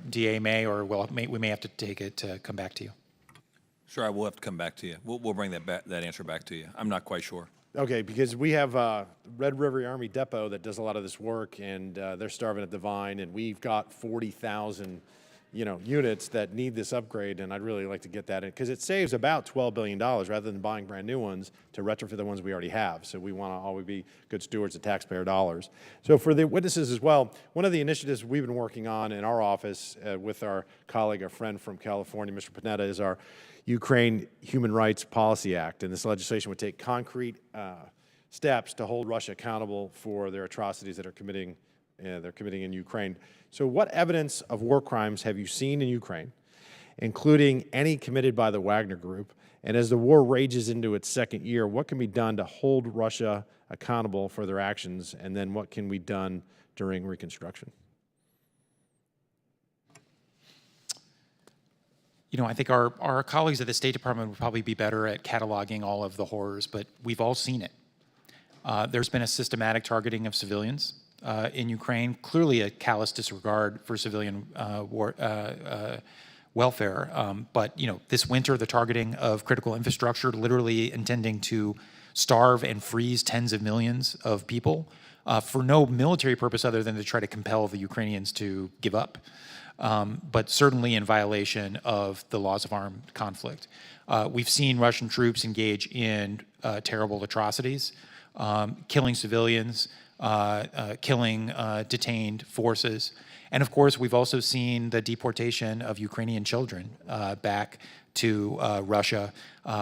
DA may, or we may have to take it to come back to you. Sure, I will have to come back to you. We'll bring that answer back to you. I'm not quite sure. Okay, because we have Red River Army Depot that does a lot of this work, and they're starving at the vine, and we've got 40,000, units that need this upgrade, and I'd really like to get that in, because it saves about $12 billion rather than buying brand new ones to retrofit the ones we already have. So we want to always be good stewards of taxpayer dollars. So for the witnesses as well, one of the initiatives we've been working on in our office with our colleague, our friend from California, Mr. Panetta, is our Ukraine Human Rights Policy Act, and this legislation would take concrete steps to hold Russia accountable for their atrocities that they're committing in Ukraine. So what evidence of war crimes have you seen in Ukraine, including any committed by the Wagner Group? And as the war rages into its second year, what can be done to hold Russia accountable for their actions? And then what can be done during reconstruction? I think our colleagues at the State Department would probably be better at cataloging all of the horrors, but we've all seen it. There's been a systematic targeting of civilians in Ukraine, clearly a callous disregard for civilian welfare. But this winter, the targeting of critical infrastructure, literally intending to starve and freeze tens of millions of people for no military purpose other than to try to compel the Ukrainians to give up. But certainly in violation of the laws of armed conflict. We've seen Russian troops engage in terrible atrocities, killing civilians, killing detained forces. And of course, we've also seen the deportation of Ukrainian children back to Russia,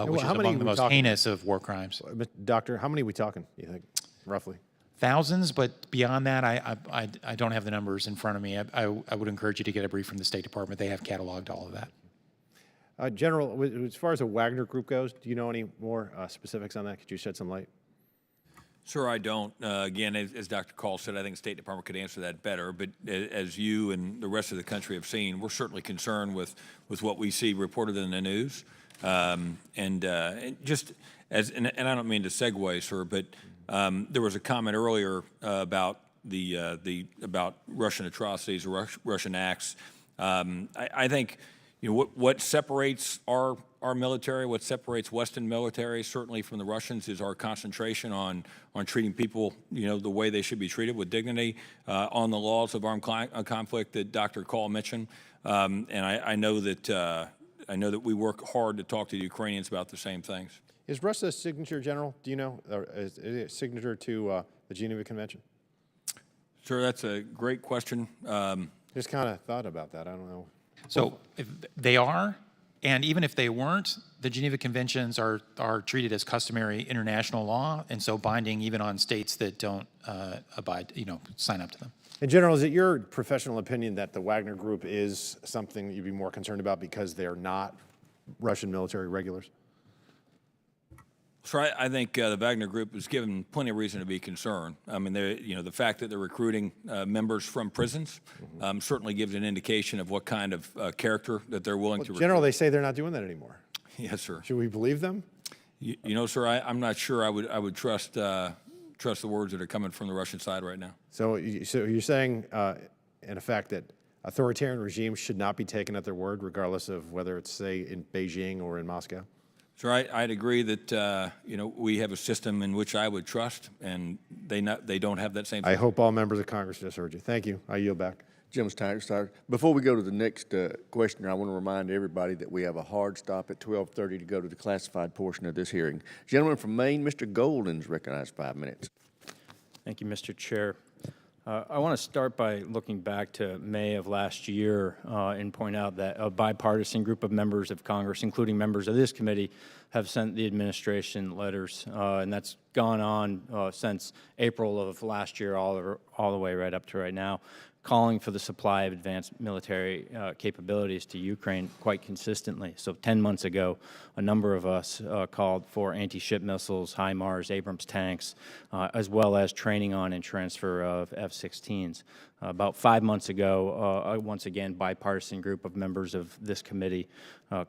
which is among the most heinous of war crimes. Doctor, how many are we talking, you think, roughly? Thousands, but beyond that, I don't have the numbers in front of me. I would encourage you to get a brief from the State Department. They have cataloged all of that. General, as far as the Wagner Group goes, do you know any more specifics on that? Could you shed some light? Sure, I don't. Again, as Dr. Call said, I think the State Department could answer that better. But as you and the rest of the country have seen, we're certainly concerned with what we see reported in the news. And I don't mean to segue, sir, but there was a comment earlier about about Russian atrocities or Russian acts. I think what separates our military, what separates Western military, certainly from the Russians, is our concentration on treating people the way they should be treated, with dignity, on the laws of armed conflict that Dr. Call mentioned. And I know that we work hard to talk to the Ukrainians about the same things. Is Russia a signature, General? Do you know? Or is it a signature to the Geneva Convention? Sure, that's a great question. Just kind of thought about that. I don't know. So if they are, and even if they weren't, the Geneva Conventions are treated as customary international law, and so binding even on states that don't sign up to them. In general, is it your professional opinion that the Wagner Group is something that you'd be more concerned about because they're not Russian military regulars? So I think the Wagner Group is given plenty of reason to be concerned. I mean, the fact that they're recruiting members from prisons certainly gives an indication of what kind of character that they're willing to recruit. General, they say they're not doing that anymore. Yes, sir. Should we believe them? You know, sir, I'm not sure I would trust the words that are coming from the Russian side right now. So you're saying, in effect, that authoritarian regimes should not be taken at their word, regardless of whether it's, say, in Beijing or in Moscow? So I'd agree that we have a system in which I would trust, and they don't have that same. I hope all members of Congress just heard you. Thank you. I yield back. Jim's time started. Before we go to the next questioner, I want to remind everybody that we have a hard stop at 12:30 to go to the classified portion of this hearing. Gentleman from Maine, Mr. Golden, is recognized 5 minutes. Thank you, Mr. Chair. I want to start by looking back to May of last year and point out that a bipartisan group of members of Congress, including members of this committee, have sent the administration letters, and that's gone on since April of last year all the way right up to right now, calling for the supply of advanced military capabilities to Ukraine quite consistently. So 10 months ago, a number of us called for anti-ship missiles, HIMARS, Abrams tanks, as well as training on and transfer of F-16s. About 5 months ago, once again, bipartisan group of members of this committee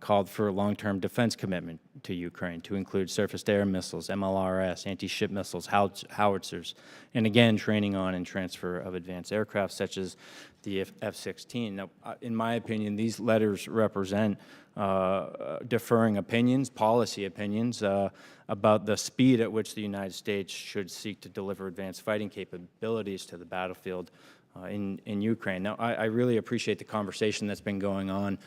called for a long-term defense commitment to Ukraine to include surface-to-air missiles, MLRS, anti-ship missiles, howitzers, and again, training on and transfer of advanced aircraft such as the F-16. Now, in my opinion, these letters represent differing opinions, policy opinions, about the speed at which the United States should seek to deliver advanced fighting capabilities to the battlefield in Ukraine. Now, I really appreciate the conversation that's been going on,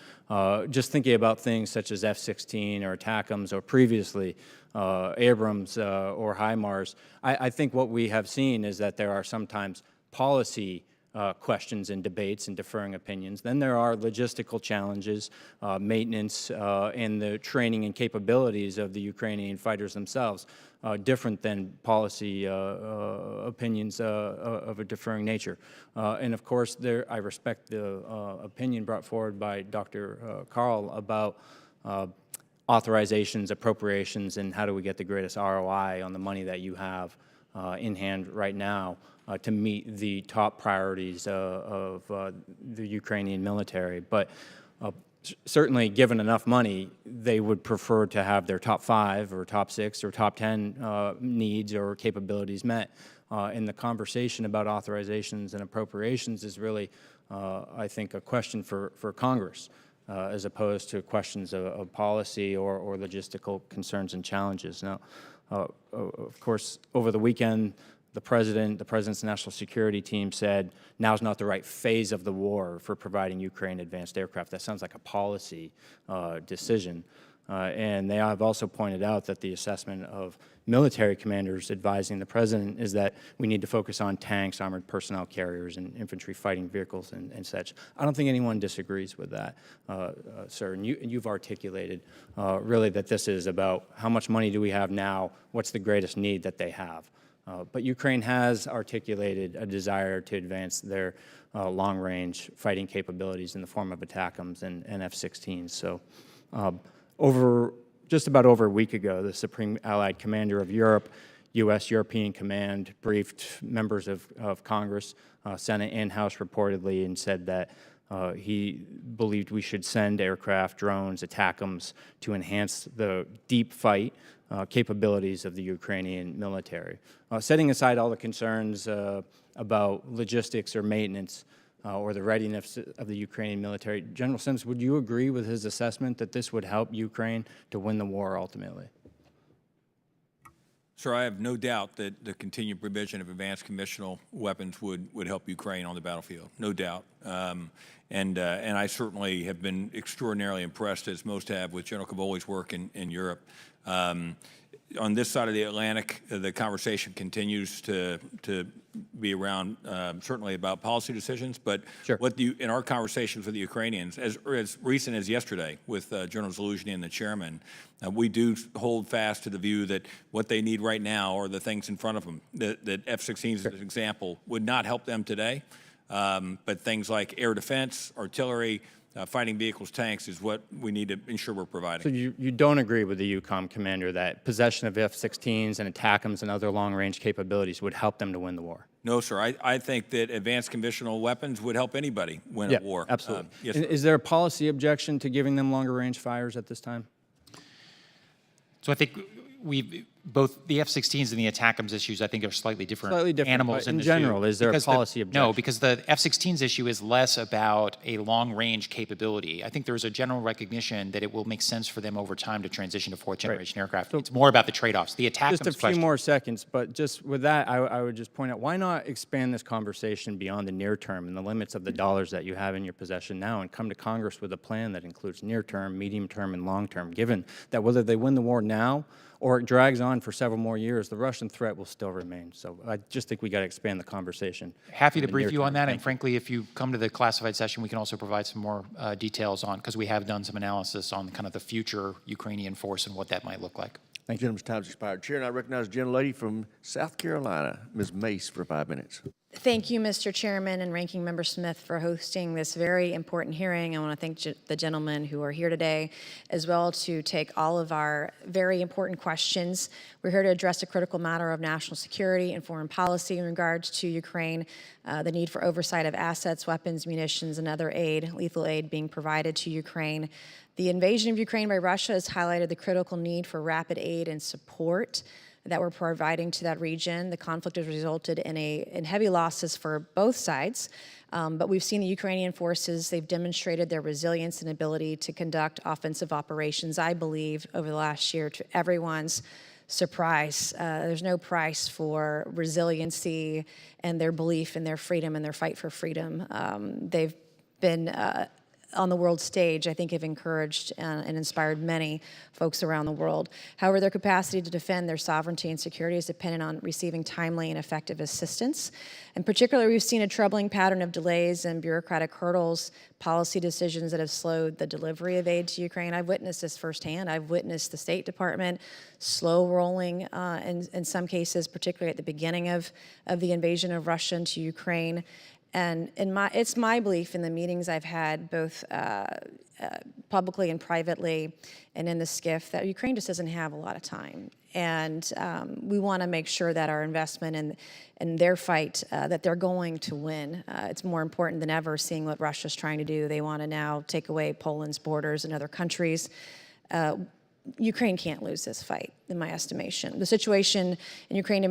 just thinking about things such as F-16 or ATACMS or previously Abrams or HIMARS. I think what we have seen is that there are sometimes policy questions and debates and differing opinions. Then there are logistical challenges, maintenance, and the training and capabilities of the Ukrainian fighters themselves, different than policy opinions of a differing nature. And of course, I respect the opinion brought forward by Dr. Carl about authorizations, appropriations, and how do we get the greatest ROI on the money that you have in hand right now to meet the top priorities of the Ukrainian military. But certainly, given enough money, they would prefer to have their top 5 or top 6 or top 10 needs or capabilities met. And the conversation about authorizations and appropriations is really, I think, a question for Congress, as opposed to questions of policy or logistical concerns and challenges. Now, of course, over the weekend, the President's national security team said now's not the right phase of the war for providing Ukraine advanced aircraft. That sounds like a policy decision. And they have also pointed out that the assessment of military commanders advising the President is that we need to focus on tanks, armored personnel carriers, and infantry fighting vehicles and such. I don't think anyone disagrees with that, sir. And you've articulated really that this is about how much money do we have now, what's the greatest need that they have. But Ukraine has articulated a desire to advance their long-range fighting capabilities in the form of ATACMS and F-16s. So just about over a week ago, the Supreme Allied Commander of Europe, U.S. European Command, briefed members of Congress, Senate and House reportedly, and said that he believed we should send aircraft, drones, ATACMS to enhance the deep fight capabilities of the Ukrainian military. Setting aside all the concerns about logistics or maintenance or the readiness of the Ukrainian military, General Sims, would you agree with his assessment that this would help Ukraine to win the war ultimately? Sir, I have no doubt that the continued provision of advanced conventional weapons would help Ukraine on the battlefield, no doubt. And I certainly have been extraordinarily impressed, as most have, with General Cavoli's work in Europe. On this side of the Atlantic, the conversation continues to be around certainly about policy decisions, but in our conversations with the Ukrainians, as recent as yesterday with General Zaluzhny and the chairman, we do hold fast to the view that what they need right now are the things in front of them. That F-16s, as an example, would not help them today, but things like air defense, artillery, fighting vehicles, tanks is what we need to ensure we're providing. So you don't agree with the EUCOM commander that possession of F-16s and ATACMS and other long-range capabilities would help them to win the war? No, sir. I think that advanced conventional weapons would help anybody win a war. Absolutely. Yes, Is there a policy objection to giving them longer-range fires at this time? So I think both the F-16s and the ATACMS issues, I think, are slightly different animals. But in general, is there a policy objection? No, because the F-16s issue is less about a long-range capability. I think there is a general recognition that it will make sense for them over time to transition to fourth-generation aircraft. It's more about the trade-offs. The ATACMS Just a few more seconds, but just with that, I would just point out, why not expand this conversation beyond the near term and the limits of the dollars that you have in your possession now and come to Congress with a plan that includes near term, medium term, and long term, given that whether they win the war now or it drags on for several more years, the Russian threat will still remain. So I just think we got to expand the conversation. Happy to brief you on that, and frankly, if you come to the classified session, we can also provide some more details on, because we have done some analysis on kind of the future Ukrainian force and what that might look like. Thank you. Gentleman's time's expired. Chair, and I recognize the gentlelady from South Carolina, Ms. Mace, for 5 minutes. Thank you, Mr. Chairman and Ranking Member Smith, for hosting this very important hearing. I want to thank the gentlemen who are here today, as well to take all of our very important questions. We're here to address a critical matter of national security and foreign policy in regards to Ukraine, the need for oversight of assets, weapons, munitions, and other aid, lethal aid being provided to Ukraine. The invasion of Ukraine by Russia has highlighted the critical need for rapid aid and support that we're providing to that region. The conflict has resulted in heavy losses for both sides, but we've seen the Ukrainian forces, they've demonstrated their resilience and ability to conduct offensive operations, I believe, over the last year to everyone's surprise. There's no price for resiliency and their belief in their freedom and their fight for freedom. They've been on the world stage, I think, have encouraged and inspired many folks around the world. However, their capacity to defend their sovereignty and security is dependent on receiving timely and effective assistance. In particular, we've seen a troubling pattern of delays and bureaucratic hurdles, policy decisions that have slowed the delivery of aid to Ukraine. I've witnessed this firsthand. I've witnessed the State Department slow rolling in some cases, particularly at the beginning of the invasion of Russia into Ukraine. And it's my belief in the meetings I've had, both publicly and privately, and in the SCIF, that Ukraine just doesn't have a lot of time. And we want to make sure that our investment in their fight, that they're going to win. It's more important than ever seeing what Russia's trying to do. They want to now take away Poland's borders and other countries. Ukraine can't lose this fight, in my estimation. The situation in Ukraine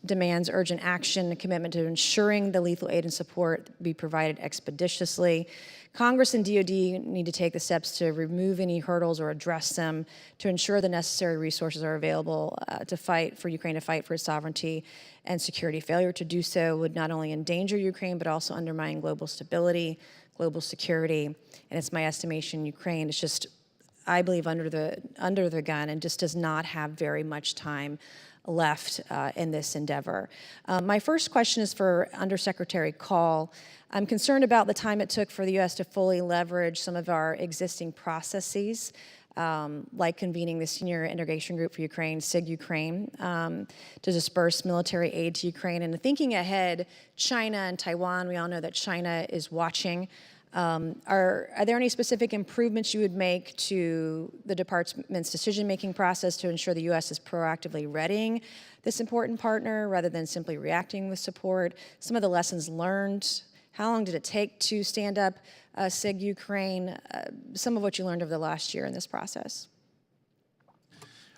demands urgent action, a commitment to ensuring the lethal aid and support be provided expeditiously. Congress and DoD need to take the steps to remove any hurdles or address them to ensure the necessary resources are available to fight for Ukraine to fight for its sovereignty and security. Failure to do so would not only endanger Ukraine, but also undermine global stability, global security. And it's my estimation Ukraine is just, I believe, under the gun and just does not have very much time left in this endeavor. My first question is for Undersecretary Call. I'm concerned about the time it took for the U.S. to fully leverage some of our existing processes, like convening the Senior Integration Group for Ukraine, SIG Ukraine, to disperse military aid to Ukraine. And thinking ahead, China and Taiwan, we all know that China is watching. Are there any specific improvements you would make to the department's decision-making process to ensure the U.S. is proactively readying this important partner rather than simply reacting with support? Some of the lessons learned, how long did it take to stand up SIG Ukraine? Some of what you learned over the last year in this process.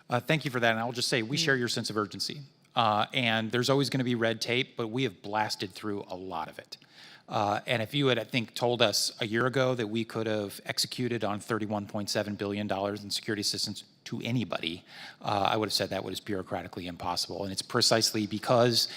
Thank you for that, and I'll just say we share your sense of urgency. And there's always going to be red tape, but we have blasted through a lot of it. And if you had, I think, told us a year ago that we could have executed on $31.7 billion in security assistance to anybody, I would have said that was bureaucratically impossible. And it's precisely because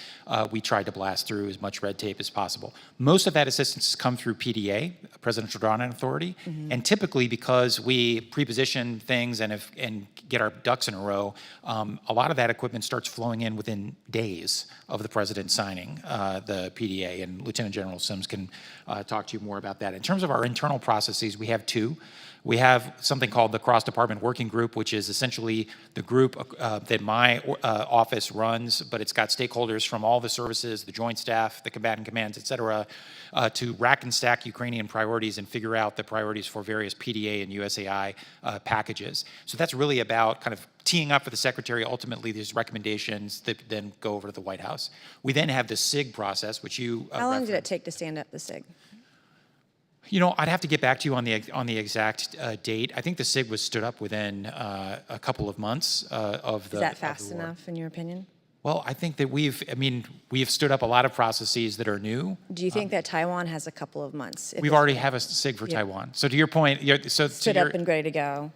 we tried to blast through as much red tape as possible. Most of that assistance has come through PDA, Presidential Drawdown Authority. And typically, because we pre-position things and get our ducks in a row, a lot of that equipment starts flowing in within days of the president signing the PDA. And Lieutenant General Sims can talk to you more about that. In terms of our internal processes, we have two. We have something called the Cross-Department Working Group, which is essentially the group that my office runs, but it's got stakeholders from all the services, the Joint Staff, the combatant commands, et cetera, to rack and stack Ukrainian priorities and figure out the priorities for various PDA and USAI packages. So that's really about kind of teeing up for the Secretary, ultimately, these recommendations that then go over to the White House. We then have the SIG process, which you How long did it take to stand up the SIG? You know, I'd have to get back to you on the exact date. I think the SIG was stood up within a couple of months of the. Is that fast enough, in your opinion? Well, I think that we've stood up a lot of processes that are new. Do you think that Taiwan has a couple of months? We've already have a SIG for Taiwan. So to your point, Stood up and ready to go.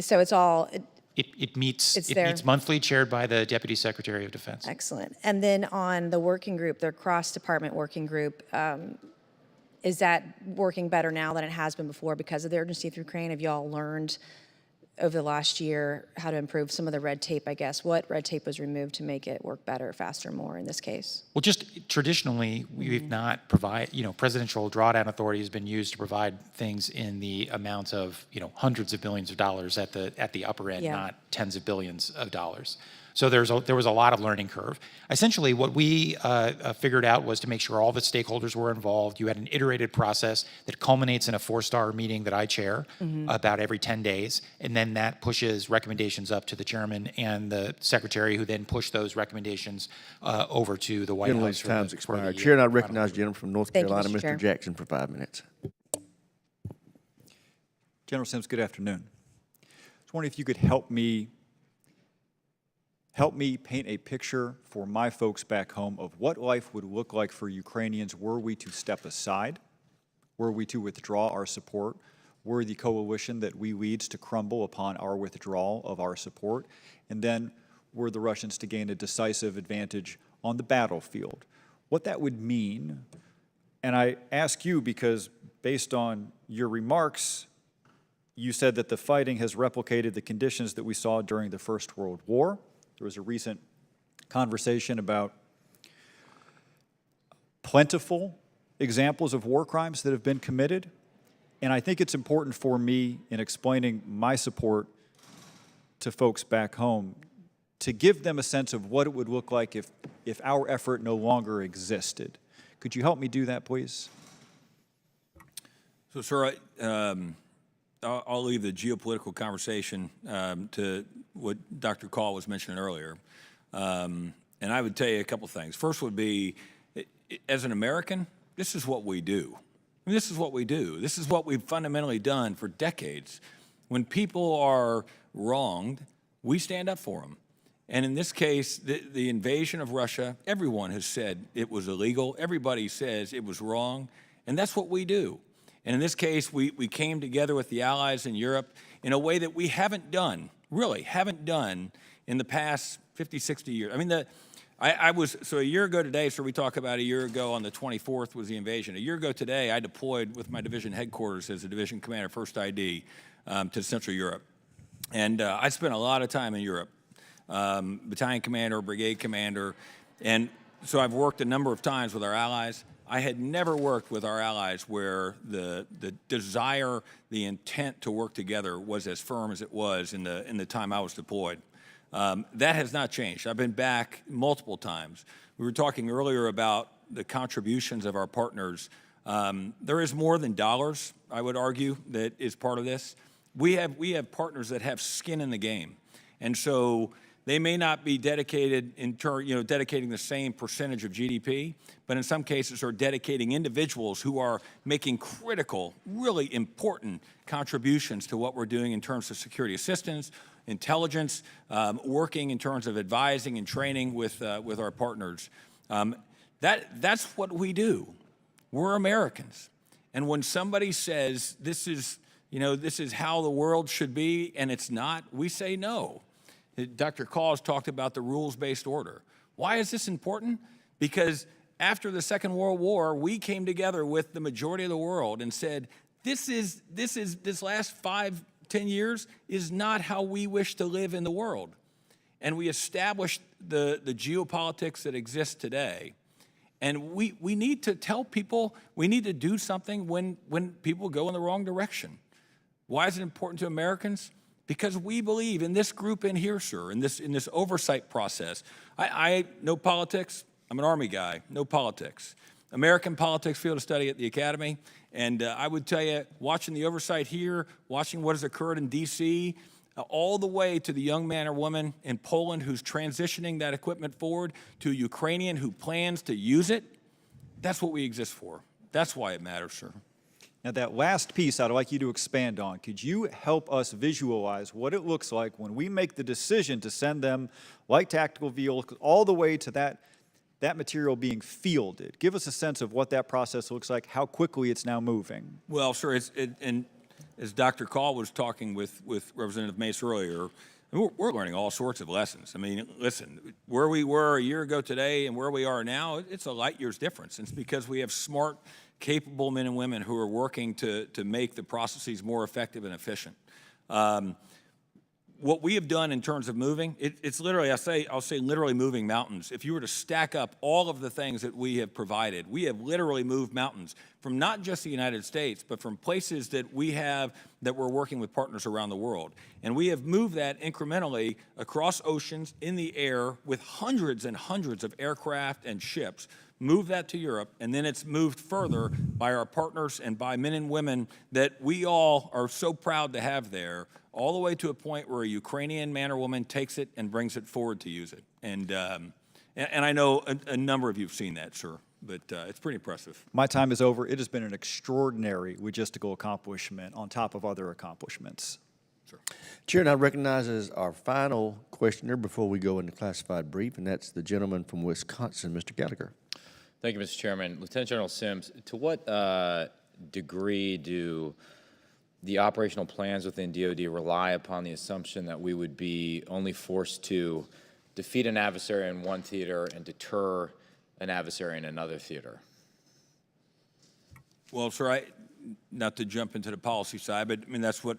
So it's all. It meets there. meets monthly, chaired by the Deputy Secretary of Defense. Excellent. And then on the working group, their cross-department working group, is that working better now than it has been before because of the urgency of Ukraine? Have you all learned over the last year how to improve some of the red tape, I guess? What red tape was removed to make it work better, faster, more in this case? Well, just traditionally, we've not Presidential Drawdown Authority has been used to provide things in the amount of, hundreds of billions of dollars at the upper end, not tens of billions of dollars. So there was a lot of learning curve. Essentially, what we figured out was to make sure all the stakeholders were involved. You had an iterated process that culminates in a 4-star meeting that I chair about every 10 days, and then that pushes recommendations up to the chairman and the secretary, who then push those recommendations over to the White House. Time's expired. Chair, and I recognize the gentleman from North Carolina, Mr. Jackson, for 5 minutes. General Sims, good afternoon. I was wondering if you could help me paint a picture for my folks back home of what life would look like for Ukrainians were we to step aside, were we to withdraw our support, were the coalition that we lead to crumble upon our withdrawal of our support, and then were the Russians to gain a decisive advantage on the battlefield. What that would mean, and I ask you because based on your remarks, you said that the fighting has replicated the conditions that we saw during the First World War. There was a recent conversation about plentiful examples of war crimes that have been committed. And I think it's important for me in explaining my support to folks back home to give them a sense of what it would look like if our effort no longer existed. Could you help me do that, please? So, sir, I'll leave the geopolitical conversation to what Dr. Call was mentioning earlier. And I would tell you a couple things. First would be, as an American, this is what we do. I mean, this is what we do. This is what we've fundamentally done for decades. When people are wronged, we stand up for them. And in this case, the invasion of Russia, everyone has said it was illegal. Everybody says it was wrong. And that's what we do. And in this case, we came together with the allies in Europe in a way that we haven't done, really haven't done in the past 50, 60 years. I mean, so a year ago today, so we talk about a year ago on the 24th was the invasion. A year ago today, I deployed with my division headquarters as a division commander, 1st ID, to Central Europe. And I spent a lot of time in Europe, battalion commander, brigade commander. And so I've worked a number of times with our allies. I had never worked with our allies where the desire, the intent to work together was as firm as it was in the time I was deployed. That has not changed. I've been back multiple times. We were talking earlier about the contributions of our partners. There is more than dollars, I would argue, that is part of this. We have partners that have skin in the game, and so they may not be dedicated dedicating the same percentage of GDP, but in some cases are dedicating individuals who are making critical, really important contributions to what we're doing in terms of security assistance, intelligence, working in terms of advising and training with our partners. That's what we do. We're Americans, and when somebody says this is how the world should be, and it's not, we say no. Dr. Call has talked about the rules-based order. Why is this important? Because after the Second World War, we came together with the majority of the world and said, this last 5, 10 years is not how we wish to live in the world. And we established the geopolitics that exist today. And we need to tell people, we need to do something when people go in the wrong direction. Why is it important to Americans? Because we believe in this group in here, sir, in this oversight process. I know politics. I'm an Army guy, no politics. American politics field of study at the Academy. And I would tell you, watching the oversight here, watching what has occurred in D.C., all the way to the young man or woman in Poland who's transitioning that equipment forward, to a Ukrainian who plans to use it, that's what we exist for. That's why it matters, sir. Now, that last piece I'd like you to expand on. Could you help us visualize what it looks like when we make the decision to send them light tactical vehicles all the way to that material being fielded? Give us a sense of what that process looks like, how quickly it's now moving. Well, sir, and as Dr. Call was talking with Representative Mace earlier, we're learning all sorts of lessons. I mean, listen, where we were a year ago today and where we are now, it's a light year's difference. It's because we have smart, capable men and women who are working to make the processes more effective and efficient. What we have done in terms of moving, it's literally, I'll say literally moving mountains. If you were to stack up all of the things that we have provided, we have literally moved mountains from not just the United States, but from places that we have that we're working with partners around the world. And we have moved that incrementally across oceans, in the air, with hundreds and hundreds of aircraft and ships, move that to Europe, and then it's moved further by our partners and by men and women that we all are so proud to have there, all the way to a point where a Ukrainian man or woman takes it and brings it forward to use it. And I know a number of you have seen that, sir, but it's pretty impressive. My time is over. It has been an extraordinary logistical accomplishment on top of other accomplishments. Sure. Chair now recognizes our final questioner before we go into classified brief, and that's the gentleman from Wisconsin, Mr. Gallagher. Thank you, Mr. Chairman. Lieutenant General Sims, to what degree do the operational plans within DoD rely upon the assumption that we would be only forced to defeat an adversary in one theater and deter an adversary in another theater? Well, sir, not to jump into the policy side, but I mean that's what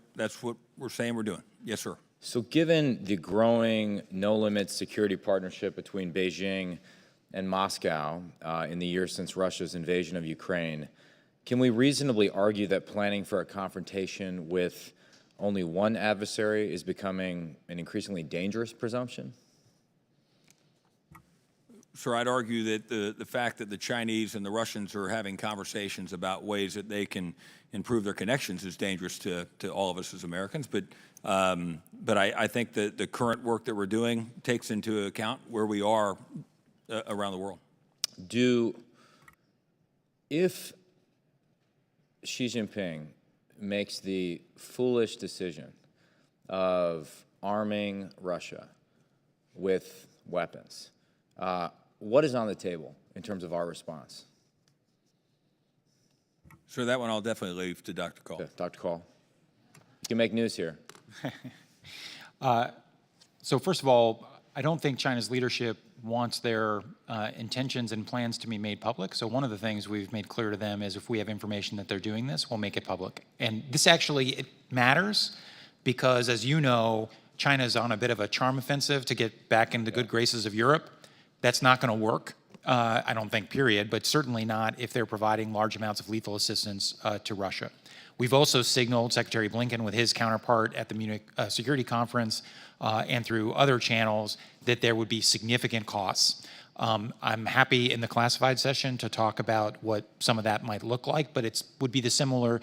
we're saying we're doing. Yes, sir. So given the growing no-limits security partnership between Beijing and Moscow in the years since Russia's invasion of Ukraine, can we reasonably argue that planning for a confrontation with only one adversary is becoming an increasingly dangerous presumption? Sir, I'd argue that the fact that the Chinese and the Russians are having conversations about ways that they can improve their connections is dangerous to all of us as Americans. But I think that the current work that we're doing takes into account where we are around the world. If Xi Jinping makes the foolish decision of arming Russia with weapons, what is on the table in terms of our response? Sir, that one I'll definitely leave to Dr. Call. Okay, Dr. Call. You can make news here. So first of all, I don't think China's leadership wants their intentions and plans to be made public. So one of the things we've made clear to them is if we have information that they're doing this, we'll make it public. And this actually, it matters because, as you know, China's on a bit of a charm offensive to get back into the good graces of Europe. That's not going to work, I don't think, period, but certainly not if they're providing large amounts of lethal assistance to Russia. We've also signaled Secretary Blinken with his counterpart at the Munich Security Conference and through other channels that there would be significant costs. I'm happy in the classified session to talk about what some of that might look like, but it would be the similar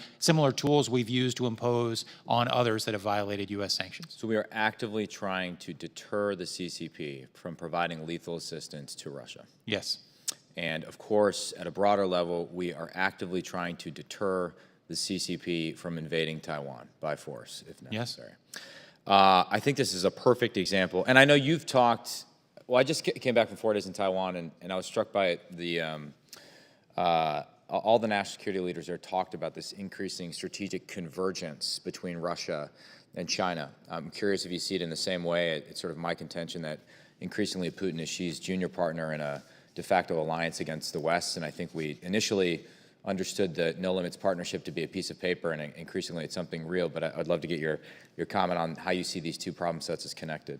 tools we've used to impose on others that have violated U.S. sanctions. So we are actively trying to deter the CCP from providing lethal assistance to Russia. Yes. And of course, at a broader level, we are actively trying to deter the CCP from invading Taiwan by force, if necessary. Yes. I think this is a perfect example. And I know you've talked, well, I just came back from 4 days in Taiwan, and I was struck by all the national security leaders there talked about this increasing strategic convergence between Russia and China. I'm curious if you see it in the same way. It's sort of my contention that increasingly Putin is Xi's junior partner in a de facto alliance against the West. And I think we initially understood the No Limits Partnership to be a piece of paper, and increasingly it's something real. But I'd love to get your comment on how you see these two problem sets as connected.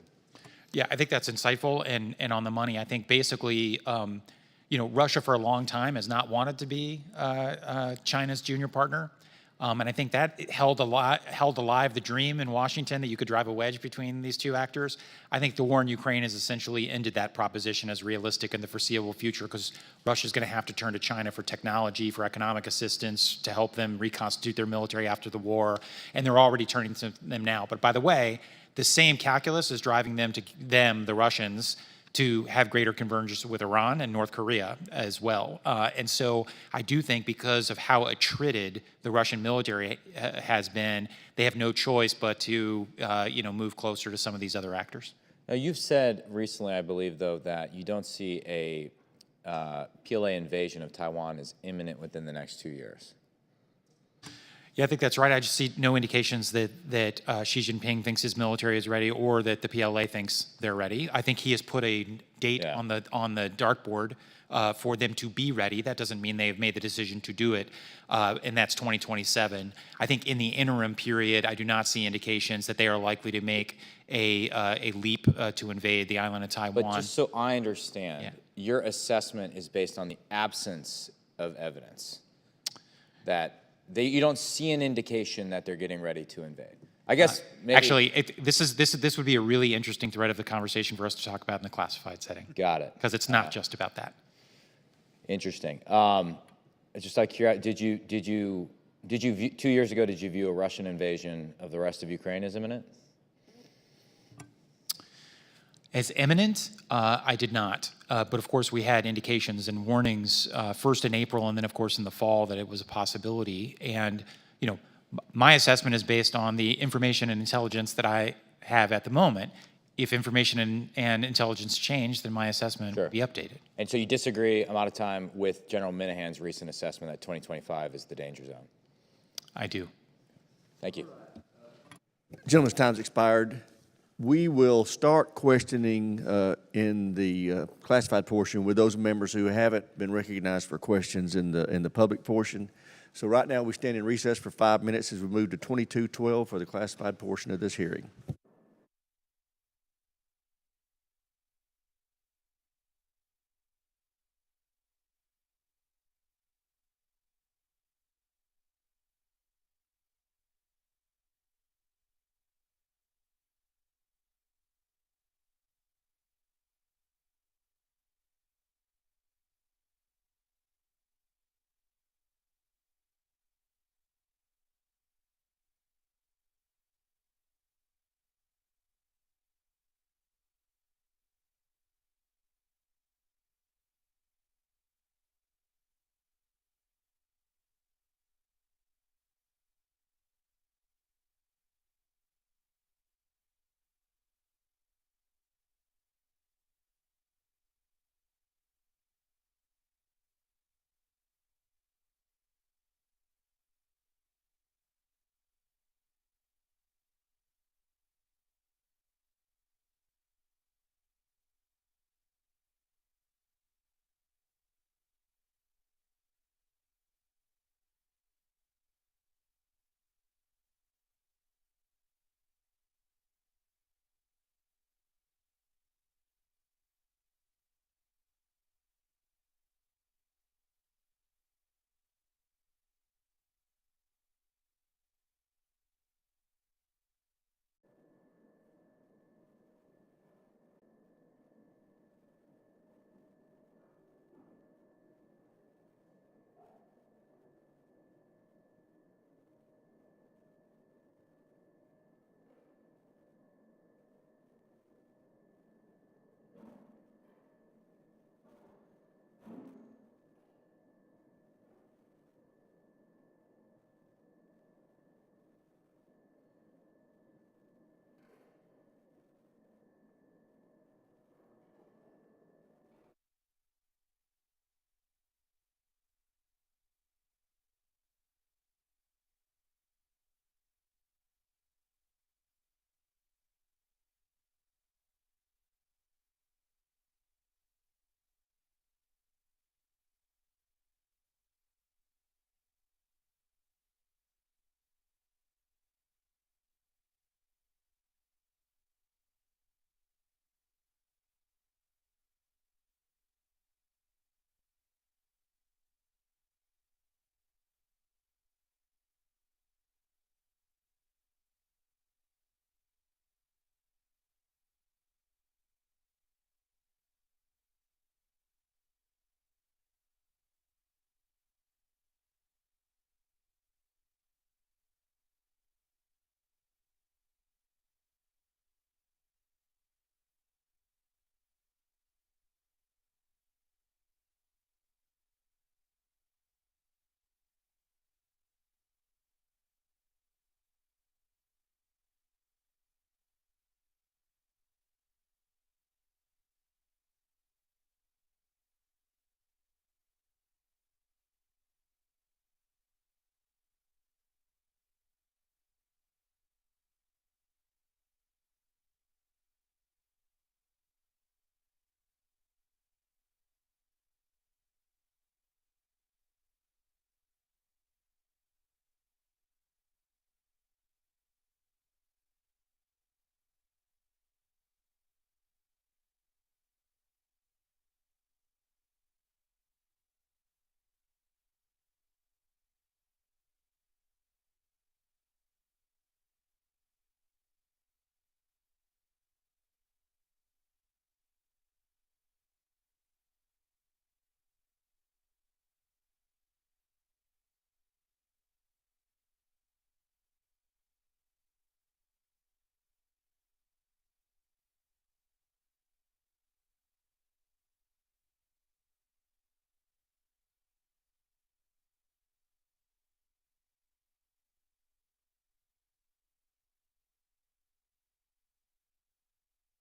Yeah, I think that's insightful and on the money. I think basically, Russia for a long time has not wanted to be China's junior partner. And I think that held alive the dream in Washington that you could drive a wedge between these two actors. I think the war in Ukraine has essentially ended that proposition as realistic in the foreseeable future, because Russia's going to have to turn to China for technology, for economic assistance, to help them reconstitute their military after the war. And they're already turning to them now. But by the way, the same calculus is driving the Russians, to have greater convergence with Iran and North Korea as well. And so I do think because of how attrited the Russian military has been, they have no choice but to move closer to some of these other actors. Now, you've said recently, I believe, though, that you don't see a PLA invasion of Taiwan as imminent within the next 2 years. Yeah, I think that's right. I just see no indications that Xi Jinping thinks his military is ready, or that the PLA thinks they're ready. I think he has put a date on the dartboard for them to be ready. That doesn't mean they've made the decision to do it, and that's 2027. I think in the interim period, I do not see indications that they are likely to make a leap to invade the island of Taiwan. But just so I understand, your assessment is based on the absence of evidence that you don't see an indication that they're getting ready to invade. I guess maybe. Actually, this would be a really interesting thread of the conversation for us to talk about in the classified setting. Got it. Because it's not just about that. Interesting. Just like curiosity, did you 2 years ago, did you view a Russian invasion of the rest of Ukraine as imminent? As imminent, I did not. But of course, we had indications and warnings first in April, and then of course in the fall, that it was a possibility. And my assessment is based on the information and intelligence that I have at the moment. If information and intelligence change, then my assessment will be updated. And so you disagree, I'm out of time, with General Minahan's recent assessment that 2025 is the danger zone? I do. Thank you. Gentleman's time's expired. We will start questioning in the classified portion with those members who haven't been recognized for questions in the public portion. So right now we stand in recess for 5 minutes as we move to 2212 for the classified portion of this hearing.